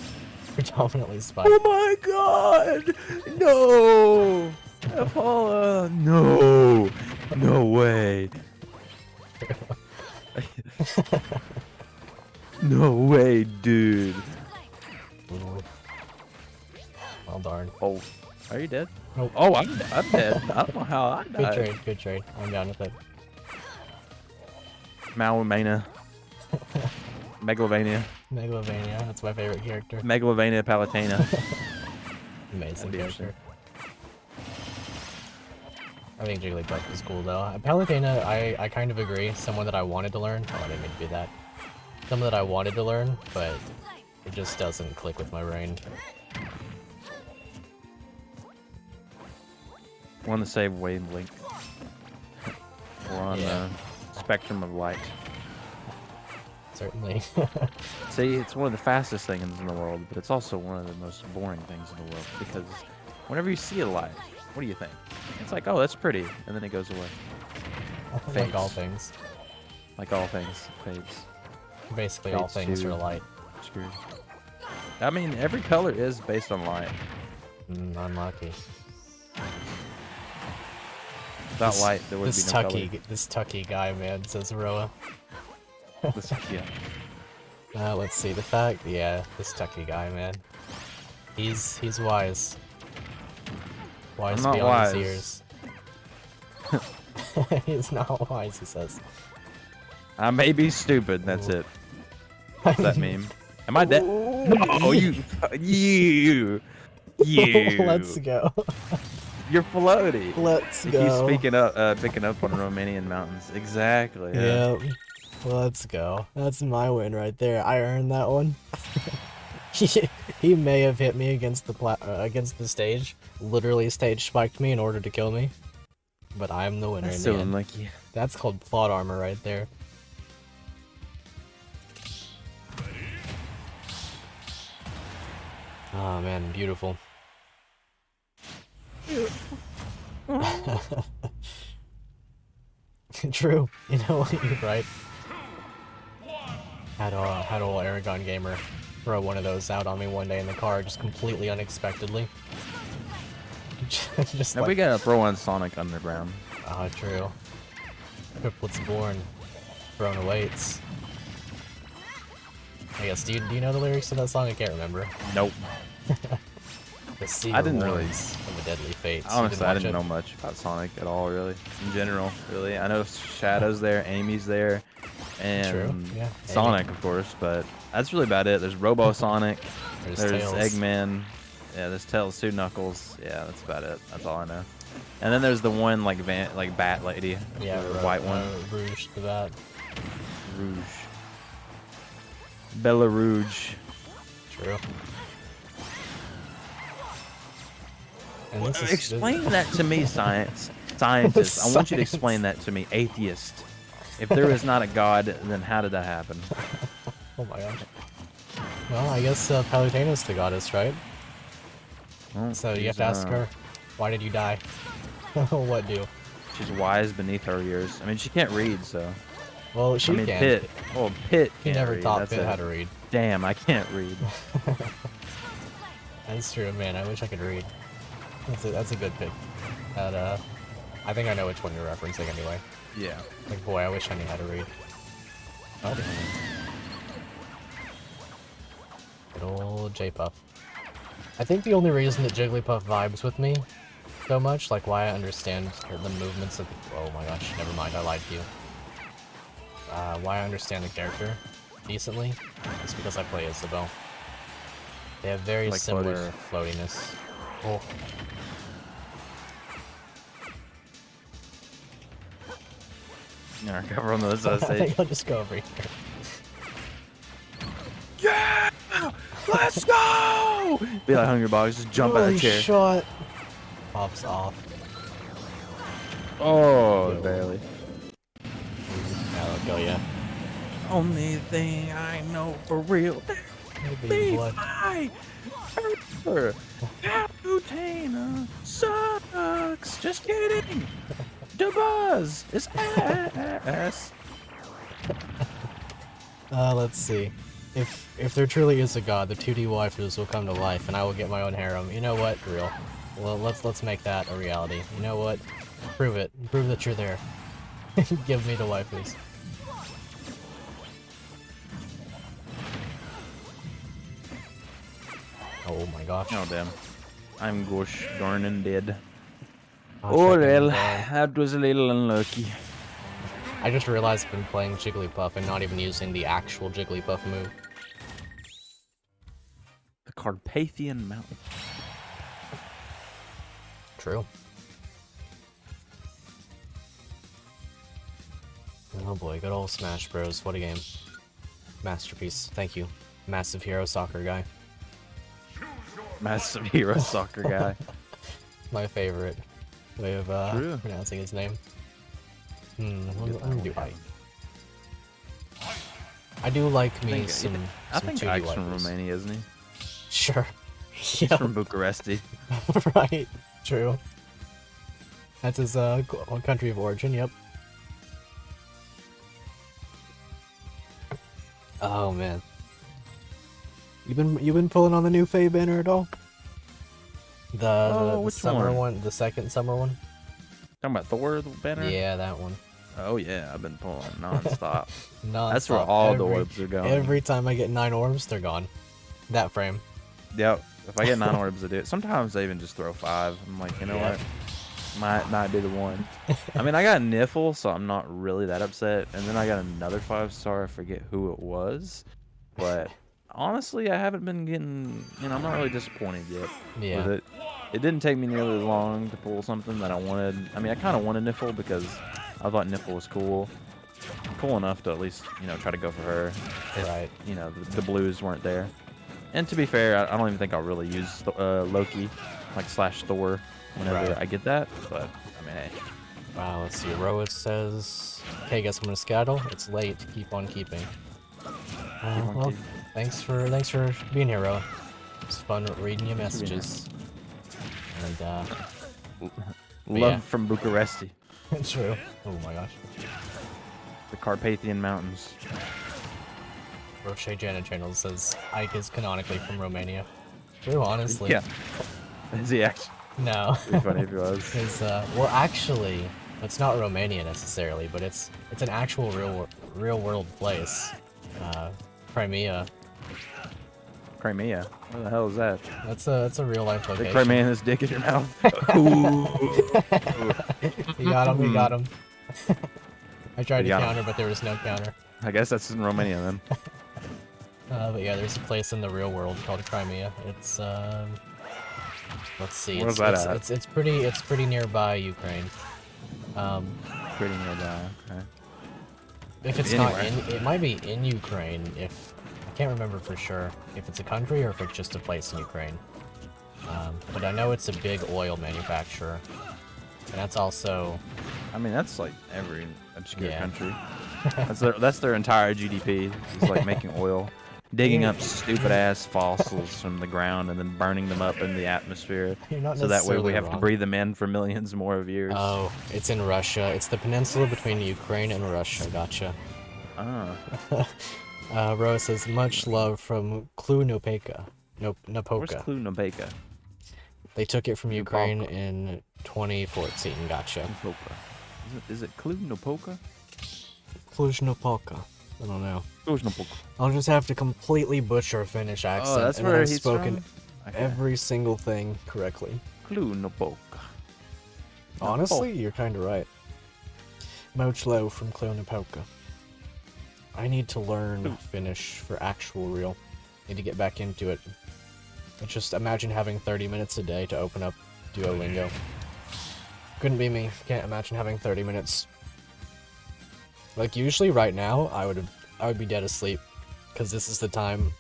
Predominantly spy. Oh my god! No! Apollo! No! No way! No way, dude! Ooh. Well darn. Oh, are you dead? Nope. Oh, I'm dead. I don't know how I Good died. trade, good trade. I'm down with it. Malwamania. Megalovania. Megalovania, that's my favorite character. Megalovania Palutena. Amazing That'd be character. I think Jigglypuff is cool though. Palutena, I kind of agree. Someone that I wanted to learn. Oh, I didn't mean to do that. Someone that I wanted to learn, but it just doesn't click with my brain. We're on the same wavelength. We're on Yeah. the spectrum of light. Certainly. See, it's one of the fastest things in the world, but it's also one of the most boring things in the world because whenever you see a light, what do you think? It's like, oh, that's pretty, and then it goes away. Like all things. Like all things, fades. Basically, all Fades things to are light. obscure. I mean, every color is based on light. Unlucky. Without light, there would be no color. This Tuckie guy, man, says Roa. Yeah. Let's see, the fact, yeah, this Tuckie guy, man. He's wise. Wise I'm not beyond wise. his years. He's not wise, he says. I may be stupid, that's it. What's that meme? Am I dead? No, you. Let's go. You're floaty. Let's You go. keep picking up on Romanian mountains. Exactly. Yeah. Let's go. That's my win right there. I earned that one. He may have hit me against the stage. Literally stage spiked me in order to kill me. But I'm the winner That's in so the end. unlucky. That's called plot armor right there. Oh man, beautiful. True. You know what? You're right. Had a old Aragon gamer throw one of those out on me one day in the car, just completely unexpectedly. Just Now like, we gotta throw on Sonic Underground. ah, true. Triplets born, Throne awaits. I guess. Do you know the lyrics to that song? I can't remember. Nope. The sea I didn't really- rewards and the deadly fates. You Honestly, I watch didn't it? know much about Sonic at all, really. In general, really. I know Shadow's there, Amy's there, and True, yeah, Sonic, of course, but that's really about it. There's Robo Sonic, there's Tails. Eggman, yeah, there's Tails, 2 Knuckles. Yeah, that's about it. That's all I know. And then there's the one like bat lady, Yeah, the white one, Rouge to that. Rouge, Bella Rouge. True. And this is, Explain that to me, scientist. I want you to explain that to me, atheist. If there is not a god, then how did that happen? Oh my gosh. Well, I guess Palutena's the goddess, right? Well, So you have she's, to ask her, why did you die? What do? She's wise beneath her years. I mean, she can't read, so. Well, she I mean, can. Pit. Oh, Pit. He can't never read. taught That's Pit it. how to read. Damn, I can't read. That's true, man. I wish I could read. That's a good pick. That, I think I know which one you're referencing anyway. Yeah. Like, boy, I wish I knew how to read. Oh. Good old J-Puff. I think the only reason that Jigglypuff vibes with me so much, like why I understand the movements of the— oh my gosh, never mind, I lied to you. Why I understand the character decently is because I play Isabel. They have very Like similar floatiness. Oh. Yeah, cover on the other side of the I stage. think I'll just go over here. Yeah! Let's go! Be like Hungry Bogs, just jump out of Holy the chair. shot! Pops off. Oh, Yo. barely. Yeah, let go, yeah. Only thing I know for real. Maybe blood. Caputena sucks. Just kidding. The buzz is ass. Let's see. If there truly is a god, the 2D waifus will come to life, and I will get my own harem. You know what? Real. Well, let's make that a reality. You know what? Prove it. Prove that you're there. Give me the waifus. Oh my gosh. Oh damn. I'm gosh darn and dead. Gosh, Oh I can well, die. that was a little unlucky. I just realized I've been playing Jigglypuff and not even using the actual Jigglypuff move. The Carpathian Mountain. True. Oh boy, good old Smash Bros. What a game. Masterpiece. Thank you. Massive Hero Soccer guy. Massive hero soccer guy. My favorite way of True. pronouncing his name. Let me do I. I do like me some I think 2D Ike's from waifus. Romania, isn't he? Sure. He's Yeah, from Bucharesti. right. True. That's his country of origin, yep. Oh man. You been pulling on the new Faye banner at all? The which summer one? one, the second summer one? Talking about Thor the banner? Yeah, that one. Oh yeah, I've been pulling nonstop. Non That's where all the orbs are going. Every time I get 9 orbs, they're gone. That frame. Yep. If I get 9 orbs, I do it. Sometimes I even just throw 5. I'm like, you know Yeah. what? Might not be the one. I mean, I got Niffle, so I'm not really that upset. And then I got another 5-star. I forget who it was. But honestly, I haven't been getting, I'm not really disappointed yet Yeah. with it. It didn't take me nearly long to pull something that I wanted. I mean, I kind of wanted Niffle because I thought Niffle was cool. Cool enough to at least, try to go for her. If, Right. The blues weren't there. And to be fair, I don't even think I'll really use Loki, like / Thor, whenever Right. I get that. But I mean, hey. Wow, let's see. Roa says, "Hey, guess I'm gonna skedaddle. It's late. Keep on keeping." on Well, keeping. thanks for being here, Roa. It's fun reading your Thanks for being here. messages. And Love yeah. from Bucharesti, true. Oh my gosh. the Carpathian Mountains. Roche Janet Channel says Ike is canonically from Romania. True, honestly. Yeah. Is he actually? No. It'd be funny if he was. Because, well, actually, it's not Romania necessarily, but it's an actual real world place. Crimea. Crimea. What the hell is that? That's a real life The location. Crimea has dick in your mouth. Ooh. You got him. You got him. I tried to got him. counter, but there was no counter. I guess that's in Romania then. But yeah, there's a place in the real world called Crimea. It's let's see. Where's that at? It's pretty nearby Ukraine. Pretty nearby. Okay. If it's Anywhere. not in, it might be in Ukraine. If I can't remember for sure if it's a country or if it's just a place in Ukraine. But I know it's a big oil manufacturer, and that's also I mean, that's like every obscure Yeah. country. That's their entire GDP. It's like making oil, digging up stupid ass fossils from the ground and then burning them up in the atmosphere. You're not So that way we necessarily have to wrong. breathe them in for millions more of years. Oh, it's in Russia. It's the peninsula between Ukraine and Russia. Gotcha. Ah, Rose says, much love from Clunopeka. where's Napoka. Cluj-Napoca? They took it from Ukraine Napoka. in 2014. Gotcha. Napoca. Is it Cluj-Napoca? Cluj-Napoca. I don't know. Cluj-Napoca. I'll just have to completely butcher a Finnish accent. Oh, that's and where I've he's spoken from? Okay. every single thing correctly. Cluj-Napoca. Honestly, you're kind of right. Mochlo from Cluj-Napoca. I need to learn Finnish for actual real. Need to get back into it. But just imagine having 30 minutes a day to open up Duolingo. Couldn't be me. Can't imagine having 30 minutes. Like usually right now, I would be dead asleep because this is the time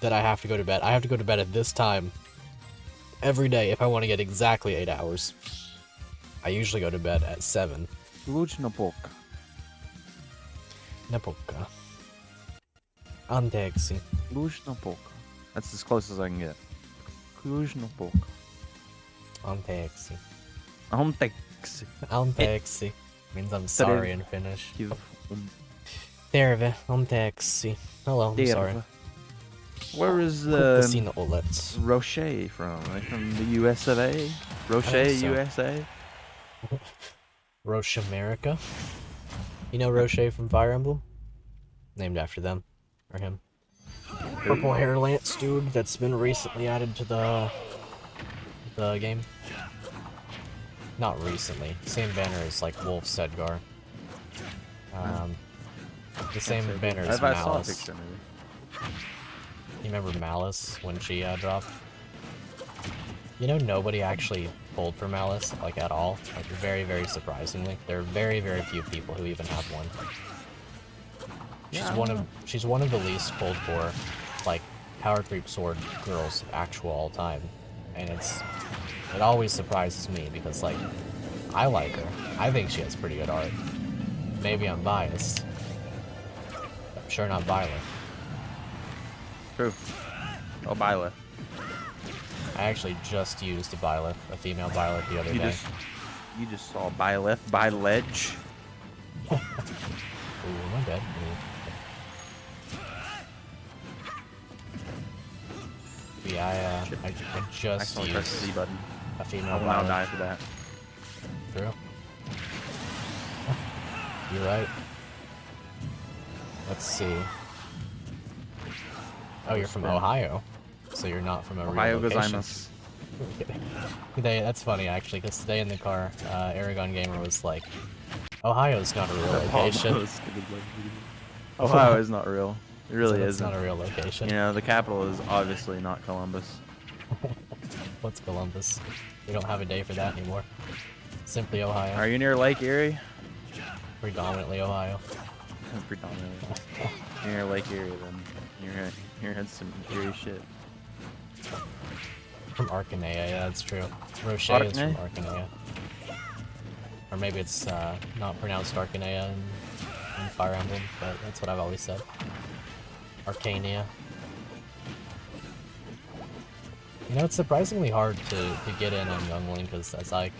that I have to go to bed. I have to go to bed at this time every day if I want to get exactly 8 hours. I usually go to bed at 7. Cluj-Napoca. Napoca. Anteeksi. Cluj-Napoca. That's as close as I can get. Cluj-Napoca. Anteeksi. Anteeksi. Anteeksi. Means I'm sorry in Finnish. Terve. Anteeksi. Hello, I'm sorry. Where is Kuppasina olet. Roche from? Like from the US of A? Roche, think so. USA? Roche America. You know Roche from Fire Emblem? Named after them. Or him. Purple hair lance dude that's been recently added to the game. Not recently. Same banner as like Wolf Sedgar. The same banner as I saw a Malice. picture maybe. You remember Malice when she dropped? You know nobody actually pulled for Malice, like at all. Like very, very surprisingly. There are very, very few people who even have one. She's one of the least pulled for, like, power creep sword girls actual all time. And it always surprises me because like I like her. I think she has pretty good art. Maybe I'm biased. I'm sure not Violet. True. Oh, Bila. I actually just used a Byleth, a female Byleth the other day. You just saw Byleth by ledge. Ooh, am I dead? Ooh. Yeah, I just Accidentally pressed the used Z button. a I female will now bottom. die for that. True. You're right. Let's see. Oh, you're from Spin. Ohio, so you're not from a Ohio real location. gozaimasu. Today, that's funny actually, because today in the car, Aragon Gamer was like, "Ohio's not a real location." Ohio is not real. It really So it's isn't. not a real location. You know, the capital is obviously not Columbus. What's Columbus? We don't have a day for that anymore. Simply Ohio. Are you near Lake Erie? Predominantly Ohio. Predominantly. You're near Lake Erie, then you're in some Erie shit. From Arcanea, yeah, that's true. Rocher is from Arcanea? Arcanea. Or maybe it's not pronounced Arcanea in Fire Emblem, but that's what I've always said. Arcania. You know, it's surprisingly hard to get in on Young Link, because it's like,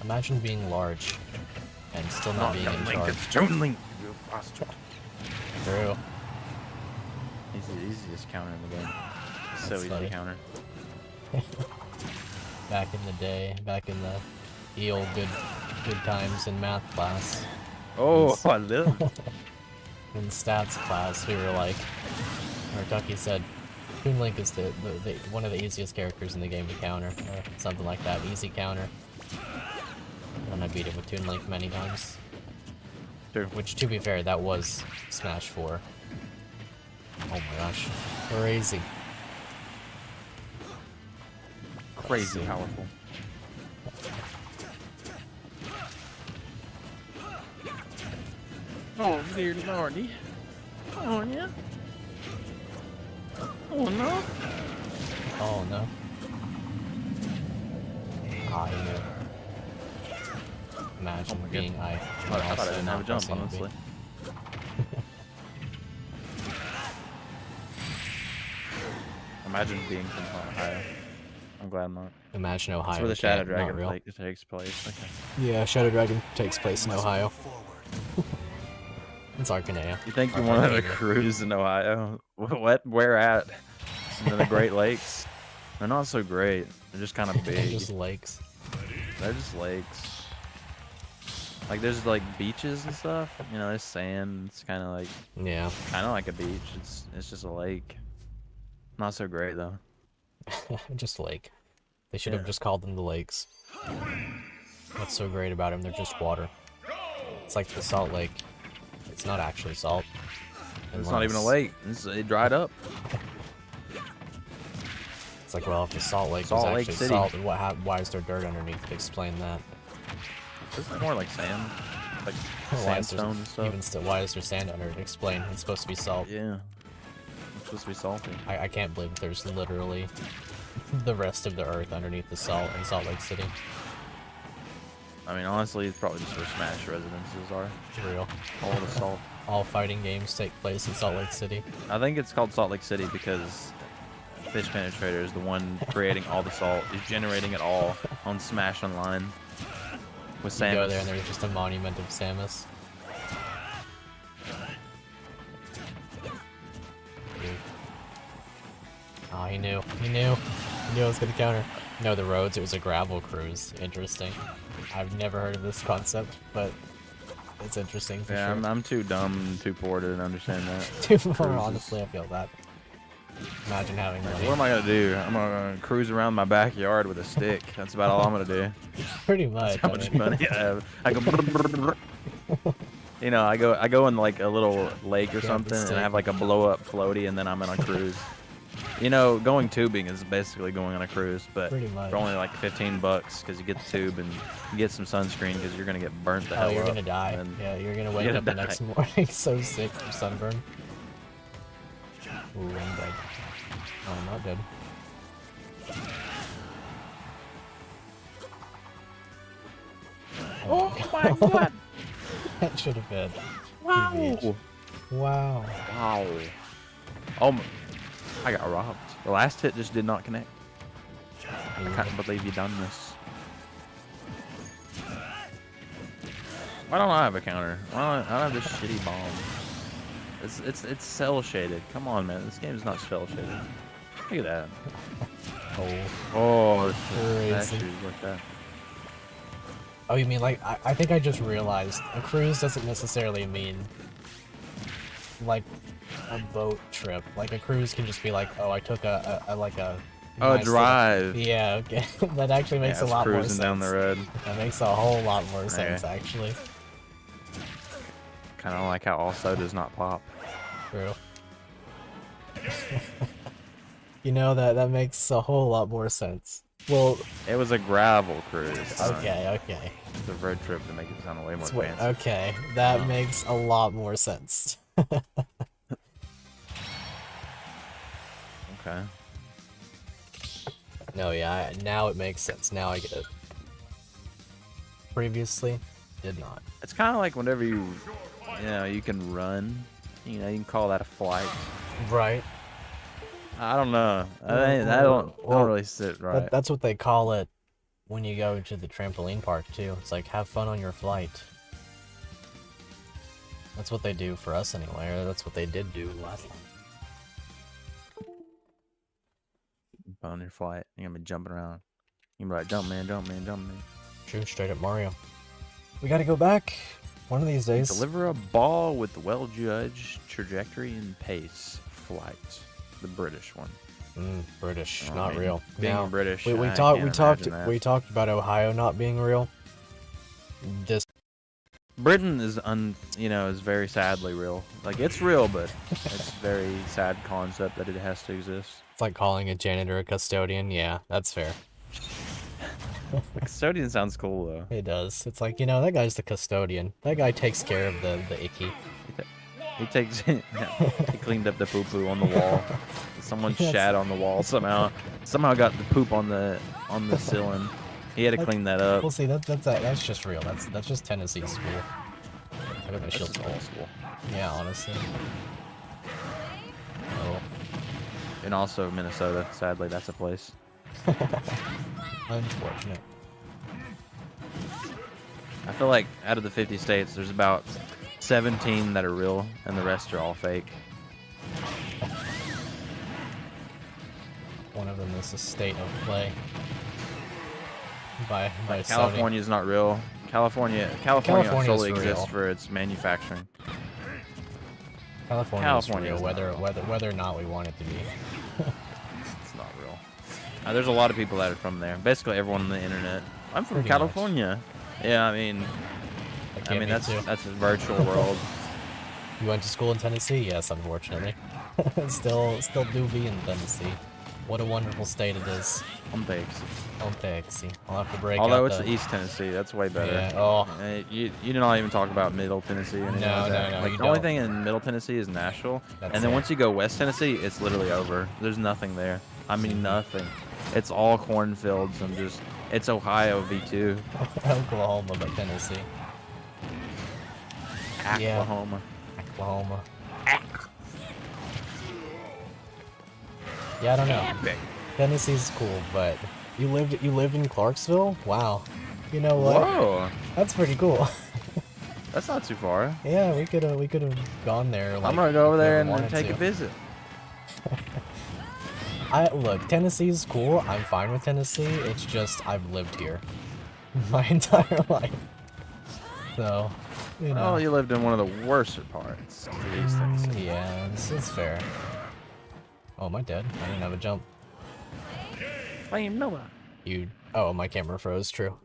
imagine being large and still not being in charge. It's Toon Link, you bastard. True. He's the easiest counter in the game. So That's easy funny. to counter. Back in the day, back in the old good times in math class. Oh, I live. In stats class, we were like, or Tuckie said, Toon Link is the one of the easiest characters in the game to counter, or something like that, easy counter. And I beat him with Toon Link many times. True. Which, to be fair, that was Smash 4. Oh my gosh, crazy. Crazy powerful. Oh, dear lordy. Oh, yeah. Oh, no. Oh no. Ah, you know. Imagine Oh my being goodness. I. I thought I also didn't not have a jump, pressing B. honestly. Imagine being from Ohio. I'm glad I'm not. Imagine Ohio. That's where the Shadow not Dragon real. takes place. Okay. Yeah, Shadow Dragon takes place in Ohio. It's Arcanea. You think you want to Arcanea. cruise in Ohio? What? Where at? In the Great Lakes? They're not so great. They're just kind of big. Just lakes. They're just lakes. Like there's like beaches and stuff. You know, there's sand. It's kind of like a beach. It's just a lake. Not so great though. Just lake. They should have Yeah. just called them the lakes. What's so great about them? They're just water. It's like the Salt Lake. It's not actually salt. It's not even a unless- lake. It dried up. It's like, well, if the Salt Lake Salt was Lake actually City. salt, then why is there dirt underneath? Explain that. This is more like sand, like Why is there- sandstone and stuff. Even still, why is there sand under it? Explain. It's supposed to be salt. Yeah, it's supposed to be salty. I can't believe there's literally the rest of the earth underneath the salt in Salt Lake City. I mean, honestly, it's probably just where Smash residences are. It's real. All the salt. All fighting games take place in Salt Lake City. I think it's called Salt Lake City because Fish Penetrator is the one creating all the salt. He's generating it all on Smash Online with You go there Samus. and there's just a monument of Samus. Oh, he knew. He knew. He knew I was gonna counter. No, the roads, it was a gravel cruise. Interesting. I've never heard of this concept, but it's interesting for Yeah, sure. I'm too dumb and too poor to understand that. Too far, Cruises. honestly, I feel that. Imagine having Like, money. what am I gonna do? I'm gonna cruise around my backyard with a stick. That's about all I'm gonna do. Pretty much. How I much mean. money I have? I go. You know, I go in like a little lake or Grab the something, and stick. I have like a blow up floaty, and then I'm on a cruise. You know, going tubing is basically going on a cruise, but Pretty much. for only like $15 because you get the tube and you get some sunscreen because you're gonna get burnt the Oh, hell you're up. gonna die. and- Yeah, you're gonna wake gonna up the die. next morning so sick from sunburn. Ooh, I'm dead. Oh, I'm not dead. Oh my god! That should have been. Wow! TBH. Wow. Wow! Oh, I got robbed. The last hit just did not connect. I can't believe you done this. Why don't I have a counter? Why don't I have this shitty bomb? It's cell shaded. Come on, man. This game is not cell shaded. Look at that. Oh, Oh, crazy. actually like that. Oh, you mean like I think I just realized a cruise doesn't necessarily mean like a boat trip. Like a cruise can just be like, oh, I took a like a Oh, nice drive. Little... Yeah, okay. That actually makes Yeah, a it's lot more cruising sense. down the road. That makes a whole lot more sense, actually. Kind of like how all sodas not pop. True. You know, that makes a whole lot more sense. Well, it was a gravel cruise. Okay. It's a road trip to make it sound way more fancy. Okay, that makes a lot more sense. Okay. No, yeah, now it makes sense. Now I get it. Previously, did not. It's kind of like whenever you can run. You know, you can call that a flight. Right. I don't know. I don't really sit right. That's what they call it when you go to the trampoline park too. It's like, have fun on your flight. That's what they do for us anyway, or that's what they did do last time. Fun on your flight. You're gonna be jumping around. You're gonna be like, jump man, jump man, jump man. True, straight up Mario. We gotta go back one of these days. Deliver a ball with well-judged trajectory and pace. Flight. The British one. British, Oh, not I mean, real. Being now, British. we talked about Ohio not being real. This Britain is is very sadly real. Like it's real, but it's a very sad concept that it has to exist. It's like calling a janitor a custodian. Yeah, that's fair. The custodian sounds cool though. It does. It's like, that guy's the custodian. That guy takes care of the icky. He takes he cleaned up the poo poo on the wall. Someone shat on the wall somehow. Somehow got the poop on the ceiling. He had to clean that up. Well, see, that's just real. That's just Tennessee school. I got my shield school. Yeah, honestly. Oh. And also Minnesota. Sadly, that's a place. Unfortunate. I feel like out of the 50 states, there's about 17 that are real, and the rest are all fake. One of them is a state of play. By California's not real. California solely exists for its manufacturing. California's real, whether or not we want it to be. It's not real. There's a lot of people that are from there. Basically, everyone on the internet. I'm from California. Yeah, I mean that's a virtual world. You went to school in Tennessee? Yes, unfortunately. still do be in Tennessee. What a wonderful state it is. On Texas. I'll have to break Although it's East Tennessee, that's way better. Yeah. Oh. You do not even talk about Middle Tennessee or anything like that. No. Like the only thing in Middle Tennessee is Nashville, and then once you go West Tennessee, it's literally over. There's nothing there. I mean nothing. It's all cornfields and just it's Ohio V2. Oklahoma, but Tennessee. Oklahoma. Oklahoma. Yeah, I don't know. Epic. Tennessee's cool, but you lived in Clarksville? Wow. You know what? Whoa. That's pretty cool. That's not too far. Yeah, we could have gone there. Like, I'm gonna go over there and take a visit. Look, Tennessee's cool. I'm fine with Tennessee. It's just I've lived here my entire life. So, Oh, you lived in one of the worst parts of East Tennessee. Yeah, it's fair. Oh, am I dead? I didn't have a jump. Flame Nova. Oh, my camera froze. True.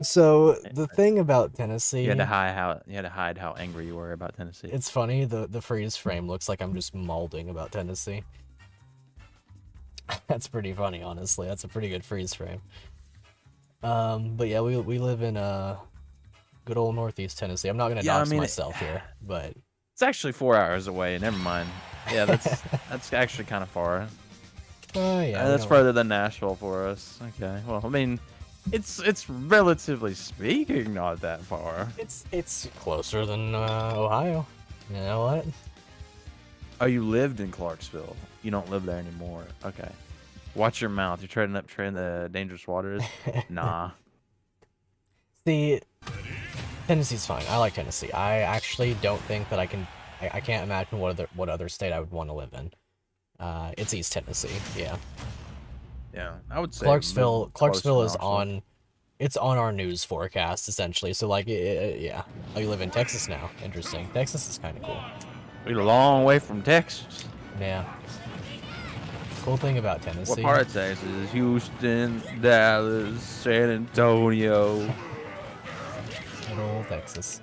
So the thing about Tennessee, you had to hide how angry you were about Tennessee. It's funny. The freeze frame looks like I'm just molding about Tennessee. That's pretty funny, honestly. That's a pretty good freeze frame. But yeah, we live in good old Northeast Tennessee. I'm not gonna dox myself here, but it's actually 4 hours away. Never mind. Yeah, that's actually kind of far. Yeah, that's further than Nashville for us. Okay, well, I mean, it's relatively speaking not that far. It's closer than Ohio. You know what? Oh, you lived in Clarksville. You don't live there anymore. Okay. Watch your mouth. You're treading the dangerous waters. Nah. See, Tennessee's fine. I like Tennessee. I actually don't think that I can I can't imagine what other state I would want to live in. It's East Tennessee, yeah. Yeah, I would say Clarksville move closer to is Knoxville. it's on our news forecast essentially. So like, yeah. Oh, you live in Texas now. Interesting. Texas is kind of cool. We're a long way from Texas. Yeah. Cool thing about Tennessee. What part of Texas? Houston, Dallas, San Antonio. Good old Texas.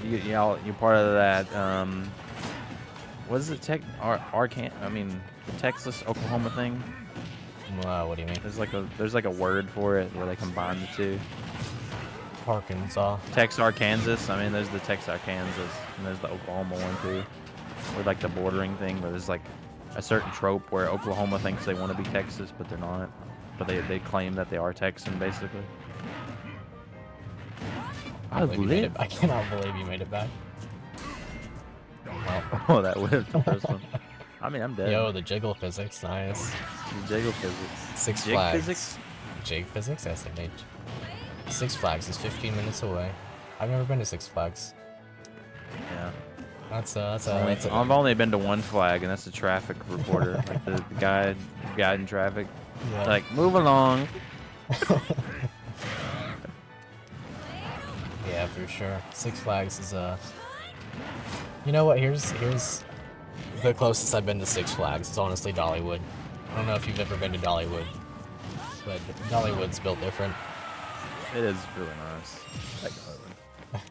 You're part of that. What is it? The Texas, Oklahoma thing. What do you mean? There's like a word for it where they combine the two. Arkansas. Texarkansas. I mean, there's the Texarkansas, and there's the Oklahoma one too. Or like the bordering thing, where there's like a certain trope where Oklahoma thinks they want to be Texas, but they're not. But they claim that they are Texan, basically. I cannot believe you made it back. Well, Oh, that whipped the first one. I mean, I'm dead. yo, the jiggle physics, nice. Jiggle physics. Six Jig Flags. physics? Jig physics? SMH. Six Flags is 15 minutes away. I've never been to Six Flags. Yeah. That's I've only been to one flag, and that's the traffic reporter, like the guy in traffic. yeah. Like, move along. Yeah, for sure. Six Flags is You know what? Here's the closest I've been to Six Flags. It's honestly Dollywood. I don't know if you've ever been to Dollywood, but Dollywood's built different. It is really nice. Like,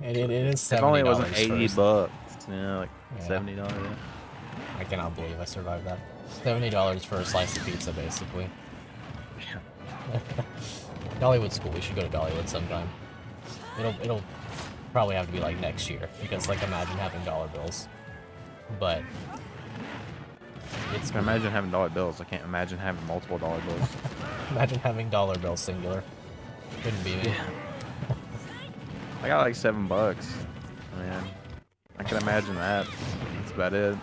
It is $70 if only it wasn't 80 first. bucks. Like Yeah. $70. I cannot believe I survived that. $70 for a slice of pizza, basically. Dollywood's cool. We should go to Dollywood sometime. It'll probably have to be like next year because like imagine having dollar bills, but it's I can imagine having dollar bills. I can't imagine having multiple dollar bills. imagine having dollar bills singular. Couldn't be me. I got like $7. Man, I can imagine that. That's about it.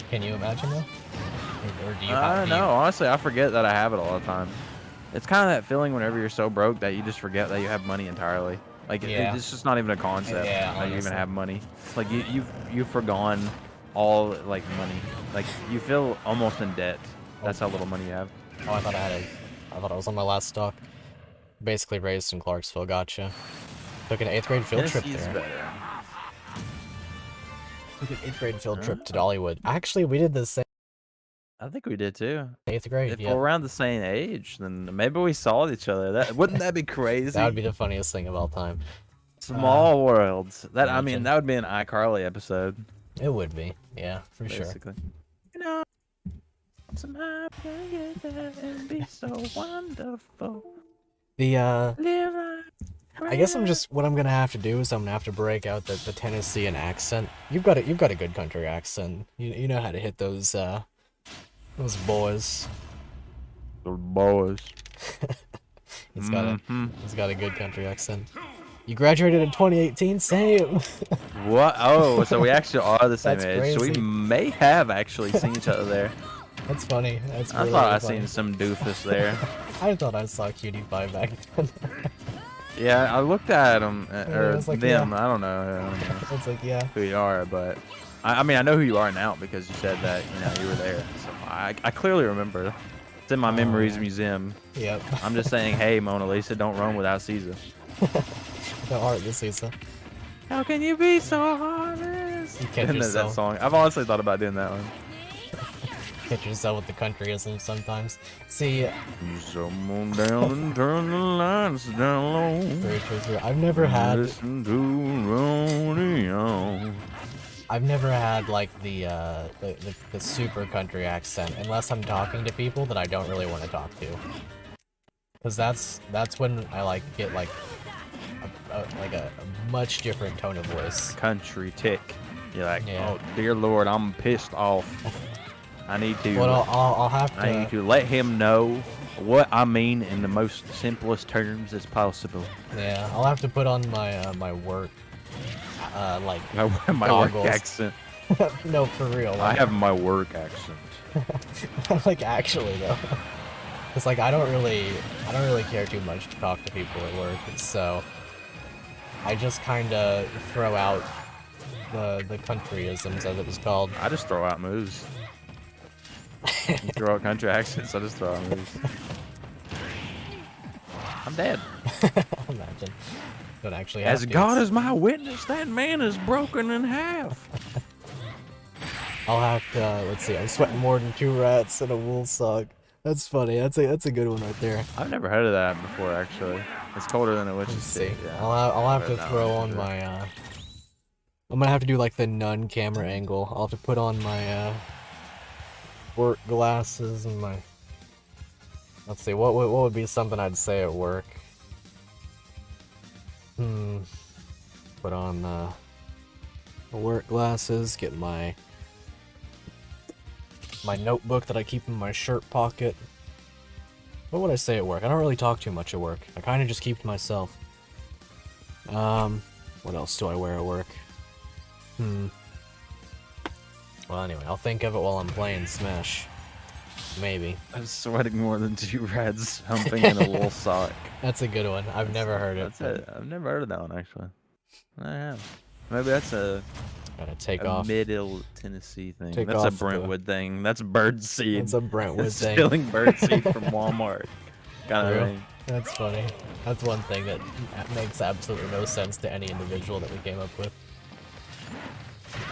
Can you imagine that? Or do you I have don't know. Honestly, I forget that I have it all the time. It's kind of that feeling whenever you're so broke that you just forget that you have money entirely. Like Yeah. it's just not even a concept Yeah, that you even honestly. have money. Like you've forgone all like money. Like you feel almost in debt. That's how little money you have. Oh, I thought I was on my last stock. Basically raised in Clarksville. Gotcha. Took an 8th grade field trip Tennessee's there. better. Took an 8th grade field trip to Dollywood. Actually, we did the same I think we did too. 8th grade. If Yeah. we're around the same age, then maybe we saw each other. Wouldn't that be crazy? That would be the funniest thing of all time. Small worlds. I mean, imagine. that would be an iCarly episode. It would be. Yeah, for sure. Basically. You know, somehow get there and be so wonderful. The Live life. I guess what I'm gonna have to do is I'm gonna have to break out the Tennessean accent. You've got a good country accent. You know how to hit those boys. The boys. He's got a good country accent. You graduated in 2018, same. What? Oh, so we actually are the same That's age. So we crazy. may have actually seen each other there. That's funny. That's I really thought I funny. seen some doofus there. I thought I saw Cutie Pie back then. Yeah, I looked at them I or was like, them. yeah. I don't know It's like, yeah. who you are, but I mean I know who you are now because you said that you were there. So I clearly remember. It's in my memories yeah. museum. Yep. I'm just saying, hey Mona Lisa, don't run without Caesar. The art this Lisa. How can you be so heartless? You catch that yourself. song. I've honestly thought about doing that one. Catch yourself with the countryism sometimes. See, Someone down and turn the lights down low. very true, true. I've never had Listen to rodeo. like the super country accent unless I'm talking to people that I don't really want to talk to. Cause that's when I like get like a much different tone of voice. Country tick. You're like, Yeah. oh dear Lord, I'm pissed off. I need to. But I'll have to. I need to let him know what I mean in the most simplest terms as possible. Yeah, I'll have to put on my my work like My work goggles. accent. No, for real. I have my work accent. like actually though. It's like I don't really care too much to talk to people at work, so I just kind of throw out the countryisms, as it was called. I just throw out moves. You throw out country accents, I just throw out moves. I'm dead. Imagine. Don't actually have As to. God is my witness, that man is broken in half. I'll have to, let's see, I'm sweating more than 2 rats in a wool sock. That's funny. That's a good one right there. I've never heard of that before, actually. It's colder than a witch's Let's see. teeth. Yeah. I'll have I've to heard that throw one on before. my, I'm gonna have to do like the nun camera angle. I'll have to put on my, work glasses and my, let's see, what would be something I'd say at work? Put on, work glasses, get my notebook that I keep in my shirt pocket. What would I say at work? I don't really talk too much at work. I kind of just keep to myself. What else do I wear at work? Well, anyway, I'll think of it while I'm playing Smash. Maybe. I'm sweating more than 2 rats humping in a wool sock. That's a good one. I've never heard it. That's it. I've never heard of that one, actually. I have. Maybe that's a Gotta take off. Middle Tennessee thing. Take That's a off the- Brentwood thing. That's bird seed. That's a Brentwood thing. Stealing bird seed from Walmart. Kind of True. thing. That's funny. That's one thing that makes absolutely no sense to any individual that we came up with.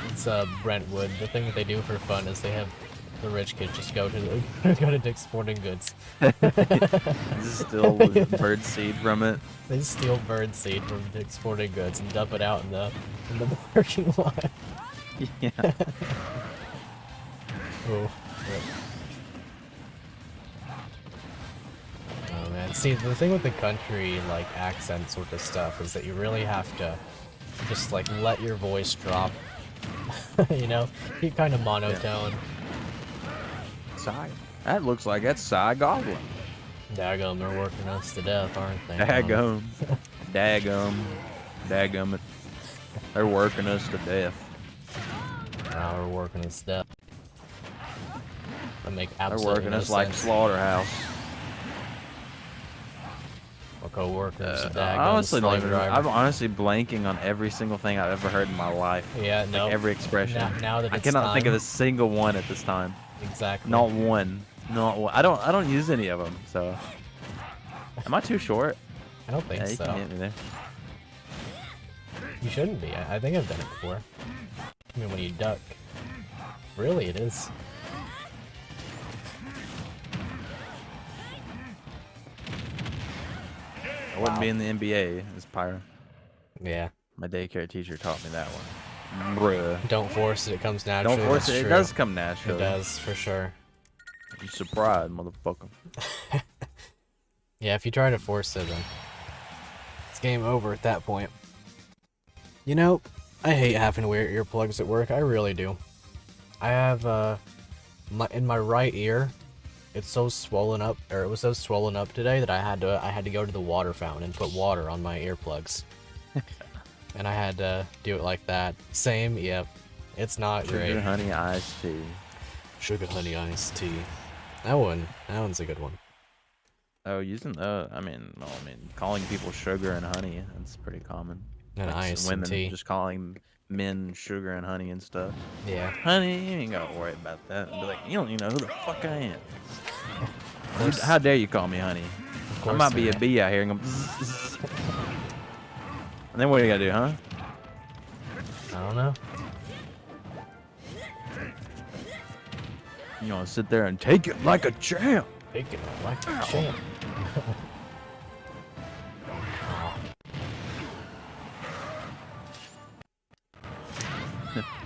It's Brentwood. The thing that they do for fun is they have the rich kids just go to Dick's Sporting Goods. Just steal bird seed from it. They steal bird seed from Dick's Sporting Goods and dump it out in the parking lot. Yeah. Oh. Oh man, see the thing with the country like accent sort of stuff is that you really have to just like let your voice drop. You know, keep kind of monotone. Sigh. That looks like that's Sigh Goblin. Daggum, they're working us to death, aren't they? Daggum. Daggum it. They're working us to death. Now we're working us to death. That make They're absolutely working no us like sense. slaughterhouse. Our co-workers, I daggum honestly don't slave even. driver. I'm honestly blanking on every single thing I've ever heard in my life. Yeah, no. Like every expression. Now that I it's cannot think of time. a single one at this time. Exactly. Not one. Not one. I don't use any of them. So. Am I too short? I don't think Yeah, you so. can hit me there. You shouldn't be. I think I've done it before. I mean, when you duck. Really, it is. I wouldn't be in the NBA as Pyro. Yeah. My daycare teacher taught me that one. Bruh. Don't force it. It comes naturally. Don't force that's it. It true. does come It naturally. does, for sure. You surprised, motherfucker. Yeah, if you try to force it, then it's game over at that point. You know, I hate having to wear earplugs at work. I really do. I have in my right ear, it's so swollen up, or it was so swollen up today that I had to go to the water fountain and put water on my earplugs. And I had to do it like that. Same, yep. It's not Sugar great. honey iced tea. Sugar honey iced tea. That one's a good one. Oh, using I mean, calling people sugar and honey. That's pretty common. And Like ice and women tea. just calling men sugar and honey and stuff. Yeah. Honey, you ain't gotta worry about that. And be like, you don't even know who the fuck I am. course- How dare you call me honey? Of I course might be they a are. bee out here and go. Zzz, zzz. And then what do you gotta do, huh? I don't know. You wanna sit there and take it like a champ. Taking it like a champ.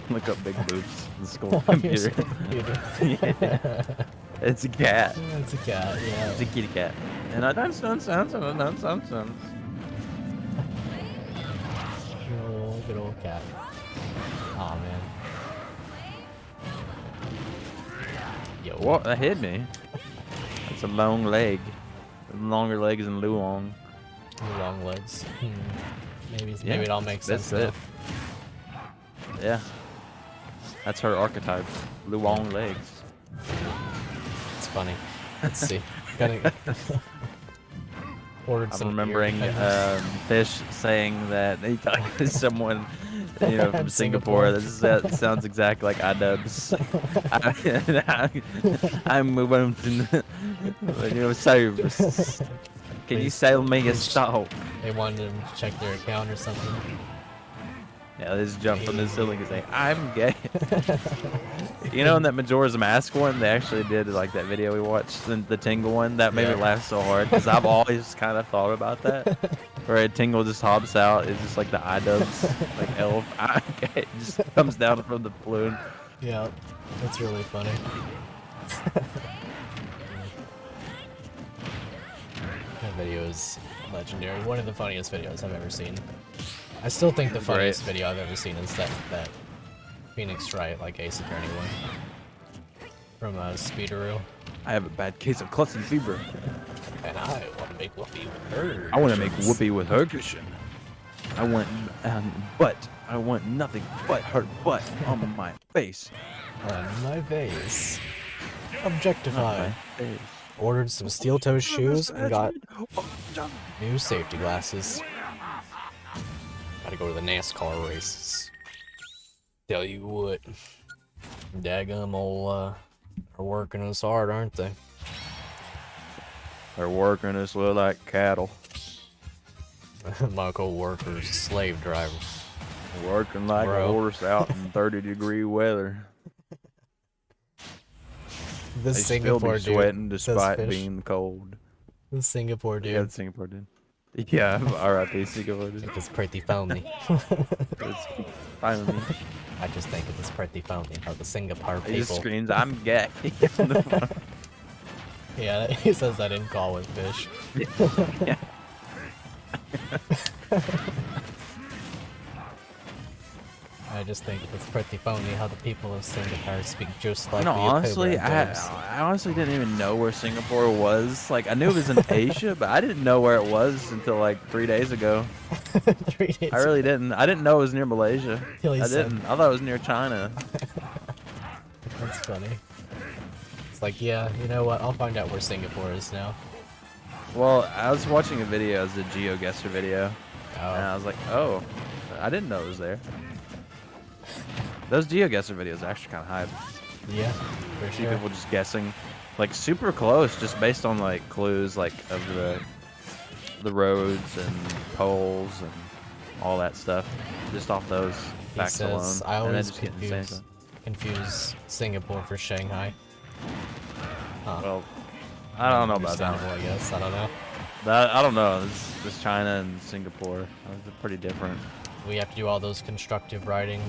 Look up big boobs in school computer. Yeah. It's a cat. It's a cat, yeah. It's a kitty cat. And I done some. Good old cat. Aw, man. Yo. What? That hit me. That's a long leg. Longer legs than Luong. Long legs. Maybe Yeah, it all makes that's sense it. now. Yeah. That's her archetype. Luong legs. It's funny. Let's see. Gotta Ordered I'm some ear remembering defenders. Fish saying that he thought it was someone, from From Singapore. Singapore. That sounds exactly like iDubbbz. I'm moving to service. Can you sell me a stock? They wanted him to check their account or something. Yeah, they just jump from the ceiling and say, I'm gay. In that Majora's Mask one, they actually did like that video we watched, the Tingle one. That made me laugh so hard because I've always kind of thought about that. Where a Tingle just hops out, it's just like the iDubbbz, like elf. I'm gay. Just comes down from the balloon. Yeah, that's really funny. That video is legendary. One of the funniest videos I've ever seen. I still think the funniest video I've ever seen is that Phoenix Wright, like Ace Attorney one. From Speederoo. I have a bad case of cluster fever. And I want to make Whoopi with her. I want to make Whoopi with her cushion. I want I want nothing but her butt on my face. On my face. Objectified. Face. Ordered some steel-toe shoes and got new safety glasses. Gotta go to the NASCAR races. Tell you what, daggum are working us hard, aren't they? They're working us like cattle. My co-worker's a slave driver. Working like a horse out in 30-degree weather. This They Singapore still be sweating despite Fish. being cold. This Singapore dude. Yeah, the Singapore dude. Yeah, R.I.P. Singapore dude. It's pretty phony. It's finally. I just think it was pretty phony how the Singapore He just people. screams, I'm gay. Yeah, he says that in Call with Fish. Yeah. I just think it's pretty phony how the people of Singapore speak just like No, the honestly, October I honestly didn't even know where Singapore was. Like, I knew it was in Asia, but I didn't know where it was until like 3 days ago. 3 days I really didn't. I didn't know it was near Malaysia. Till he I said- didn't. I thought it was near China. That's funny. It's like, yeah, you know what? I'll find out where Singapore is now. Well, I was watching a video, it was a GeoGuessr video, and I Oh, was like, oh, I didn't know it was there. Those GeoGuessr videos are actually kind of hype. yeah, for See sure. people just guessing, like super close, just based on like clues, like of the roads and poles and all that stuff, just off those He facts alone. says, I and then always just getting the same stuff. confuse Singapore for Shanghai. Huh. Well, I don't know about that. Understandable, I guess. I don't know. I don't know. This China and Singapore, they're pretty different. We have to do all those constructive writing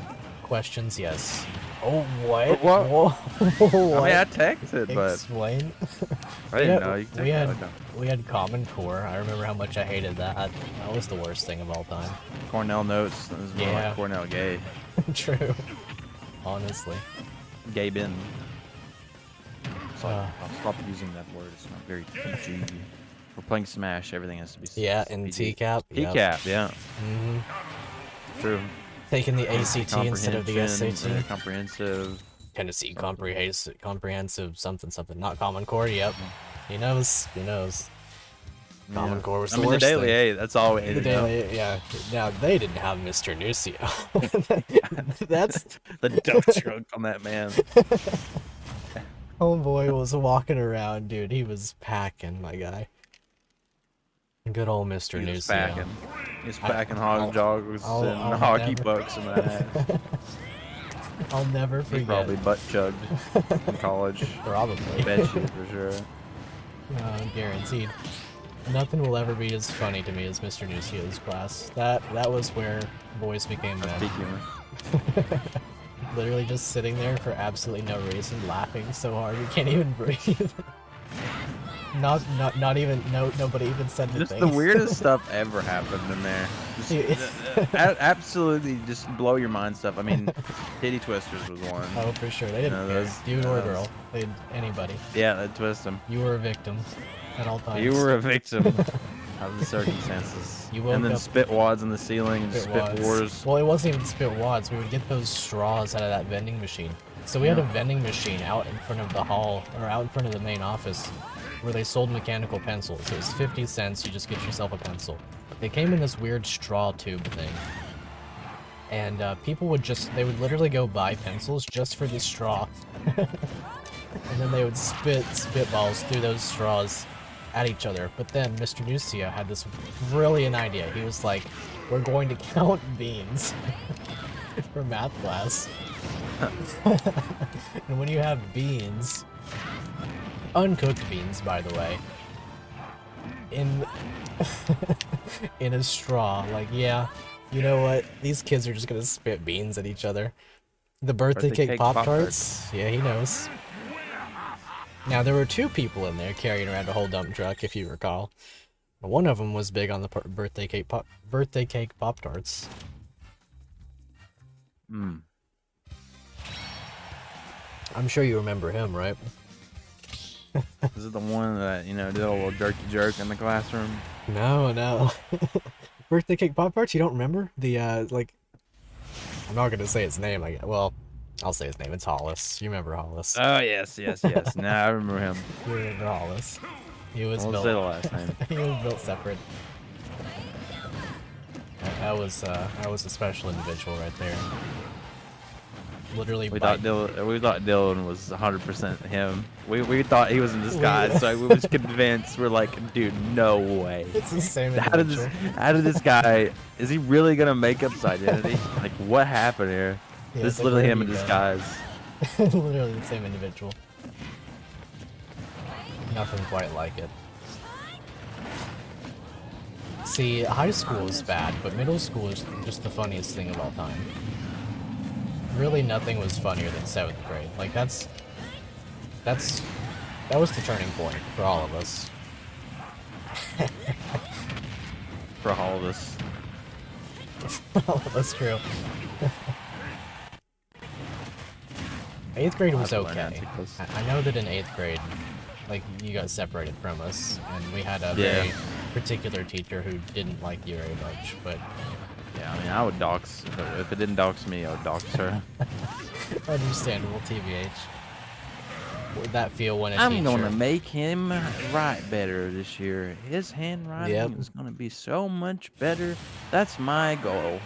questions. Yes. Oh, what? What? Whoa. I mean, I texted, but Explain. I didn't know. You could we take had that, like, we had Common Core. I remember how much I hated that. That was the worst thing of all time. Cornell notes. This is more Yeah. like Cornell gay. True. Honestly. Gay bin. So Uh. I'll stop using that word. It's not very PG. We're playing Smash. Everything has to be. Yeah, in PG. TCAP. Yep. TCAP, yeah. hmm True. Taking the ACT instead of the Comprehension, SAT. Comprehensive. Tennessee comprehensive something. Not Common Core. Yep. He knows. Common Yeah. Core was I the mean, worst the Daily thing. Eight. That's all we The needed to know. daily, yeah. Now they didn't have Mr. Nucio. That's The dump truck on that man. homeboy was walking around, dude. He was packing, my guy. Good old Mr. He was Nucio. packing. He was packing hog joggers I'll and hockey never- pucks in that ass. I'll never He forget. probably butt chugged in college. Probably. Bet you for sure. Guaranteed. Nothing will ever be as funny to me as Mr. Nucio's class. That was where boys became men. Peak humor. Literally just sitting there for absolutely no reason, laughing so hard you can't even breathe. Not even nobody even said Just anything. the weirdest stuff ever happened in there. Just, absolutely just blow your mind stuff. I mean, titty twisters was one. Oh, for sure. They didn't No, care. those- Dude or those- girl. They anybody. Yeah, that twist them. You were a victim at all times. You were a victim of the circumstances. You woke and then up- spit wads in the ceiling and spit wads. wars. Well, it wasn't even spit wads. We would get those straws out of that vending machine. So we had a Yeah. vending machine out in front of the hall, or out in front of the main office. where they sold mechanical pencils. It was 50 cents, you just get yourself a pencil. They came in this weird straw tube thing. And people would they would literally go buy pencils just for the straw. And then they would spit spitballs through those straws at each other. But then Mr. Nucia had this brilliant idea. He was like, we're going to count beans for math class. And when you have beans, uncooked beans, by the way, in in a straw, like, yeah, you know what? These kids are just gonna spit beans at each other. The birthday cake Pop-Tarts? Yeah, he knows. Now, there were 2 people in there carrying around a whole dump truck, if you recall. One of them was big on the birthday cake Pop-Tarts. Hmm. I'm sure you remember him, right? Is it the one that, you know, did a little jerky jerk in the classroom? No. Birthday cake Pop-Tarts? You don't remember? The, like... I'm not gonna say his name, well, I'll say his name. It's Hollis. You remember Hollis? Oh, yes. Nah, I remember him. You remember Hollis. He was I won't built... say the last name. He was built separate. That was a special individual right there. Literally, We thought Dylan was 100% him. We thought he was in disguise, so we was convinced. We're like, dude, no way. It's the same How did this guy? Is he really gonna make up his identity? Like, what happened here? Yeah, This is literally him in disguise. Literally the same individual. Nothing quite like it. See, high school is bad, but middle school is just the funniest thing of all time. Really, nothing was funnier than 7th grade. Like, that was the turning point for all of us. For all of us. All of us, true. 8th grade was okay. I know that in 8th grade, like, you got separated from us, and we had a very particular teacher who didn't like you very much, but... Yeah, I mean, I would dox. If it didn't dox me, I would dox her. Understandable, TBH. What would that feel when a I'm teacher... gonna make him write better this year. His handwriting is gonna be so much better. That's my goal.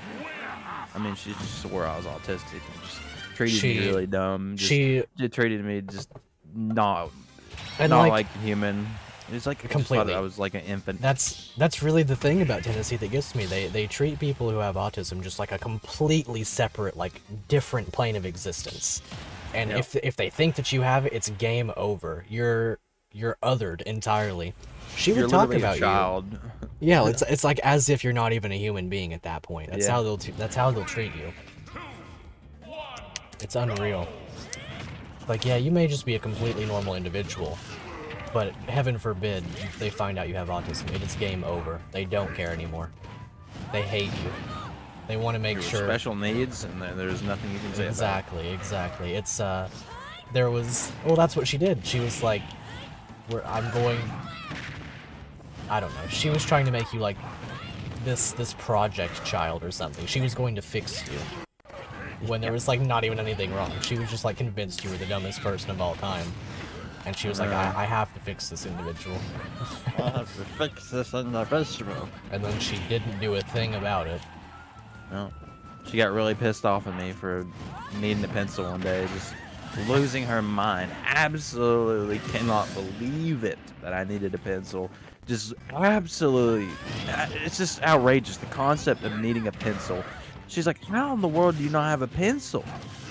I mean, she just swore I was autistic and just treated me really dumb. She treated me just not like human. It's like completely. I was like an infant. That's really the thing about Tennessee that gets me. They treat people who have autism just like a completely separate, like, different plane of existence. And if they think that you have it, it's game over. You're othered entirely. She would talk about you. Yeah, it's like as if you're not even a human being at that point. That's how they'll treat you. It's unreal. Like, yeah, you may just be a completely normal individual, but heaven forbid they find out you have autism. It is game over. They don't care anymore. They hate you. They want to make sure... Special needs, and there's nothing you can say about it. Exactly. It's, there was... Well, that's what she did. She was like, I'm going... I don't know. She was trying to make you, like, this project child or something. She was going to fix you. When there was, like, not even anything wrong. She was just, like, convinced you were the dumbest person of all time. And she was like, I have to fix this individual. I have to fix this individual. And then she didn't do a thing about it. No. She got really pissed off at me for needing a pencil one day, just losing her mind. Absolutely cannot believe it that I needed a pencil. Just absolutely, it's just outrageous, the concept of needing a pencil. She's like, how in the world do you not have a pencil?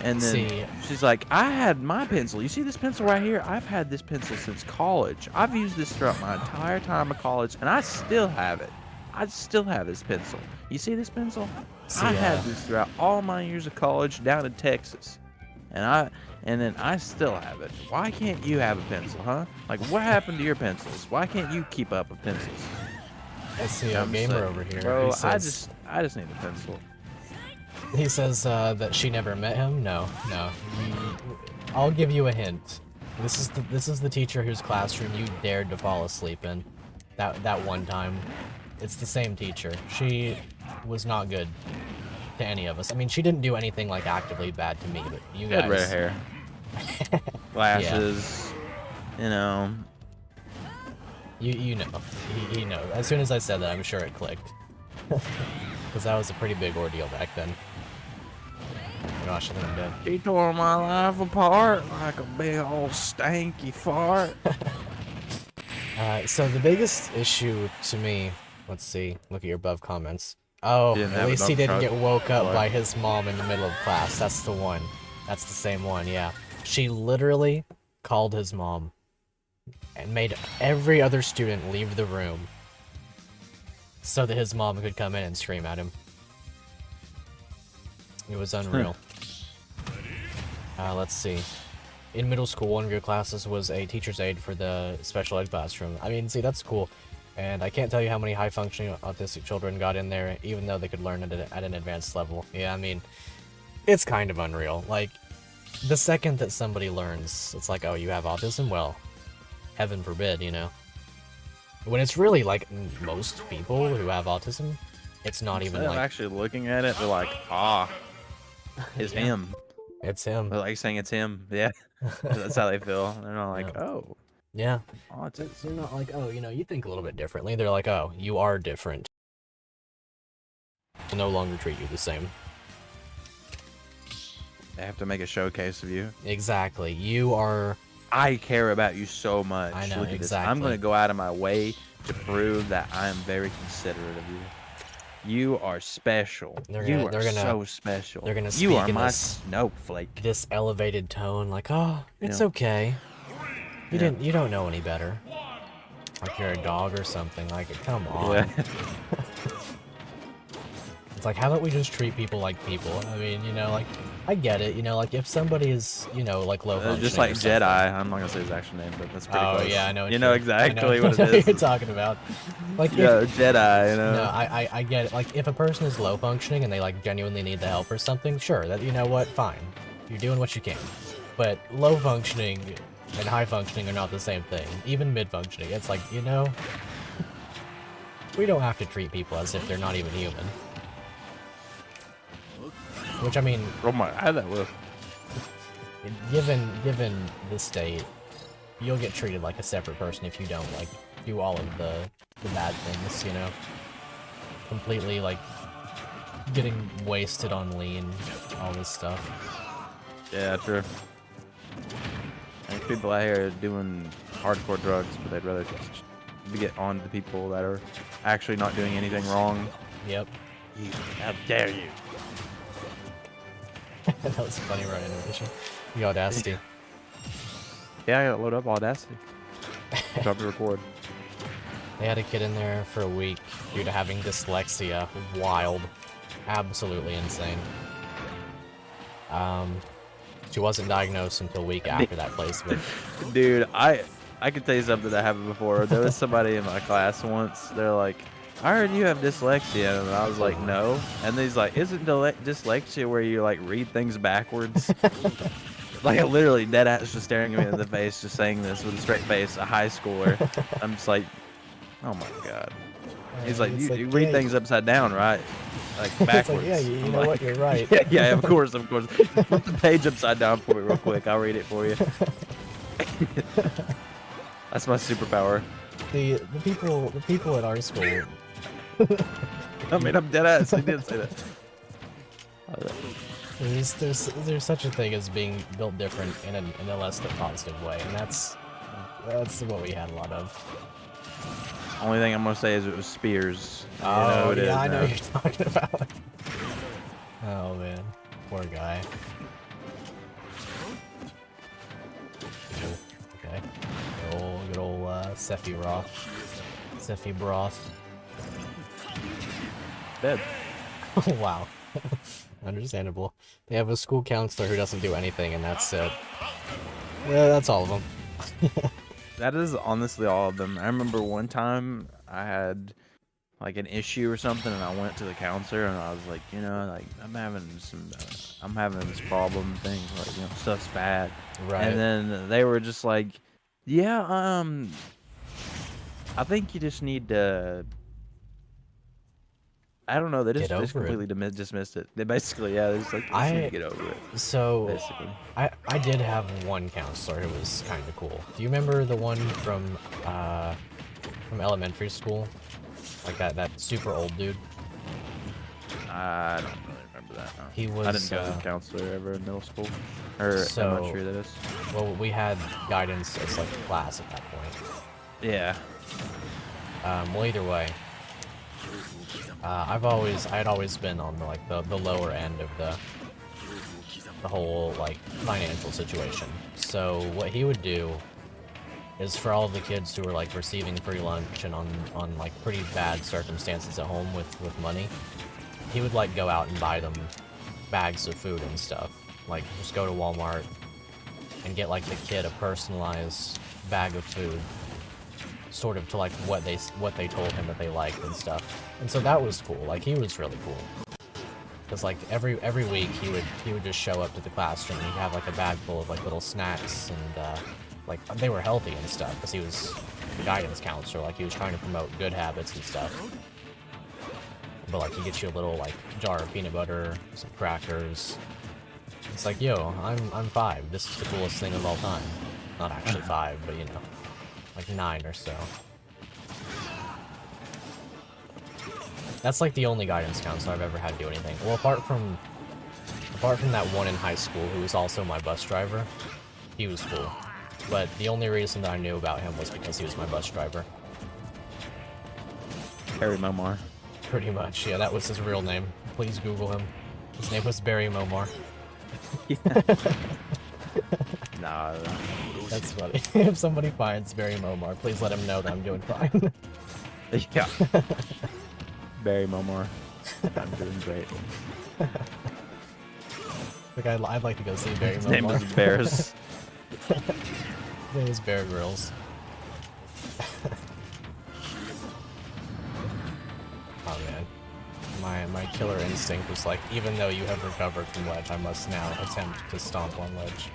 And then she's like, I had my pencil. You see this pencil right here? I've had this pencil since college. I've used this throughout my entire time of college, and I still have it. I still have this pencil. You see this pencil? I had this throughout all my years of college down in Texas. And then I still have it. Why can't you have a pencil, huh? Like, what happened to your pencils? Why can't you keep up with pencils? I see a gamer over here. Bro, I just need a pencil. He says that she never met him. No. I'll give you a hint. This is the teacher whose classroom you dared to fall asleep in. That one time. It's the same teacher. She was not good to any of us. I mean, she didn't do anything like actively bad to me, but you guys. Had red hair, glasses, you know. You know. He knows. As soon as I said that, I'm sure it clicked. Because that was a pretty big ordeal back then. Oh my gosh, I think I'm dead. He tore my life apart like a big old stanky fart. So the biggest issue to me, let's see, look at your above comments. Oh, at least he didn't get woke up by his mom in the middle of class. That's the one. That's the same one, yeah. She literally called his mom and made every other student leave the room so that his mom could come in and scream at him. It was unreal. Let's see. In middle school, one of your classes was a teacher's aide for the special ed classroom. I mean, see, that's cool. And I can't tell you how many high-functioning autistic children got in there, even though they could learn at an advanced level. Yeah, I mean, it's kind of unreal. Like, the second that somebody learns, it's like, oh, you have autism? Well, heaven forbid, you know? When it's really, like, most people who have autism, it's not even like... actually looking at it, they're like, ah, it's him. It's him. They're like saying it's him. Yeah, that's how they feel. They're not like, oh. Yeah. Autism. They're not like, oh, you know, you think a little bit differently. They're like, oh, you are different. They'll no longer treat you the same. They have to make a showcase of you. Exactly. You are... I care about you so much. I know, Look at exactly. this. I'm going to go out of my way to prove that I am very considerate of you. You are special. You are so special. They're gonna You speak are in my this- snowflake. This elevated tone, like, oh, it's Yeah. okay. Yeah. You don't know any better. Like you're a dog or something. Like, come on. Yeah. It's like, how about we just treat people like people? I mean, you know, like, I get it. You know, like if somebody is, you know, like low functioning just like or something. Jedi. I'm not going to say his actual name, but that's pretty Oh close. yeah, I know. You know exactly what it is. You're talking about. Like, Yeah, Jedi, you know. No, I get it. Like, if a person is low functioning and they like genuinely need the help or something, sure, that, you know what, fine. You're doing what you can. But low functioning and high functioning are not the same thing. Even mid functioning, it's like, you know, we don't have to treat people as if they're not even human. Which, I mean, Oh my, how'd that look? given the state, you'll get treated like a separate person if you don't like do all of the bad things, you know. Completely like getting wasted on lean, all this stuff. Yeah, true. There's people out here doing hardcore drugs, but they'd rather just get on to people that are actually not doing anything wrong. Yep. How dare you? That was a funny run animation. The audacity. Yeah, I gotta load up Audacity. Drop to record. They had a kid in there for a week due to having dyslexia. Wild. Absolutely insane. She wasn't diagnosed until a week after that placement. Dude, I could tell you something that happened before. There was somebody in my class once. They're like, I heard you have dyslexia, and I was like, no. And he's like, isn't dyslexia where you like read things backwards? Like, I literally dead ass just staring at me in the face, just saying this with a straight face, a high schooler. I'm just like, oh my god. He's like, you read things upside down, right? Like backwards. It's like, yeah, you I'm know like, what, you're right. yeah, of course, of course. Flip the page upside down for me real quick. I'll read it for you. That's my superpower. The people at our school. I mean, I'm dead ass. I did say that. There's such a thing as being built different in a less than positive way, and that's what we had a lot of. Only thing I'm gonna say is it was Spears. You Oh know it is yeah, I know now. what you're talking about. Oh man, poor guy. Okay, good old Sephi broth. Dead. Wow. Understandable. They have a school counselor who doesn't do anything, and that's it. Yeah, that's all of them. That is honestly all of them. I remember one time I had like an issue or something, and I went to the counselor, and I was like, you know, like I'm having this problem thing, like, you know, stuff's bad. Right. And then they were just like, yeah, I think you just need to. I don't know. They just, Get over completely dismissed it. They basically, yeah, they just like, you just need to get over it. So Basically. I did have one counselor who was kind of cool. Do you remember the one from from elementary school? Like that super old dude? I don't really remember that. No. He was, I didn't go to the counselor ever in middle school. Or so- elementary, that is. Well, we had guidance as like a class at that point. Yeah. Well, either way, I had always been on the lower end of the whole like financial situation. So what he would do is for all of the kids who were like receiving free lunch and on like pretty bad circumstances at home with money, he would like go out and buy them bags of food and stuff. Like just go to Walmart and get like the kid a personalized bag of food, sort of to like what they told him that they liked and stuff. And so that was cool. Like he was really cool. Because like every week he would just show up to the classroom and he'd have like a bag full of like little snacks and like they were healthy and stuff because he was the guidance counselor. Like he was trying to promote good habits and stuff. But like he gets you a little like jar of peanut butter, some crackers. It's like, yo, I'm 5. This is the coolest thing of all time. Not actually 5, but you know, like 9 or so. That's like the only guidance counselor I've ever had do anything. Well, apart from that one in high school who was also my bus driver, he was cool. But the only reason that I knew about him was because he was my bus driver. Harry Momar. Pretty much, yeah, that was his real name. Please Google him. His name was Barry Momar. Nah. That's funny. If somebody finds Barry Momar, please let him know that I'm doing fine. Yeah. Barry Momar. I'm doing great. Like I'd like to go see Barry His Momar. name was Bears. His name is Bear Grylls. Oh man. My killer instinct was like, even though you have recovered from ledge, I must now attempt to stomp on ledge.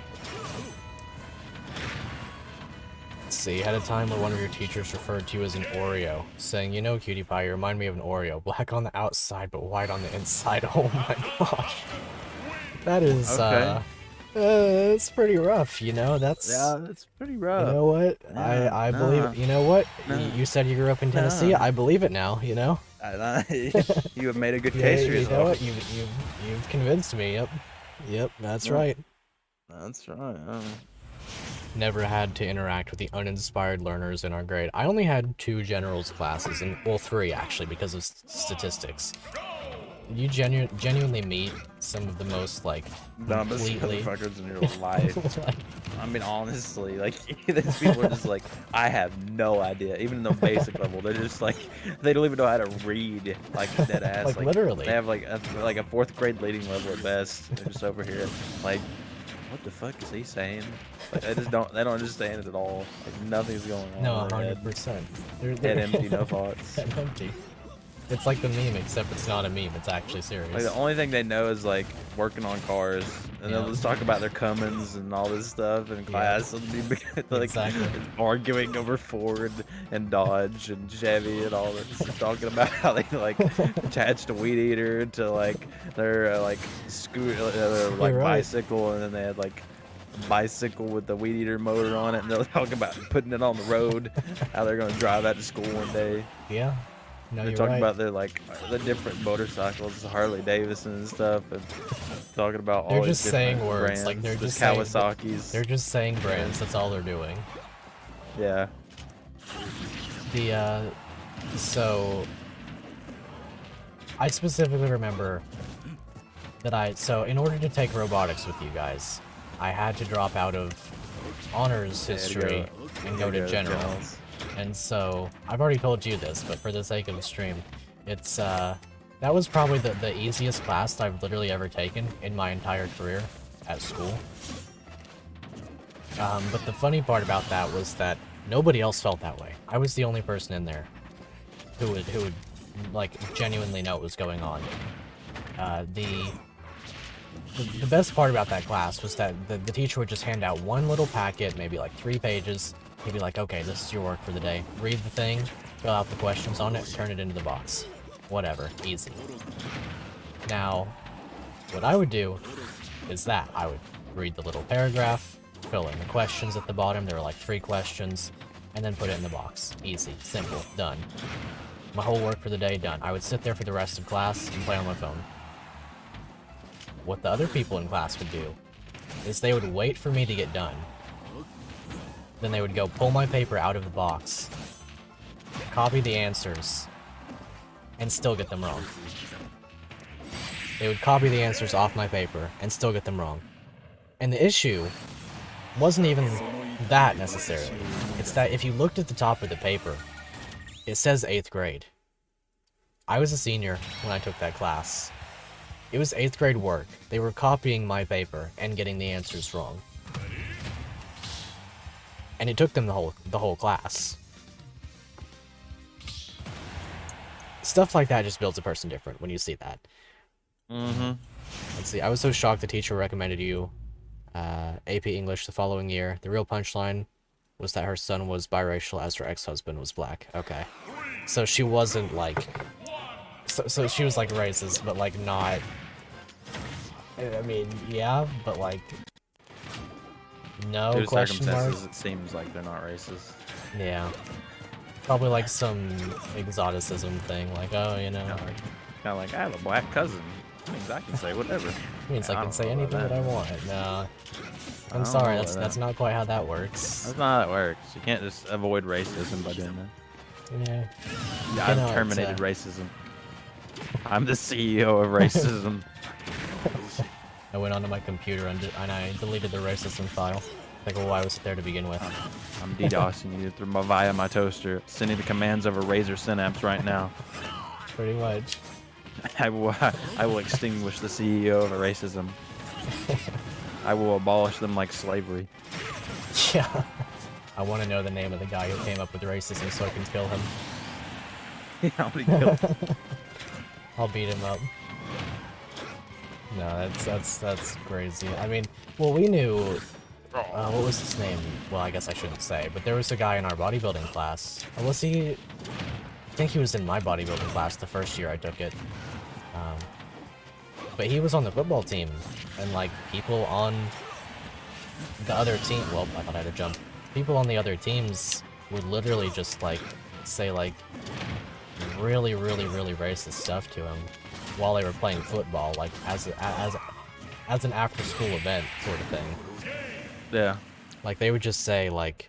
Let's see, had a time where one of your teachers referred to you as an Oreo, saying, you know, cutie pie, you remind me of an Oreo, black on the outside but white on the inside. Oh my gosh. That is, Okay. it's pretty rough, you know, that's... Yeah, it's pretty rough. You know what? Yeah, I believe it. You know what? Nah. You said you grew up in Tennessee. Nah. I believe it now, you know? You have made a good Yeah, case for you know yourself. what? You've convinced me. Yep. Yep, that's Yeah. right. That's right. Never had to interact with the uninspired learners in our grade. I only had 2 generals classes, and well, 3 actually, because of statistics. You genuinely meet some of the most, like, Dumbest completely... motherfuckers in your life. like, I mean, honestly, like, these people are just like, I have no idea. Even in the basic level, they're just like, they don't even know how to read, like, dead ass. Like, literally. They have like a 4th grade leading level at best. They're just over here, like, what the fuck is he saying? Like, they don't understand it at all. Like, nothing's going on. no, in their head. 100%. Head empty, no thoughts. Head empty. It's like the meme, except it's not a meme. It's actually serious. Like, the only thing they know is, like, working on cars. And Yeah. they'll just talk about their Cummins and all this stuff in class. And be, like, Exactly. arguing over Ford and Dodge and Chevy and all this. Just talking about how they, like, attached a weed eater to, like, their, like, scooter, their, like, You're right. bicycle. And then they had, like, a bicycle with the weed eater motor on it. And they're talking about putting it on the road. How they're going to drive that to school one day. Yeah. No, They're you're talking right. about their like the different motorcycles, Harley Davidson and stuff, and talking about all They're these just different saying words, brands, like they're the just saying- Kawasaki's. They're just saying brands. That's all they're doing. Yeah. So I specifically remember that so in order to take robotics with you guys, I had to drop out of honors history and go to generals. And so, I've already told you this, but for the sake of the stream, it's, that was probably the easiest class that I've literally ever taken in my entire career at school. But the funny part about that was that nobody else felt that way. I was the only person in there who would like, genuinely know what was going on. The best part about that class was that the teacher would just hand out one little packet, maybe like 3 pages. He'd be like, okay, this is your work for the day. Read the thing, fill out the questions on it, turn it into the box. Whatever, easy. Now, what I would do is that I would read the little paragraph, fill in the questions at the bottom. There were like 3 questions. and then put it in the box. Easy, simple, done. My whole work for the day done. I would sit there for the rest of class and play on my phone. What the other people in class would do is they would wait for me to get done. Then they would go pull my paper out of the box, copy the answers, and still get them wrong. They would copy the answers off my paper and still get them wrong. And the issue wasn't even that necessarily. It's that if you looked at the top of the paper, it says 8th grade. I was a senior when I took that class. It was 8th grade work. They were copying my paper and getting the answers wrong. And it took them the whole class. Stuff like that just builds a person different when you see that. Mm-hmm. Let's see, I was so shocked the teacher recommended you AP English the following year. The real punchline was that her son was biracial as her ex-husband was black. Okay. So she wasn't like... So she was like racist, but like not... I mean, yeah, but like... No Due to question mark. circumstances, it seems like they're not racist. Yeah. Probably like some exoticism thing, like, oh, you know... Kind of like, I have a black cousin. That means I can say whatever. Means I can don't say know about anything that I that. want. No. I I'm don't sorry, know that's about that's that. not quite how that works. That's not how it works. You can't just avoid racism by doing that. Yeah. Yeah, cannot, I've terminated racism. I'm the CEO of racism. I went onto my computer and I deleted the racism file. Like, well, why was it there to begin with? I'm DDoSing you through via my toaster, sending the commands over Razer Synapse right now. Pretty much. I will extinguish the CEO of racism. I will abolish them like slavery. Yeah. I want to know the name of the guy who came up with racism so I can kill him. How many kills? I'll beat him up. No, that's crazy. I mean, well, we knew... what was his name? Well, I guess I shouldn't say, but there was a guy in our bodybuilding class. Or was he... I think he was in my bodybuilding class the first year I took it. But he was on the football team, and like people on the other team, well, I thought I had to jump. People on the other teams would literally just like say like really racist stuff to him while they were playing football, like as an after school event sort of thing. Yeah. Like they would just say like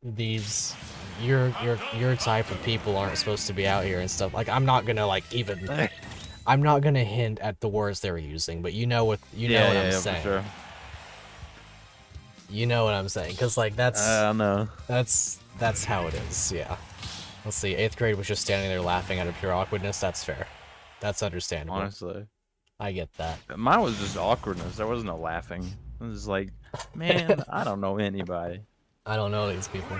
these your type of people aren't supposed to be out here and stuff. Like I'm not gonna like even I'm not gonna hint at the words they were using, but you know what I'm saying. For sure. You know what I'm saying, cause like that's know. that's how it is. Yeah. Let's see. 8th grade was just standing there laughing out of pure awkwardness. That's fair. That's understandable. Honestly, I get that. mine was just awkwardness. There was no laughing. It was like, man, I don't know anybody. I don't know these people.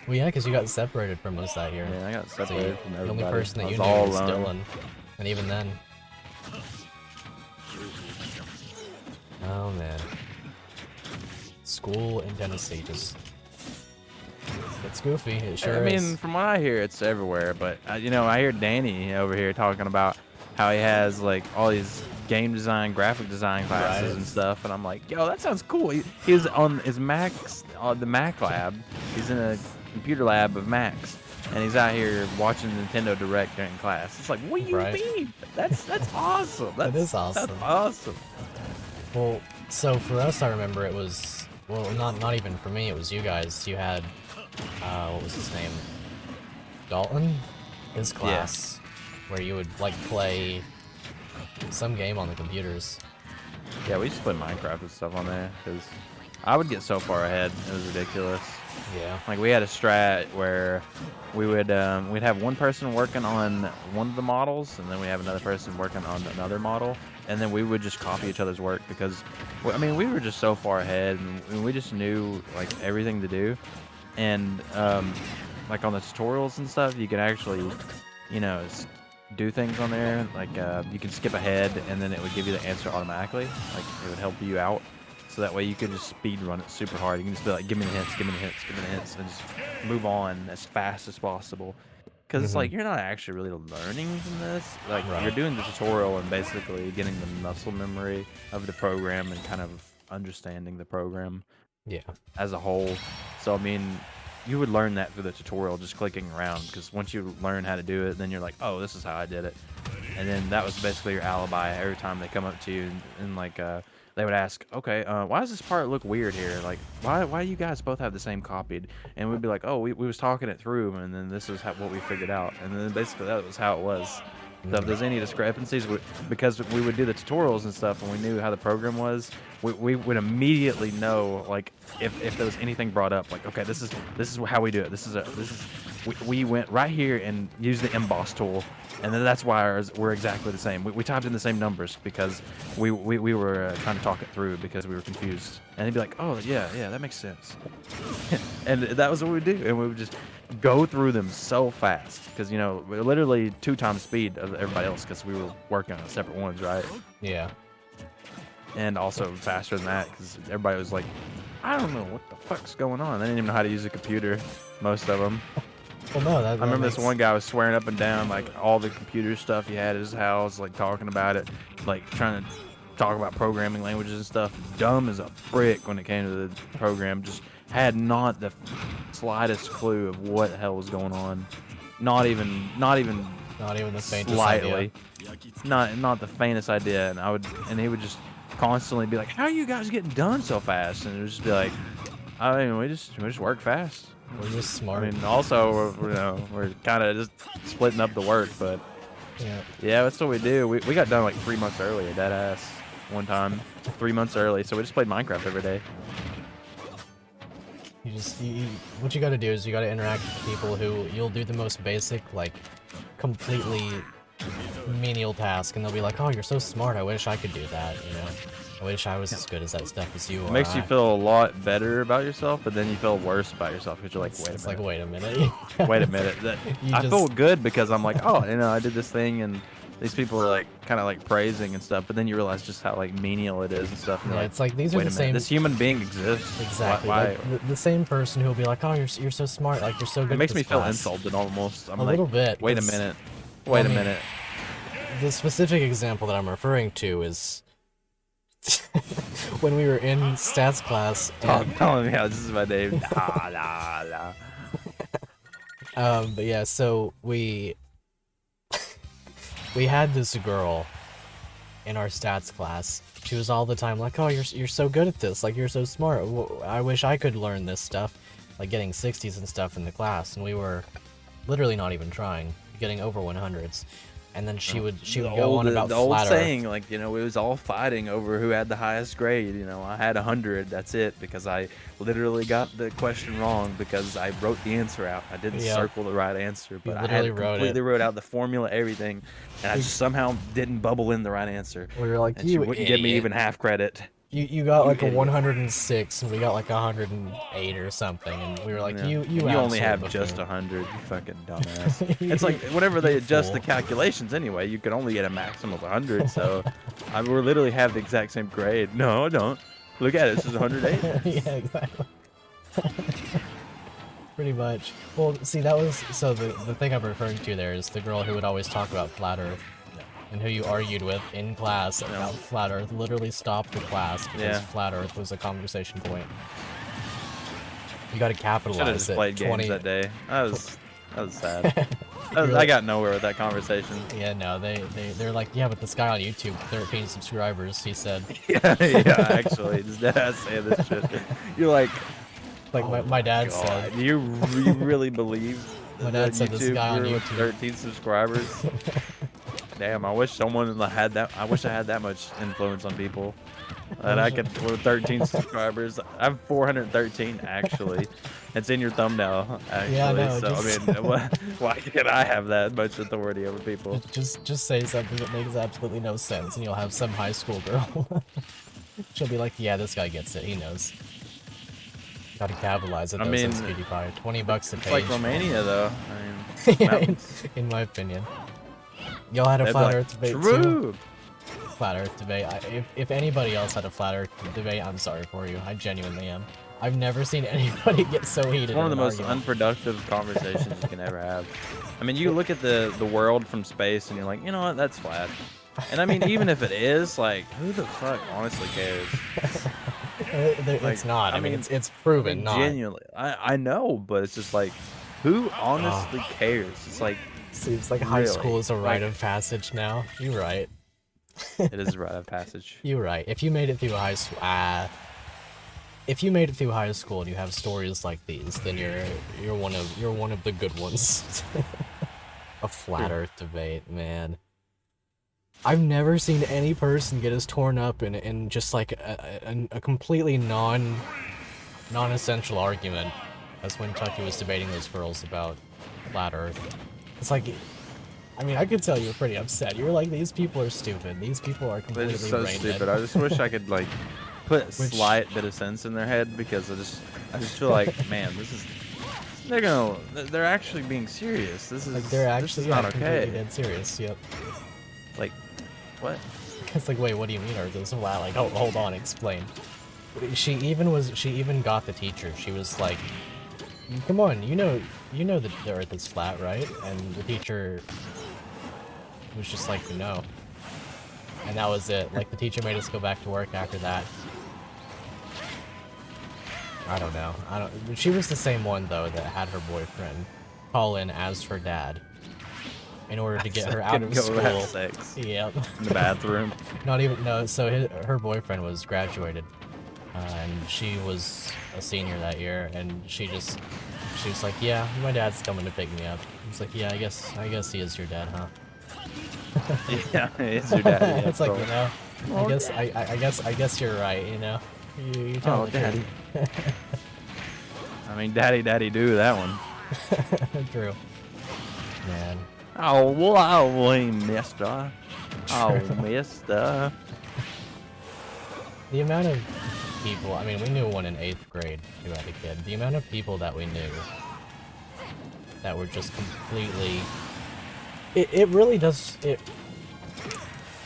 Well, yeah, because you got separated from us that year. Yeah, I got So separated from the everybody. only person I that you was knew all was alone. Dylan, and even then. Oh man, school in Tennessee just—it's goofy. It sure I is. mean, from what I hear, it's everywhere. But you know, I hear Danny over here talking about how he has like all these game design, graphic design classes Right. and stuff, and I'm like, yo, that sounds cool. He's on his Macs, the Mac lab. He's in a computer lab of Macs, and he's out here watching Nintendo Direct during class. It's like, what do you Right. mean? That's awesome. That is awesome. That's awesome. Well, so for us, I remember it was, well, not even for me, it was you guys. You had, what was his name? Dalton? His class, where you would, like, play some game on the computers. Yeah, we used to play Minecraft and stuff on there, because I would get so far ahead. It was ridiculous. Yeah. Like, we had a strat where we would, we'd have one person working on one of the models, and then we have another person working on another model, and then we would just copy each other's work because, I mean, we were just so far ahead, and we just knew, like, everything to do. And, like, on the tutorials and stuff, you could actually, you know, do things on there. Like, you can skip ahead, and then it would give you the answer automatically. Like, it would help you out. So that way you could just speed run it super hard. You can just be like, give me the hints, give me the hints, give me the hints, and just move on as fast as possible. Because it's like, you're not actually really learning from this. Like, Right. you're doing the tutorial and basically getting the muscle memory of the program and kind of understanding the program Yeah. as a whole. So, I mean, you would learn that through the tutorial, just clicking around. Because once you learn how to do it, then you're like, oh, this is how I did it. And then that was basically your alibi every time they come up to you and like they would ask, okay, why does this part look weird here? Like, why do you guys both have the same copied? And we'd be like, oh, we was talking it through, and then this is what we figured out. And then basically that was how it was. So if there's any discrepancies, because we would do the tutorials and stuff, and we knew how the program was, we would immediately know, like, if there was anything brought up, like, okay, this is how we do it. We went right here and used the emboss tool, and then that's why we're exactly the same. We typed in the same numbers because we were trying to talk it through because we were confused. And they'd be like, oh yeah, that makes sense. And that was what we would do, and we would just go through them so fast because we're literally 2 times speed of everybody else because we were working on separate ones, right? Yeah. And also faster than that because everybody was like, I don't know what the fuck's going on. They didn't even know how to use a computer, most of them. Well, no, I remember this one guy was swearing up and down like all the computer stuff he had at his house, like talking about it, like trying to talk about programming languages and stuff. Dumb as a brick when it came to the program. Just had not the slightest clue of what the hell was going on. Not even the faintest slightly. idea. Not the faintest idea. And he would just constantly be like, "How are you guys getting done so fast?" And it would just be like, I mean, we just work fast. We're just smart. I mean, also we're kind of just splitting up the work, but yeah, that's what we do. We got done like 3 months early, dead ass, one time, 3 months early. So we just played Minecraft every day. What you gotta do is you gotta interact with people who you'll do the most basic, like, completely menial task, and they'll be like, oh, you're so smart, I wish I could do that, I wish I was as good as that stuff as you are. It makes you feel a lot better about yourself, but then you feel worse about yourself because you're like, wait a minute. Wait a minute. I feel good because I'm like, oh, I did this thing, and these people are like kind of like praising and stuff, but then you realize just how like menial it is and stuff. And it's like these are wait the a minute, same. This human being exists. Exactly. Why? Like, the same person who'll be like, "Oh, you're so smart. Like you're so good." It makes at me this feel class. insulted almost. I'm a like, little bit. Wait a minute. Wait a minute. The specific example that I'm referring to is when we were in stats class. Telling me how this is my name. But yeah, so we had this girl in our stats class. She was all the time like, "Oh, you're so good at this. Like you're so smart. I wish I could learn this stuff." Like getting 60s and stuff in the class, and we were literally not even trying, getting over 100s. And then she would go on about the old flat Earth. saying, like, we was all fighting over who had the highest grade. I had 100. That's it, because I literally got the question wrong because I wrote the answer out. I didn't circle the right answer, but I had completely wrote out the formula, everything, and I just somehow didn't bubble in the right answer. We were like, and she wouldn't give me even half credit. You got like a 106, and we got like 108 or something, and we were like, you only have just 100, you fucking dumbass. It's like whenever they adjust the calculations anyway, you can only get a maximum of 100. So we literally have the exact same grade. No, I don't. Look at it. This is 108. Yeah, exactly. Pretty much. Well, see, that was so the thing I'm referring to there is the girl who would always talk about flat Earth. And who you argued with in class about flat Earth literally stopped the class because flat Earth was a conversation point. You got to capitalize it. Should have just played games that day. That was sad. I got nowhere with that conversation. Yeah, no, they're like, yeah, but this guy on YouTube, 13 subscribers, he said. yeah, actually, this dad saying this shit. You're like my dad said. You really believe? My dad said this guy on YouTube. 13 subscribers. Damn, I wish someone had that. I wish I had that much influence on people. That I could, with 13 subscribers. I have 413 actually. It's in your thumbnail actually. Yeah, no, so I mean, why can't I have that much authority over people? Just say something that makes absolutely no sense, and you'll have some high school girl. She'll be like, "Yeah, this guy gets it. He knows." Gotta capitalize it. I mean, PewDiePie. $20 a page. It's like Romania, though. I mean, yeah, in my opinion. Y'all had a flat Earth debate too? Flat Earth debate. If anybody else had a flat Earth debate, I'm sorry for you. I genuinely am. I've never seen anybody get so heated. It's one of the most unproductive conversations you can ever have. I mean, you look at the world from space and you're like, you know what, that's flat. And I mean, even if it is, like, who the fuck honestly cares? It's not. I I mean, mean, it's proven not. genuinely, I know, but it's just like, who honestly cares? It's like, Seems like high school really, is a like, rite of passage now. You're right. it is a rite of passage. You're right. If you made it through high school, if you made it through high school and you have stories like these, then you're one of the good ones. A flat Earth debate, man. I've never seen any person get as torn up in just like a completely non-essential argument as when Tuckie was debating those girls about flat Earth. It's like, I mean, I could tell you were pretty upset. You were like, these people are stupid. These people are They're completely just so brain stupid. dead. I just wish I could like put a slight bit of sense in their head, because I just feel like, man, they're actually being serious. This is Like they're this actually is not completely okay. dead serious. Yep. Like, what? It's like, wait, what do you mean? Or this wow, like, hold on, explain. She even got the teacher. She was like, come on, you know that the Earth is flat, right? And the teacher was just like, no. And that was it. Like, the teacher made us go back to work after that. I don't know. She was the same one though that had her boyfriend call in as her dad in order to get her out of school. Have sex Yep. in the bathroom. Not even, no. So her boyfriend was graduated, and she was a senior that year, and she was like, yeah, my dad's coming to pick me up. I was like, yeah, I guess he is your dad, huh? Yeah, it's your dad. Yeah, It's like, bro. you know, I guess you're right, you know. You tell Oh, the daddy. truth. I mean, daddy, do that one. True. Man. Oh, wow, mister. Oh, mister. The amount of people, I mean, we knew one in 8th grade who had a kid. The amount of people that we knew that were just completely... It really does...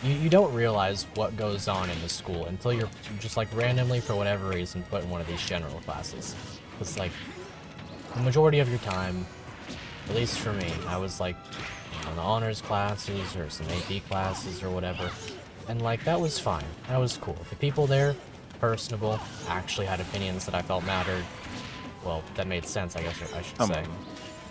You don't realize what goes on in the school until you're just, like, randomly, for whatever reason, put in one of these general classes. It's like, the majority of your time, at least for me, I was, like, in the honors classes or some AP classes or whatever. And, like, that was fine. That was cool. The people there, personable, actually had opinions that I felt mattered. Well, that made sense, I guess I should say.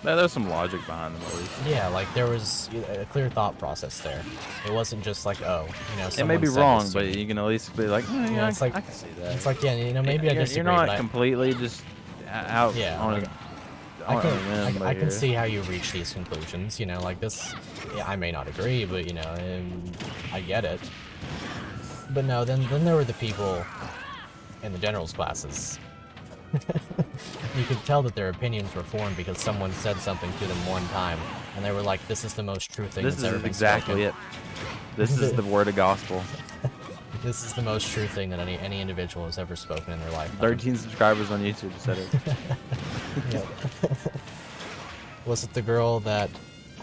There's some logic behind them, at least. Yeah, like, there was a clear thought process there. It wasn't just like, oh, you know, It may be someone said wrong, this to but me. you can at least be like, Yeah, it's like, I can see that. It's like, yeah, you know, maybe I disagree, You're not but completely just out Yeah, on like, I can see how you reach these conclusions, you know, like this, yeah, I may not agree, but, you know, I get it. But no, then there were the people in the generals classes. You could tell that their opinions were formed because someone said something to them one time, and they were like, this is the most true thing This that's ever is been exactly spoken. it. This is the word of gospel. This is the most true thing that any individual has ever spoken in their life. 13 subscribers on YouTube said it. Yep. Was it the girl that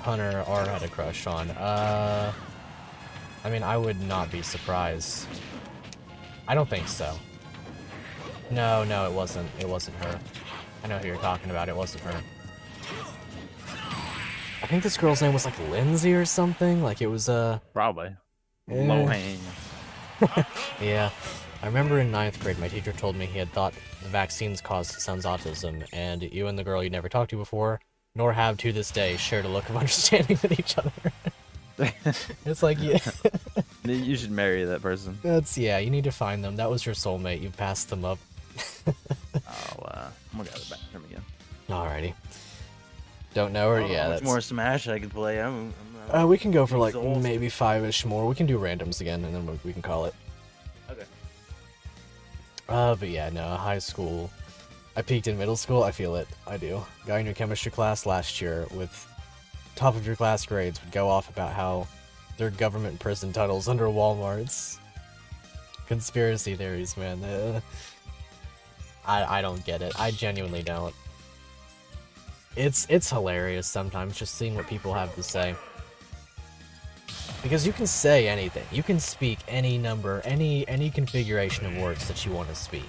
Hunter R had a crush on? I mean, I would not be surprised. I don't think so. No, it wasn't. It wasn't her. I know who you're talking about. It wasn't her. I think this girl's name was like Lindsay or something. Like it was Probably. Eh. Low hanging. Yeah. I remember in 9th grade, my teacher told me he had thought the vaccines caused his son's autism, and you and the girl you'd never talked to before, nor have to this day, shared a look of understanding with each other. It's like, yeah. You should marry that person. Yeah, you need to find them. That was your soulmate. You passed them up. I'm gonna go to the bathroom again. Alrighty. Don't know her? Yeah, How much that's... more Smash I could play? we can go for like exhausted. maybe 5-ish more. We can do randoms again, and then we can call it. Okay. But yeah, no, high school. I peaked in middle school. I feel it. I do. Guy in your chemistry class last year with top of your class grades would go off about how there are government prison tunnels under Walmarts. Conspiracy theories, man. I don't get it. I genuinely don't. It's hilarious sometimes just seeing what people have to say. Because you can say anything. You can speak any number, any configuration of words that you want to speak.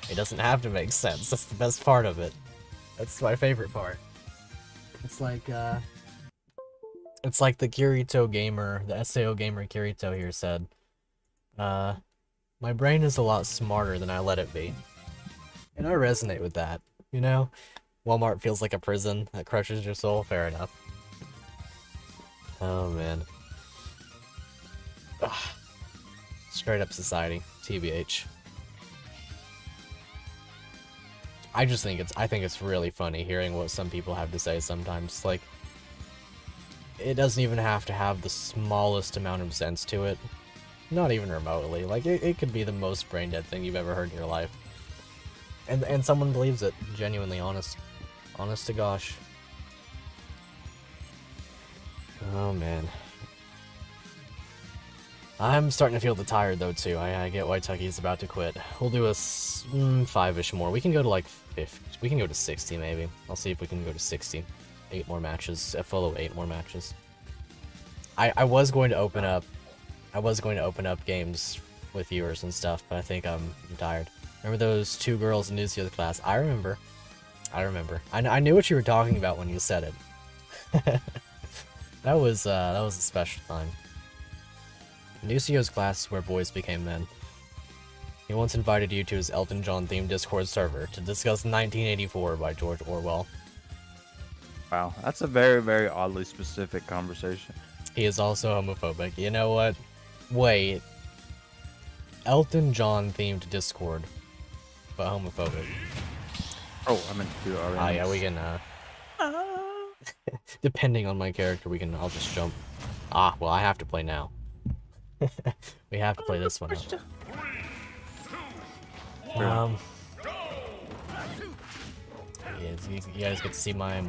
It doesn't have to make sense. That's the best part of it. That's my favorite part. It's like the Kirito gamer, the SAO gamer Kirito here said, My brain is a lot smarter than I let it be. And I resonate with that, you know? Walmart feels like a prison that crushes your soul, fair enough. Oh man. Ugh. Straight up society, TBH. I think it's really funny hearing what some people have to say sometimes. Like, it doesn't even have to have the smallest amount of sense to it. Not even remotely. Like, it could be the most brain dead thing you've ever heard in your life. And someone believes it. Genuinely honest. Honest to gosh. Oh, man. I'm starting to feel tired, though, too. I get why Tuckie's about to quit. We'll do a 5-ish more. We can go to, like, 50. We can go to 60, maybe. I'll see if we can go to 60. 8 more matches. A full of 8 more matches. I was going to open up games with viewers and stuff, but I think I'm tired. Remember those 2 girls in Nucio's class? I remember. I knew what you were talking about when you said it. That was a special time. Nucio's class is where boys became men. He once invited you to his Elton John themed Discord server to discuss 1984 by George Orwell. Wow, that's a very, very oddly specific conversation. He is also homophobic. You know what? Wait. Elton John themed Discord, but homophobic. Oh, I meant to do already. Ah, yeah, we can, depending on my character, I'll just jump. Ah, well, I have to play now. We have to play this one out. Yeah, you guys get to see my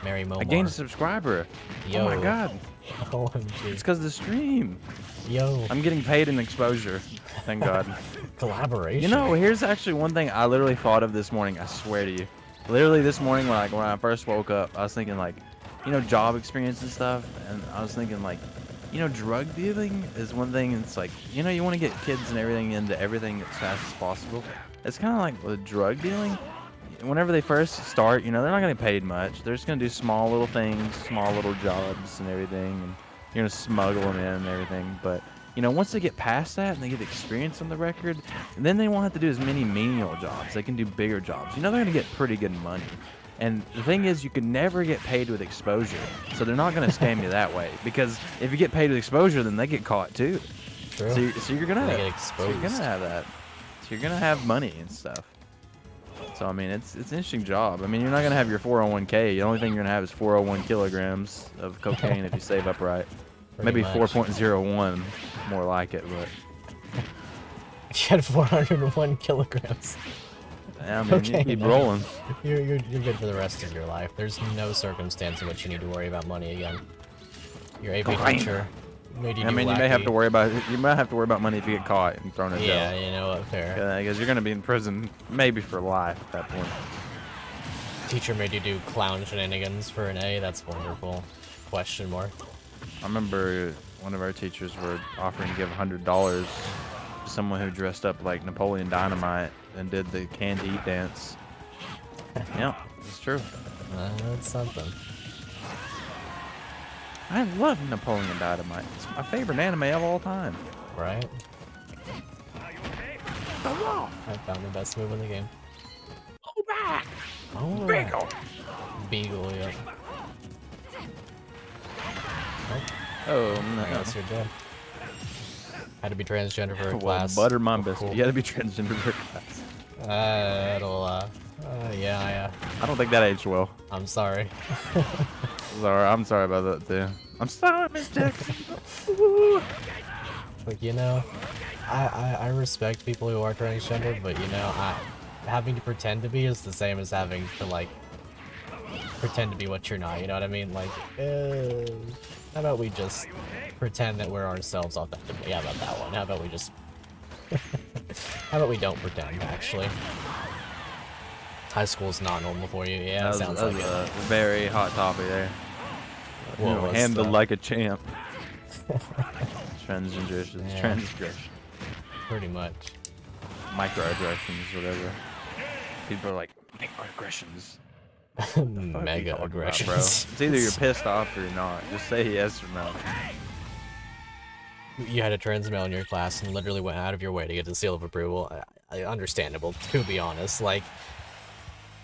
Mary Momar. I gained a subscriber. Yo. Oh my god. OMG. It's because of the stream. Yo. I'm getting paid in exposure. Thank God. Collaboration. You know, here's actually one thing I literally thought of this morning. I swear to you. Literally this morning, when I first woke up, I was thinking like, you know, job experience and stuff, and I was thinking like, you know, drug dealing is one thing. It's like, you know, you want to get kids and everything into everything as fast as possible. It's kind of like with drug dealing. Whenever they first start, you know, they're not going to get paid much. They're just going to do small little things, small little jobs and everything, and you're going to smuggle them in and everything. But, you know, once they get past that and they get experience on the record, then they won't have to do as many menial jobs. They can do bigger jobs. You know, they're going to get pretty good money. And the thing is, you can never get paid with exposure. So they're not going to scam you that way. Because if you get paid with exposure, then they get caught too. True. So you're going to get exposed. So you're going to have that. So you're going to have money and stuff. So, I mean, it's an interesting job. I mean, you're not going to have your 401k. The only thing you're going to have is 401 kilograms of cocaine if you save up right. Maybe 4.01, more like it, but... You had 401 kilograms. Yeah, I mean, Okay, you keep no. rolling. You're good for the rest of your life. There's no circumstance in which you need to worry about money again. Your AP Cocaine. teacher made you I do mean, you may have to worry about money if you get caught and thrown in jail. Yeah, you know what, fair. Because you're going to be in prison maybe for life at that point. Teacher made you do clown shenanigans for an A, that's wonderful. Question mark. I remember one of our teachers were offering to give $100 to someone who dressed up like Napoleon Dynamite and did the canned eat dance. Yeah, it's true. That's something. I love Napoleon Dynamite. It's my favorite anime of all time. Right? The wolf. I found the best move in the game. Go back. Oh, Beagle. Beagle, yeah. Oh, I no. guess you're dead. Had to be transgender for a Well, class. butter my Oh, biscuit. cool. You gotta be transgender for class. Yeah. I don't think that aged well. I'm sorry. I'm sorry about that too. I'm sorry, Miss Jackson. Like, you know, I respect people who are transgender, but you know, having to pretend to be is the same as having to like pretend to be what you're not. You know what I mean? Like, how about we just pretend that we're ourselves authentically? How about that one? How about we just how about we don't pretend, actually? High school's not normal for you. Yeah, That was, sounds that like was it. a very hot topic there. What You know, was handled that? like a champ. Transgressions. Yeah. Transgression. Pretty much. Microaggressions, whatever. People are like, microaggressions. Mega Bro. aggressions. It's either you're pissed off or you're not. Just say yes or no. you had a trans male in your class and literally went out of your way to get the seal of approval. Understandable, to be honest. Like,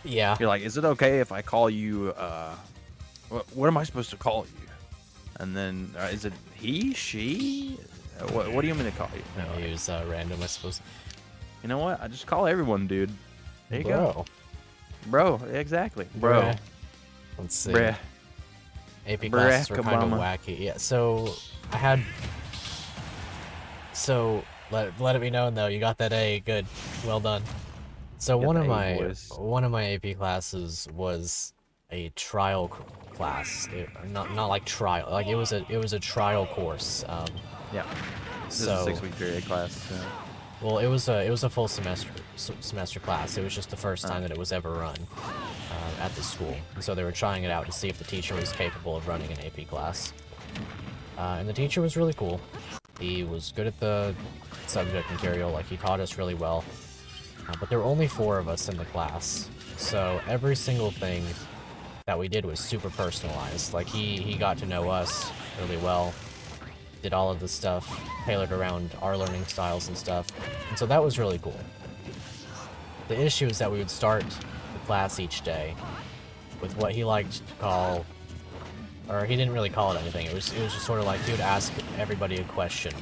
yeah. You're like, is it okay if I call you, what am I supposed to call you? And then, is it he, she? What do you want me to call you? No, he was random, I suppose. You know what? I just call everyone, dude. There you Bro. go. Bro, exactly. Bro. Bruh. Let's see. Bruh. AP classes were kind of Obama. wacky. Yeah, so I had. So let it be known though, you got that A. Good, well done. So Got one the of A, my boys. AP classes was a trial class. Not like trial. Like it was a trial course. Yeah. This is So a 6-week period class. So. well, it was a full semester class. It was just the first time that it was ever run at the school. And so they were trying it out to see if the teacher was capable of running an AP class. And the teacher was really cool. He was good at the subject material, like he taught us really well. But there were only 4 of us in the class, so every single thing that we did was super personalized. Like he got to know us really well, did all of the stuff tailored around our learning styles and stuff, and so that was really cool. The issue is that we would start the class each day with what he liked to call, or he didn't really call it anything. It was just sort of like he would ask everybody a question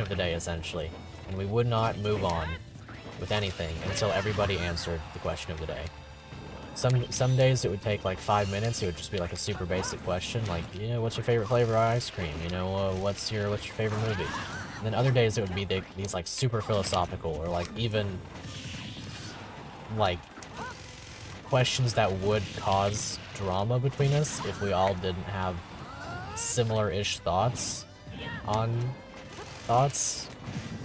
of the day essentially, and we would not move on with anything until everybody answered the question of the day. Some days it would take like 5 minutes. It would just be like a super basic question, like, you know, what's your favorite flavor of ice cream? You know, what's your favorite movie? And then other days it would be these like super philosophical, or like even like questions that would cause drama between us if we all didn't have similar-ish thoughts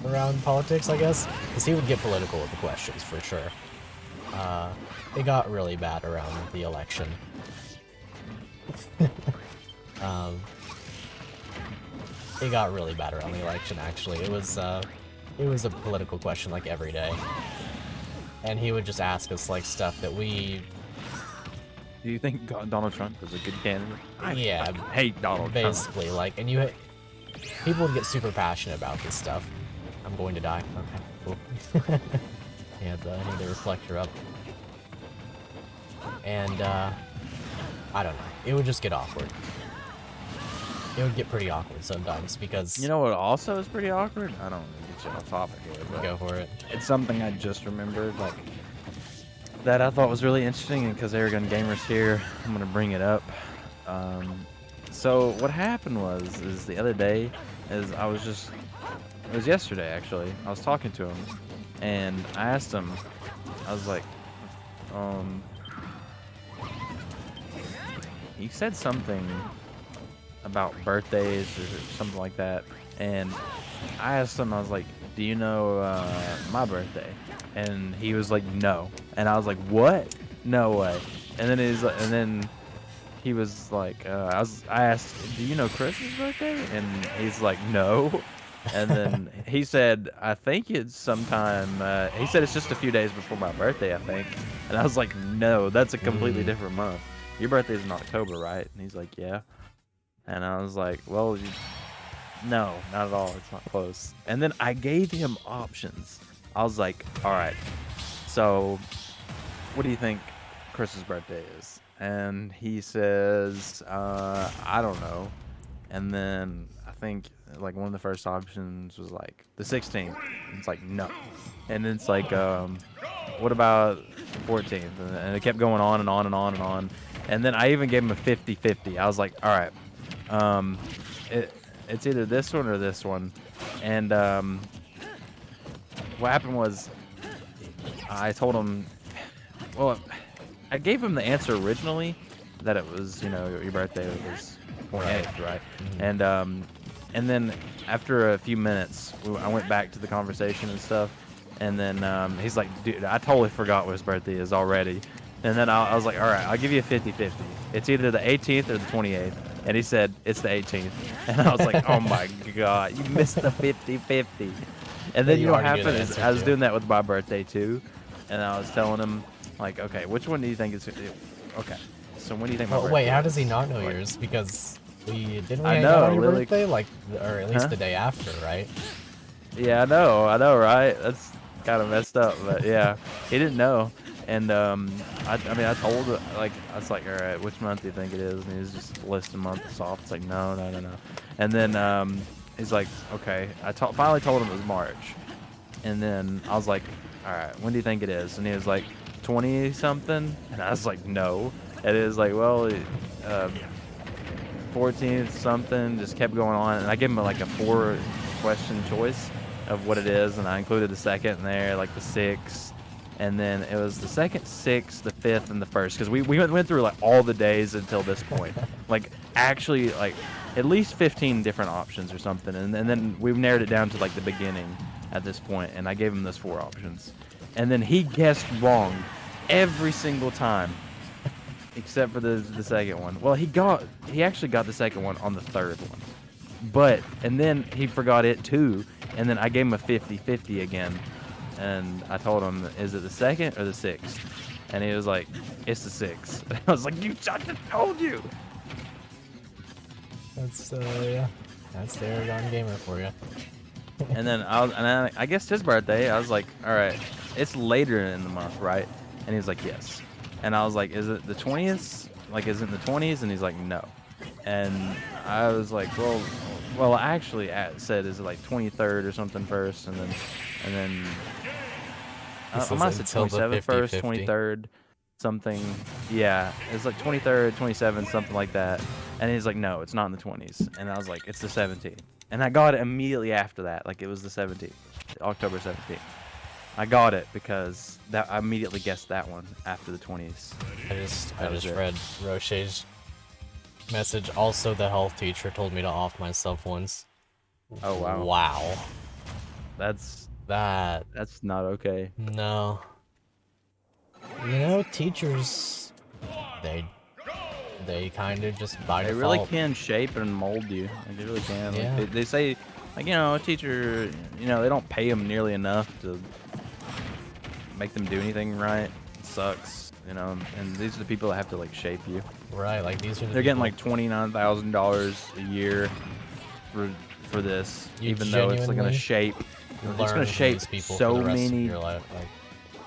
around politics, I guess, because he would get political with the questions for sure. It got really bad around the election. It got really bad around the election, actually. It was a political question like every day, and he would just ask us like stuff that we. Do you think Donald Trump was a good candidate? I Yeah, hate Donald Trump. basically, like, and people would get super passionate about this stuff. I'm going to die. Okay, cool. Yeah, I need the reflector up. And, I don't know. It would just get awkward. It would get pretty awkward sometimes because... You know what also is pretty awkward? I don't want to get you off topic here, but Go for it. it's something I just remembered, like, that I thought was really interesting, and because Aragon Gamer's here, I'm going to bring it up. So what happened is the other day, it was yesterday actually, I was talking to him, and I asked him, I was like, he said something about birthdays or something like that, and I asked him, I was like, do you know my birthday? And he was like, no. And I was like, what? No way. And then he was like, I asked, do you know Chris's birthday? And he's like, no. And then he said, I think it's sometime, he said it's just a few days before my birthday, I think. And I was like, no, that's a completely different month. Your birthday's in October, right? And he's like, yeah. And I was like, well, no, not at all. It's not close. And then I gave him options. I was like, all right, so what do you think Chris's birthday is? And he says, I don't know. And then I think like one of the first options was like the 16th. It's like, no. And it's like, what about the 14th? And it kept going on and on and on and on. And then I even gave him a 50-50. I was like, all right, it's either this one or this one. And what happened was I told him, well, I gave him the answer originally that it was, you know, your birthday was 28th, right? Mm-hmm. And then after a few minutes, I went back to the conversation and stuff. And then he's like, dude, I totally forgot what his birthday is already. And then I was like, all right, I'll give you a 50-50. It's either the 18th or the 28th. And he said, it's the 18th. And I was like, oh my God, you missed the 50-50. And then you know what happened is I was doing that with my birthday too. And I was telling him, like, okay, which one do you think is, okay, so when do you think my birthday wait, how is? does he not know Like, yours? Because Didn't we I hang out know, on your Lily- birthday? Like, or at least Huh? the day after, right? Yeah, I know, right? That's kind of messed up, but yeah, he didn't know. And I mean, I told him, like, I was like, all right, which month do you think it is? And he was just listing months off. It's like, no, no, no, no. And then he's like, okay. Finally told him it was March. And then I was like, all right, when do you think it is? And he was like, 20 something. And I was like, no. It is like, well, 14th something. Just kept going on, and I gave him like a 4-question choice of what it is, and I included the second in there, like the 6th, and then it was the 2nd, 6th, the 5th, and the 1st, because we went through like all the days until this point, like actually like at least 15 different options or something, and then we've narrowed it down to like the beginning at this point, and I gave him those 4 options, and then he guessed wrong every single time. Except for the second one. Well, he actually got the second one on the 3rd one. And then he forgot it too. And then I gave him a 50-50 again. And I told him, is it the 2nd or the 6th? And he was like, it's the 6th. I was like, I just told you. That's yeah. That's the Aragon gamer for you. And then I guess his birthday, I was like, all right, it's later in the month, right? And he was like, yes. And I was like, is it the 20th? Like, is it in the 20s? And he's like, no. And I was like, well, I actually said, is it like 23rd or something first? And then I might have said 27th first, 23rd, something. Yeah, it's like 23rd, 27th, something like that. And he's like, no, it's not in the 20s. And I was like, it's the 17th. And I got it immediately after that. Like, it was the 17th, October 17th. I got it because I immediately guessed that one after the 20s. I just read Roche's message. Also, the health teacher told me to off myself once. Oh wow. Wow. That's That's not okay. no. You know, teachers, they kind of just by They default. really can shape and mold you. Like, they really can. Yeah. Like, they say, like, you know, a teacher, you know, they don't pay them nearly enough to make them do anything right. It sucks, you know. And these are the people that have to like shape you. Right, like these are the They're getting people- like $29,000 a year for this, You even though it's like gonna genuinely shape. learn It's gonna from shape these people so for the rest many. of your life. Like,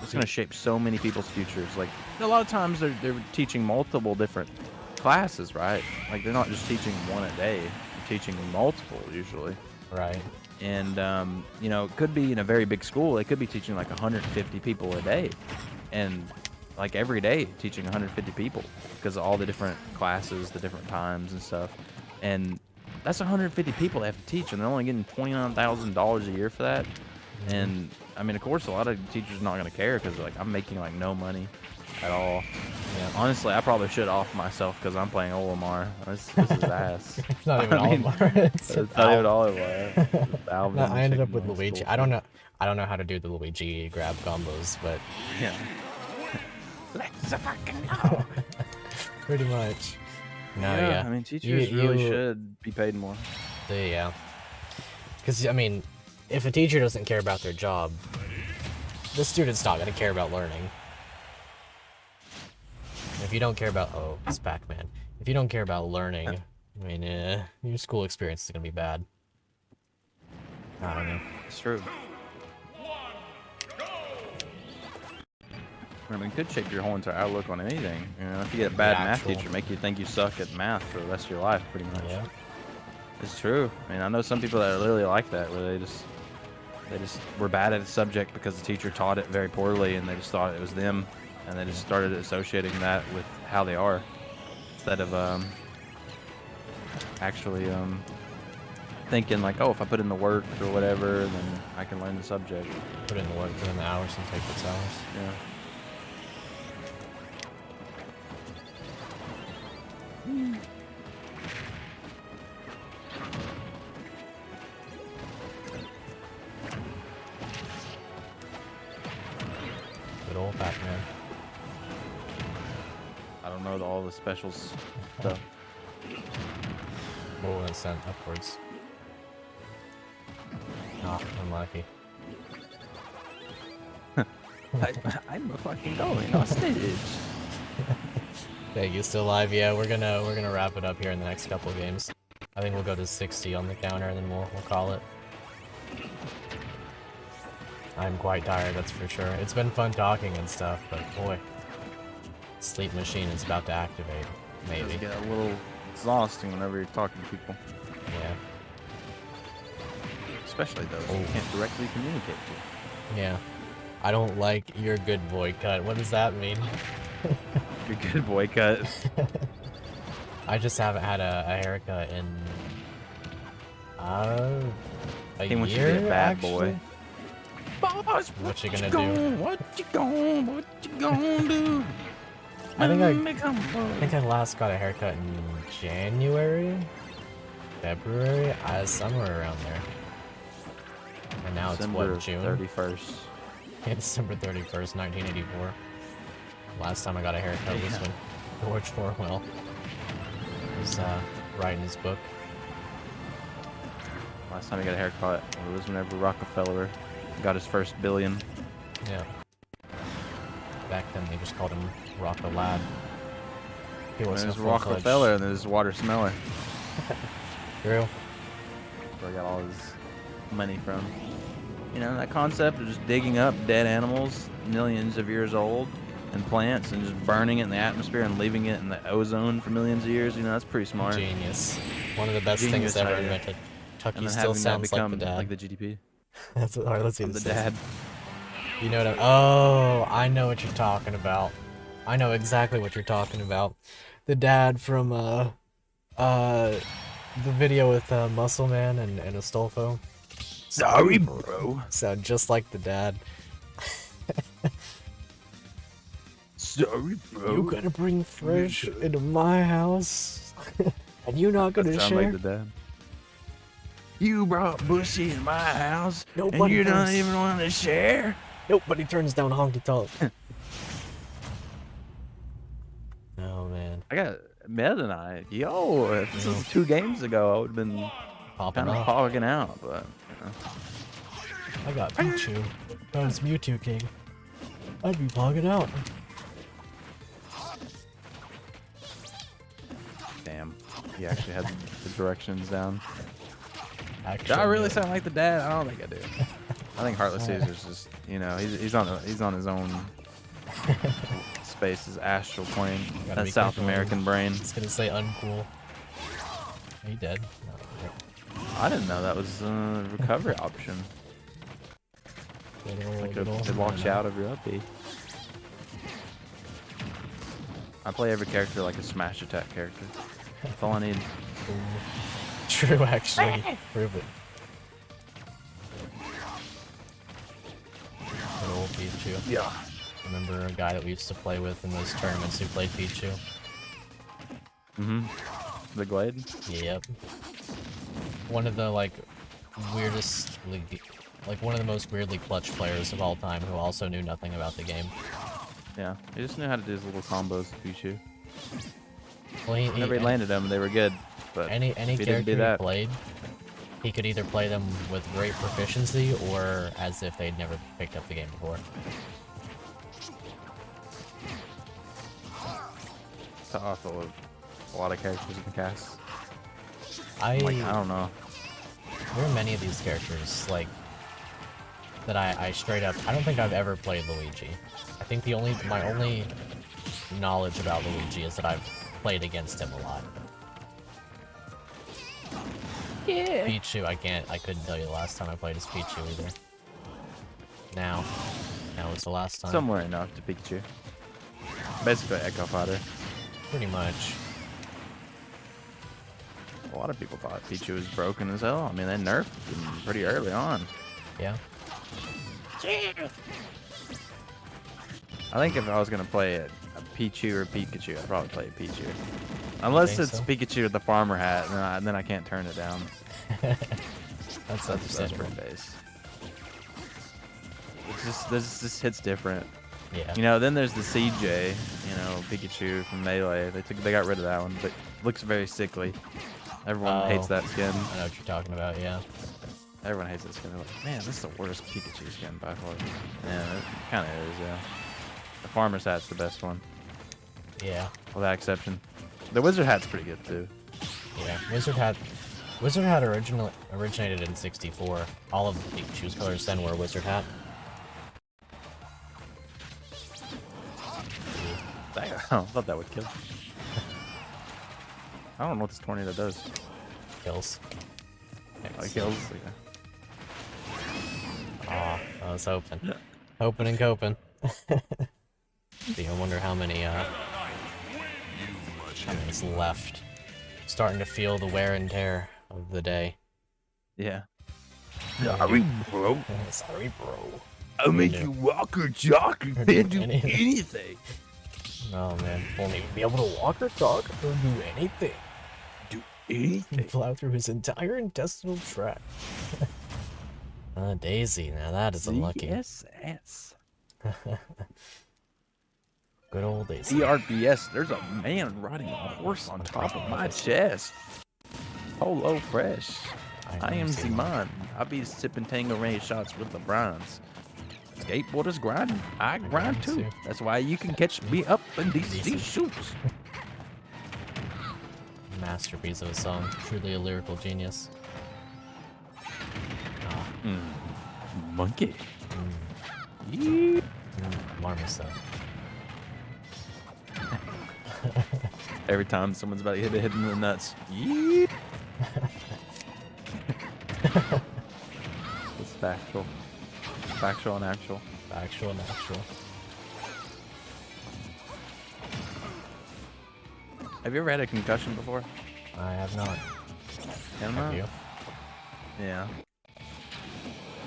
It's gonna shape so many people's futures. Like a lot of times they're teaching multiple different classes, right? Like they're not just teaching one a day. They're teaching multiple usually. right. And you know, it could be in a very big school. They could be teaching like 150 people a day, and like every day teaching 150 people because of all the different classes, the different times and stuff. And that's 150 people they have to teach, and they're only getting $29,000 a year for that. And I mean, of course, a lot of teachers are not gonna care because like I'm making like no money at all. Yeah. Honestly, I probably should off myself because I'm playing Olimar. This is ass. It's not even I mean, Olimar. It's It's not even Olimar. No, I ended up with Chicken Luigi. Wings I don't know how to do the Luigi grab combos, but Yeah. Let's fucking go. pretty much. No, yeah. I mean, teachers really you- should be paid more. Yeah. Because, I mean, if a teacher doesn't care about their job, the student's not going to care about learning. If you don't care about... Oh, it's Pac-Man. If you don't care about learning, I mean, your school experience is going to be bad. I don't know. It's true. I mean, it could shape your whole entire outlook on anything. You know, if you get a bad math actual- teacher, make you think you suck at math for the rest of your life, pretty much. Yeah. It's true. I mean, I know some people that are literally like that, where they just were bad at a subject because the teacher taught it very poorly, and they just thought it was them, and they just started associating that with how they are, instead of actually thinking like, oh, if I put in the work or whatever, then I can learn the subject. Put in the work, put in the hours, and take its hours. Yeah. Good old Pac-Man. I don't know all the specials stuff. Oh, and sent upwards. Ah, unlucky. I'm a fucking going on stage. Hey, you still live? Yeah, we're gonna wrap it up here in the next couple of games. I think we'll go to 60 on the counter, and then we'll call it. I'm quite tired, that's for sure. It's been fun talking and stuff, but boy, sleep machine is about to activate. It Maybe. does get a little exhausting whenever you're talking to people, Yeah. especially those you can't directly communicate to. Yeah. I don't like your good boy cut. What does that mean? Your good boy cut. I just haven't had a haircut in a He wants you year, to be a bad actually. boy. Boss, What you gonna do? What you gonna do? I think I I think I last got a haircut in January, February, somewhere around there. And now it's what, June? 31st. Yeah, December 31st, 1984. Last time I got a haircut was when George Orwell was writing his book. Last time he got a haircut was whenever Rockefeller got his first billion. Yeah. Back then they just called him Rocco Lad. He wasn't There's a full-fledged- Rockefeller and there's Water Smeller. True. Where he got all his money from. You know, that concept of just digging up dead animals, millions of years old, and plants, and just burning it in the atmosphere and leaving it in the ozone for millions of years. You know, that's pretty smart. Genius. One of the best Genius things ever idea. invented. And Tuckie then still having that sounds like become the dad. like the GDP. That's what, alright, let's see I'm what the this dad. says. You know what oh, I know what you're talking about. I know exactly what you're talking about. The dad from the video with Muscle Man and Astolfo. Sorry, bro. Sound just like the dad. Sorry, bro. You gonna bring fresh into my house? And you not gonna That sound share? like the dad. You brought Bushy in my house, and Nobody you don't does. even want to share? Nope, but he turns down honky tonk. Oh man. I got Med and I. Yo, if this was 2 games ago, I would have been Popping kind of off. hogging out, but you know. I got Pichu. That was Mewtwo King. I'd be pogging out. Damn, he actually had the directions down. Actually, Do I really yeah. sound like the dad? I don't think I do. I think Heartless Caesar's just, you know, he's on his own space, his astral plane, Gotta that be South careful. American brain. It's gonna say uncool. Are you dead? No. I didn't know that was a recovery option. Like it locks you out of your uppy. I play every character like a smash attack character. That's all I need. True, actually. Prove it. Good old Pichu. Yeah. Remember a guy that we used to play with in those tournaments who played Pichu? The Glade? Yep. One of the, like, weirdest, like, one of the most weirdly clutch players of all time who also knew nothing about the game. Yeah. He just knew how to do his little combos with Pichu. Well, he Whenever he landed them, they were good. But any if he didn't character do he that, played, he could either play them with great proficiency or as if they'd never picked up the game before. it's awful with a lot of characters in the cast. I don't know. there are many of these characters like that I straight up I don't think I've ever played Luigi. I think my only knowledge about Luigi is that I've played against him a lot. Yeah. Pichu, I couldn't tell you the last time I played as Pichu either. Now was the last time. Somewhere enough to Pikachu. Basically Echo Fodder. Pretty much. A lot of people thought Pichu was broken as hell. I mean, they nerfed him pretty early on. Yeah. I think if I was gonna play a Pichu or Pikachu, I'd probably play Pichu. Unless think it's so? Pikachu with the farmer hat, and then I can't turn it down. That's That's understandable. pretty base. It's just this hits different. Yeah. You know, then there's the CJ, you know, Pikachu from Melee. They got rid of that one, but looks very sickly. Everyone hates that skin. I know what you're talking about, yeah. Everyone hates that skin. They're like, man, this is the worst Pikachu skin by far. Yeah, it kind of is, yeah. The farmer's hat's the best one. Yeah. with that exception. The wizard hat's pretty good too. Yeah, Wizard Hat originated in 64. All of the Pikachu's colors then were Wizard Hat. Damn, I thought that would kill. I don't know what this tornado does. Kills. Oh, it kills. Aw, I was hoping. Hoping and coping. See, I wonder how many's left. Starting to feel the wear and tear of the day. Yeah. Sorry, bro. Sorry, bro. I'll make you walk or jog or can't do anything. Oh man, won't even be able to walk or talk or do anything. Do anything. Plow through his entire intestinal tract. Daisy, now that is unlucky. CSS. Good old Daisy. CRBS, there's a man riding a horse on top of my chest. Hello, fresh. I am Simon. I be sipping Tangeray shots with the bronze. Skateboarders grinding. I grind too. That's why you can catch me up in these shoots. Masterpiece of a song. Truly a lyrical genius. Monkey. Mm. Marmoset. Every time someone's about to hit him in the nuts. Yeet. It's factual. Factual and actual. Factual and actual. Have you ever had a concussion before? I have not. Have you? Yeah.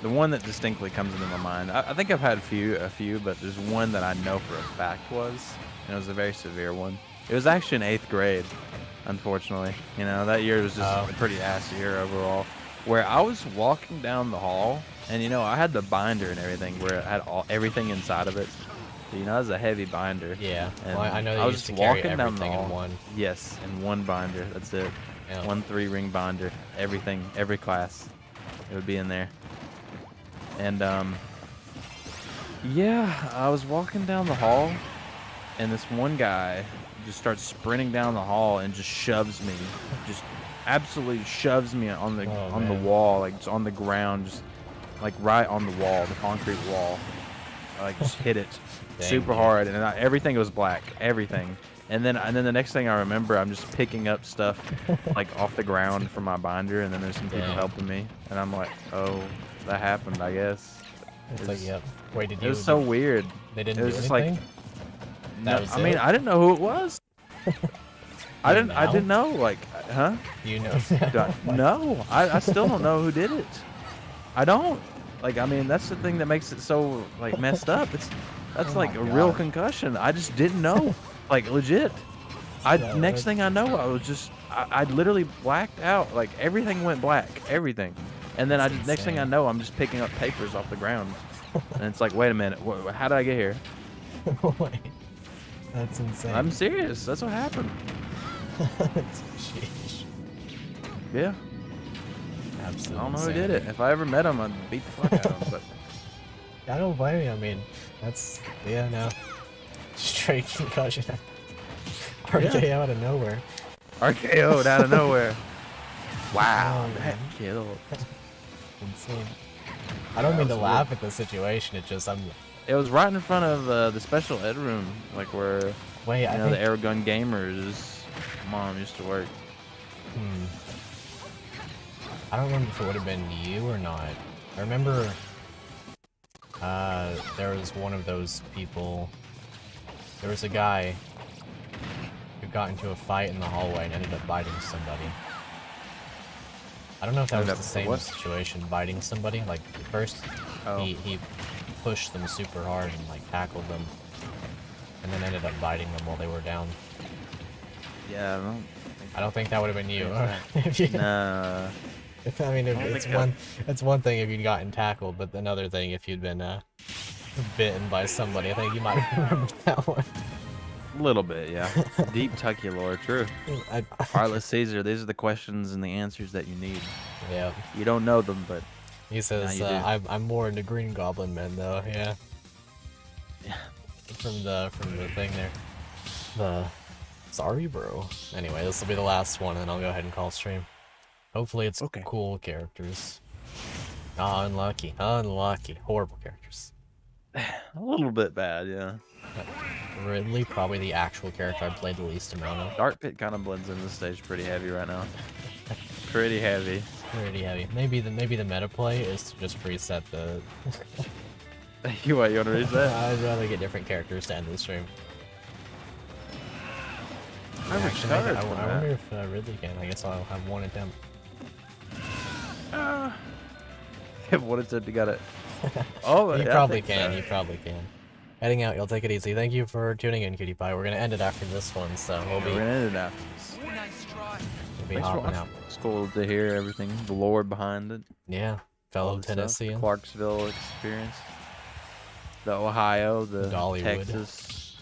The one that distinctly comes into my mind. I think I've had a few, but there's one that I know for a fact was, and it was a very severe one. It was actually in 8th grade, unfortunately. You know, that year was just a pretty ass year overall. Where I was walking down the hall, and you know, I had the binder and everything, where it had everything inside of it. You know, it was a heavy binder. Yeah. And Well, I know they I was used to just carry walking down the everything hall. in one. Yes, in one binder. That's it. Yeah. One 3-ring binder. Everything, every class, it would be in there. And yeah, I was walking down the hall, and this one guy just starts sprinting down the hall and just shoves me, just absolutely shoves me on the the wall, like just on the ground, just like right on the wall, the concrete wall. I like just hit it super hard, and everything was black, everything. And then the next thing I remember, I'm just picking up stuff like off the ground from my binder, and then there's some people helping me, and I'm like, oh, that happened, I guess. It's like, yep. Wait, did you? It was so weird. They didn't It was do just anything? like, That no, was I mean, it? I didn't know who it was. I didn't know, like, huh? You know? No, I still don't know who did it. I don't. Like, I mean, that's the thing that makes it so, like, messed up. That's like a real concussion. I just didn't know. Like, legit. Next thing I know, I was just, I literally blacked out. Like, everything went black. Everything. And then next thing I know, I'm just picking up papers off the ground. And it's like, wait a minute. How did I get here? Wait. That's insane. I'm serious. That's what happened. Sheesh. Yeah. Absolutely. I don't know who did it. If I ever met him, I'd beat the fuck out of him. But I don't blame you. I mean, that's, yeah, no. Straight concussion. RKO out of nowhere. RKO'd out of nowhere. Wow, Oh, that man. killed. Insane. I don't mean to laugh at the situation. It's just It was right in front of the special ed room, like where Wait, I you know think. the Aragon Gamers mom used to work. I don't remember if it would have been you or not. I remember there was one of those people. There was a guy who got into a fight in the hallway and ended up biting somebody. I don't know if that was the same situation, biting somebody. Like, first, he pushed them super hard and, like, tackled them, and then ended up biting them while they were down. Yeah, I don't think that would have been you. Nah. I mean, it's one thing if you'd gotten tackled, but another thing if you'd been bitten by somebody. I think you might have remembered that one. A little bit, yeah. Deep Tuckie lore, true. Heartless Caesar, these are the questions and the answers that you need. Yeah. You don't know them, but He says, I'm more into Green Goblin men, though. Yeah. Yeah. From the thing there. Sorry, bro. Anyway, this will be the last one, and I'll go ahead and call stream. Hopefully it's Okay. cool characters. Ah, unlucky. Unlucky. Horrible characters. A little bit bad, yeah. Ridley, probably the actual character I played the least amount of. Dark Pit kind of blends in the stage pretty heavy right now. Pretty heavy. Pretty heavy. Maybe the meta play is to just preset the... You want to reset? I'd rather get different characters to end the stream. I Actually, recovered I from wonder that. if Ridley can. I guess I'll have one attempt. What attempt you got it? Oh, You yeah, I probably think can. so. You probably can. Heading out. You'll take it easy. Thank you for tuning in, Cutie Pie. We're gonna end it after this one, so we'll We're be gonna end it after this. we'll be Thanks for hopping watching. out. It's cool to hear everything, the lore behind it. Yeah, all fellow the stuff, the Tennessean. Clarksville experience, the Ohio, the Dollywood. Texas,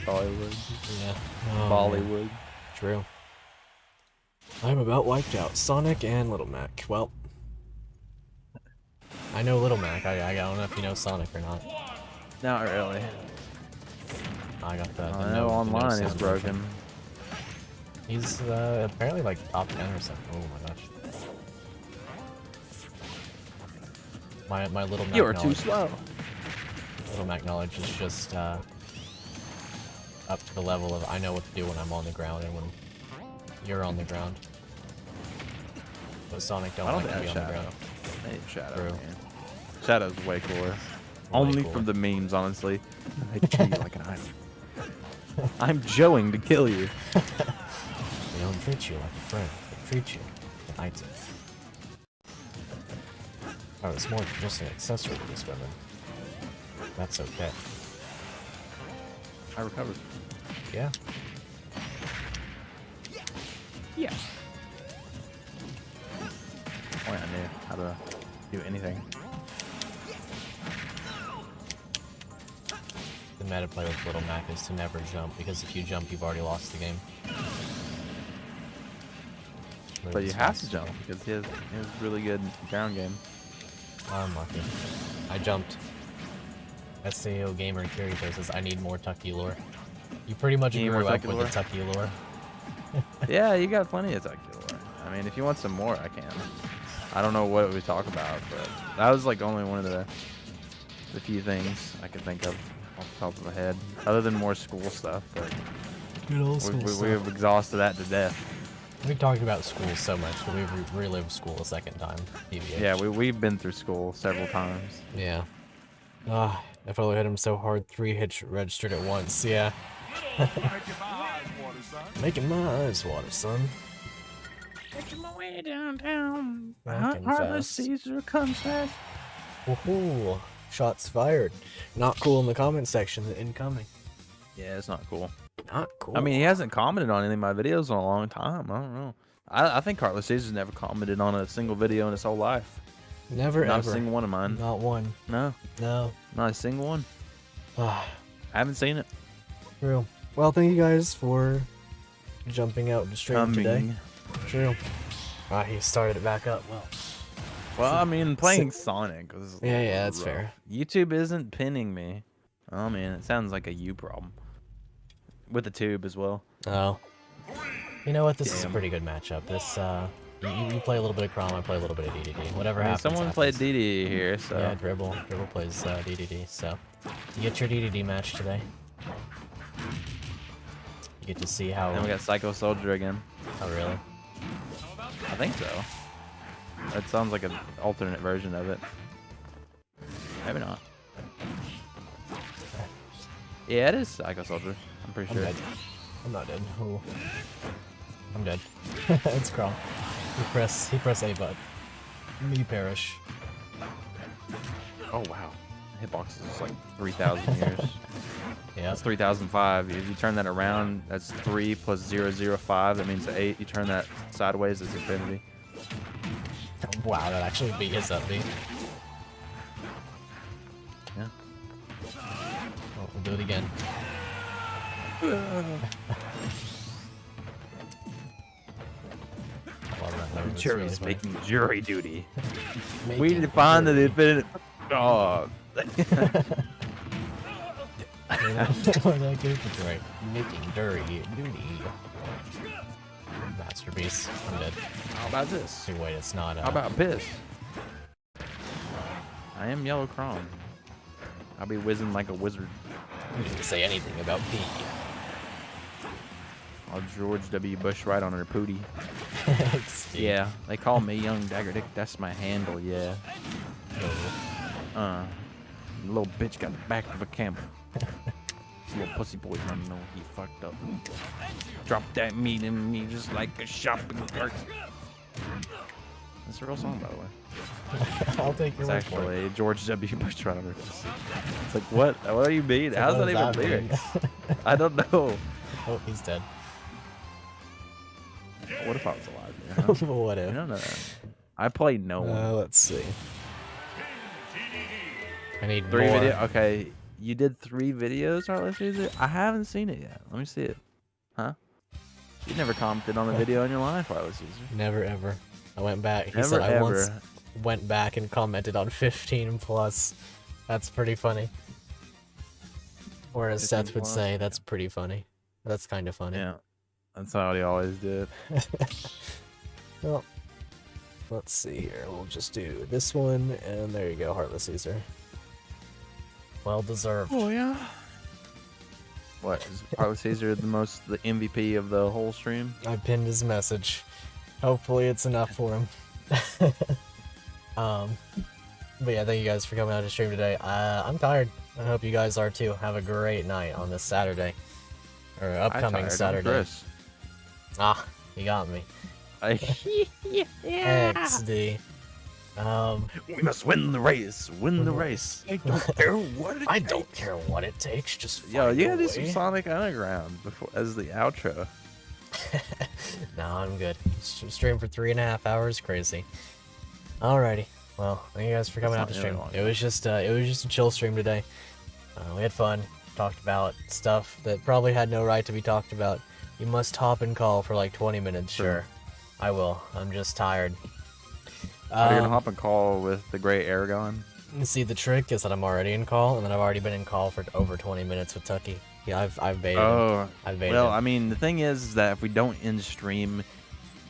Hollywood, Yeah. Oh, man. Bollywood. True. I'm about wiped out. Sonic and Little Mac. Well, I know Little Mac. I don't know if you know Sonic or not. Not really. I got the. I know online is sound version. broken. He's apparently like top 10 or something. Oh my gosh. My Little Mac You are too knowledge, slow. Little Mac knowledge is just up to the level of I know what to do when I'm on the ground and when you're on the ground. But Sonic don't I don't like to be think on the Shadow. ground. Hey, Shadow. True. Man. Shadow's way cooler. Only cooler. from the memes, honestly. I treat you like an item. I'm joing to kill you. They don't treat you like a friend. They treat you like an item. Oh, it's more than just an accessory to this weapon. That's okay. I recovered. Yeah. Yeah. Oh, yeah, I knew how to do anything. The meta play with Little Mac is to never jump, because if you jump, you've already lost the game. Move But you as have fast to as jump because he has really good ground game. I'm lucky. I jumped. SAO Gamer Kirito says, I need more Tuckie lore. You pretty much You need grew more up Tuckie with lore? the Tuckie lore. Yeah, you got plenty of Tuckie lore. I mean, if you want some more, I can. I don't know what we talk about, but that was like only one of the few things I could think of off the top of my head, other than more school stuff. But Good old we've exhausted that to death. We talked about school so much that we've relived school a second time. TBH. Yeah, we've been through school several times. Yeah. Ah, if I hit him so hard, 3 hits registered at once. Yeah. Making my eyes water, son. Making my way downtown. Walking Heartless fast. Caesar comes fast. Woohoo! Shots fired. Not cool in the comment section. Incoming. Yeah, it's not cool. Not cool. I mean, he hasn't commented on any of my videos in a long time. I don't know. I think Heartless Caesar's never commented on a single video in his whole life. never Not ever. a single one of mine. Not one. No, No. not a single one. Ah, I haven't seen it. true. Well, thank you guys for jumping out to stream today. True. Ah, he started it back up. Well, I mean, playing Sonic was a Yeah, little yeah, that's rough. fair. YouTube isn't pinning me. Oh man, it sounds like a you problem. With the tube as well. Oh. You know what? This is a Damn. pretty good matchup. This, you play a little bit of Crom, I play a little bit of DDD. Whatever I mean, happens, someone happens. played DD here, so Yeah, Dribble plays DDD, so you get your DDD match today. You get to see how... then we got Psycho Soldier again. Oh, really? I think so. That sounds like an alternate version of it. Maybe not. Yeah, it is Psycho Soldier. I'm pretty I'm sure. dead. I'm not dead. Ooh. I'm dead. It's Crom. He press A button. Me perish. Oh wow. Hitbox is like 3,000 years. Yeah. That's 3005. If you turn that around, that's 3 plus 005. That means 8. You turn that sideways, it's infinity. Wow, that actually beat his upbeat. Yeah. Oh, we'll do it again. I love that. It's really Jury's funny. making jury duty. We Making define the jury. infinite. Oh. You know? Or that character's right. Making dirty duty. Masterpiece. I'm dead. How about this? Hey, wait, it's not. How about piss? I am Yellow Chrome. I'll be whizzing like a wizard. You didn't say anything about pee. I'll George W. Bush right on her pootie. Thanks, dude. Yeah, they call me Young Dagger Dick. That's my handle, yeah. Oh. The little bitch got the back of a camp. This little pussy boy don't know he fucked up. Drop that meat in me just like a shopping cart. That's a real song, by the way. I'll take your It's word for it. actually George W. Bush right on her pussy. It's like, what? What do you mean? How's What that does even that mean? lyrics? I don't know. Oh, he's dead. What if I was alive there? Huh? What I if? don't know. I played no one. Let's see. I need 3 more. video. Okay, you did 3 videos, Heartless User? I haven't seen it yet. Let me see it. Huh? You never commented on a video in your life, Heartless User. Never ever. I went back. He Never said I ever. once went back and commented on 15 plus. That's pretty funny. Or as 15 Seth would plus? say, that's pretty funny. That's kind of funny. Yeah, that's how he always did. Well, let's see here. We'll just do this one, and there you go, Heartless Caesar. Well deserved. Oh yeah. What is Heartless Caesar the MVP of the whole stream? I pinned his message. Hopefully it's enough for him. But yeah, thank you guys for coming out to stream today. I'm tired. I hope you guys are too. Have a great night on this Saturday. Or upcoming Saturday. Chris. Ah, you got me. XD. We must win the race. Win the race. I don't care what it I don't care what it takes, just Yo, find you a gotta do some way. Sonic Underground before as the outro. No, I'm good. Stream for 3.5 hours, crazy. Alrighty. Well, thank you guys for coming out to That's not stream. really long. It was just a chill stream today. We had fun. Talked about stuff that probably had no right to be talked about. You must hop and call for like 20 minutes. Sure, I will. I'm just tired. Are you gonna hop and call with the great Aragon? See, the trick is that I'm already in call, and then I've already been in call for over 20 minutes with Tuckie. Yeah, I've baited him. Oh, I've baited well, him. I mean, the thing is that if we don't end stream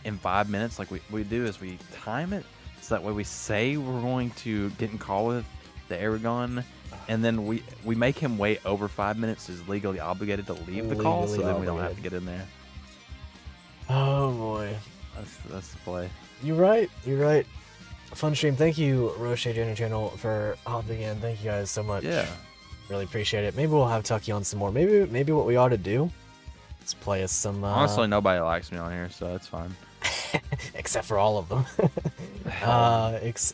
in 5 minutes, like we do, is we time it so that way we say we're going to get in call with the Aragon, and then we make him wait over 5 minutes. Is legally obligated to leave the call, so Legally then we don't have to obligated. get in there. Oh boy. That's the play. You're right. You're right. Fun stream. Thank you, Roche Jenny Channel, for hopping in. Thank you guys so much. Yeah. Really appreciate it. Maybe we'll have Tuckie on some more. Maybe what we ought to do is play us some. Honestly, nobody likes me on here, so it's fine. Except for all of them.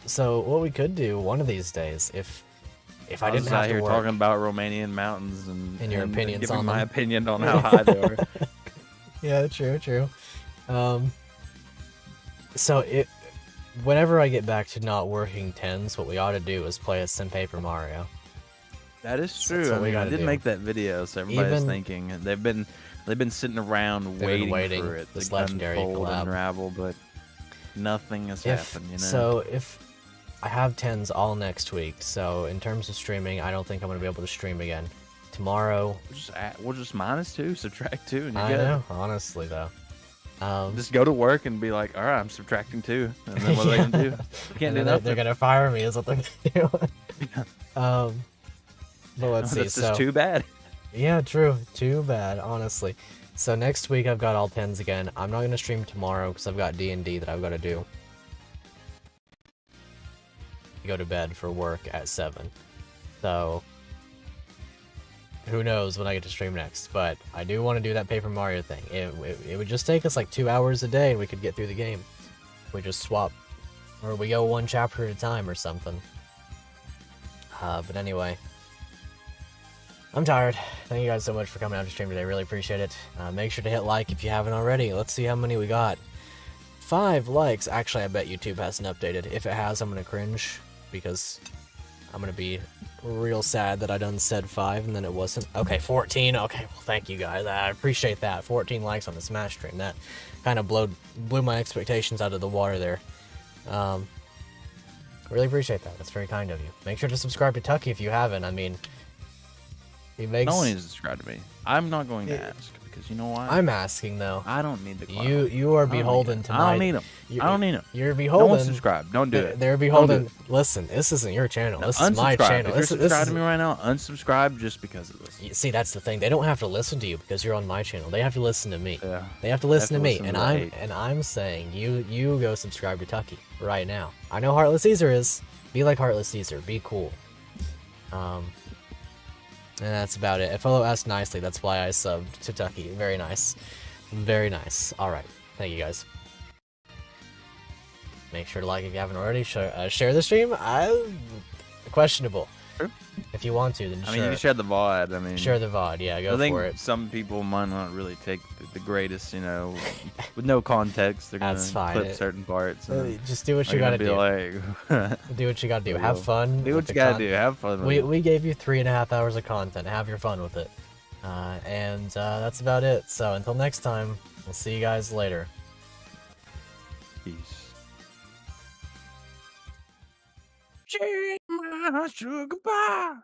So what we could do one of these days, if I I was didn't out have to here work. talking about Romanian mountains and your opinions giving on my them. opinion on how high they are. Yeah, true. So whenever I get back to not working tens, what we ought to do is play us some Paper Mario. That is That's true. what I we mean, I gotta did do. make that video, so everybody's Even- thinking they've been sitting around They've been waiting waiting for it this to legendary unfold, collab. unravel, but nothing has happened. You know. So if I have tens all next week, so in terms of streaming, I don't think I'm gonna be able to stream again. Tomorrow, we'll just -2, subtract 2, and you're I good. know, honestly though. Just go to work and be like, all right, I'm subtracting 2, and then what are they gonna do? You can't and do then nothing. they're gonna fire me, is what they're gonna do. But let's see. That's So just too bad. yeah, true. Too bad, honestly. So next week I've got all tens again. I'm not gonna stream tomorrow because I've got D&D that I've got to do. Go to bed for work at 7. So who knows when I get to stream next? But I do want to do that Paper Mario thing. It would just take us like 2 hours a day, and we could get through the game. We just swap, or we go one chapter at a time or something. But anyway. I'm tired. Thank you guys so much for coming out to stream today. Really appreciate it. Make sure to hit like if you haven't already. Let's see how many we got. 5 likes. Actually, I bet YouTube hasn't updated. If it has, I'm going to cringe because I'm going to be real sad that I done said 5 and then it wasn't. Okay, 14. Okay, well, thank you guys. I appreciate that. 14 likes on the Smash stream. That kind of blew my expectations out of the water there. Really appreciate that. That's very kind of you. Make sure to subscribe to Tuckie if you haven't. I mean, He makes. No one needs to subscribe to me. I'm not going to Yeah. ask because you know why? I'm asking though. I don't need the clout. You are I don't need beholden it. to I my. don't need them. I don't need them. You're No one beholden. subscribe. Don't do it. They're Don't do beholden. it. Listen, this isn't your channel. No, This is my unsubscribe. channel. If you're This subscribed is. to me right now, unsubscribe just because of this. See, that's the thing. They don't have to listen to you because you're on my channel. They have to listen to me. Yeah. They have to listen to me, listen and to the hate. I'm saying you go subscribe to Tuckie right now. I know Heartless Caesar is. Be like Heartless Caesar. Be cool. And that's about it. Follow asked nicely. That's why I subbed to Tuckie. Very nice. Very nice. All right. Thank you guys. Make sure to like if you haven't already. Share the stream. Questionable. Sure. If you want to, then I sure. mean, you can share the VOD. I mean, Share the VOD. Yeah, go I think for it. some people might not really take the greatest, with no context. They're That's gonna fine. clip certain parts. And Just do what they're you gotta gonna do. be like, Do what you gotta do. There you Have go. fun. do with what the you gotta do. Have fun. With it. We gave you 3.5 hours of content. Have your fun with it. And that's about it. So until next time, we'll see you guys later. Peace. Shake my sugar pie.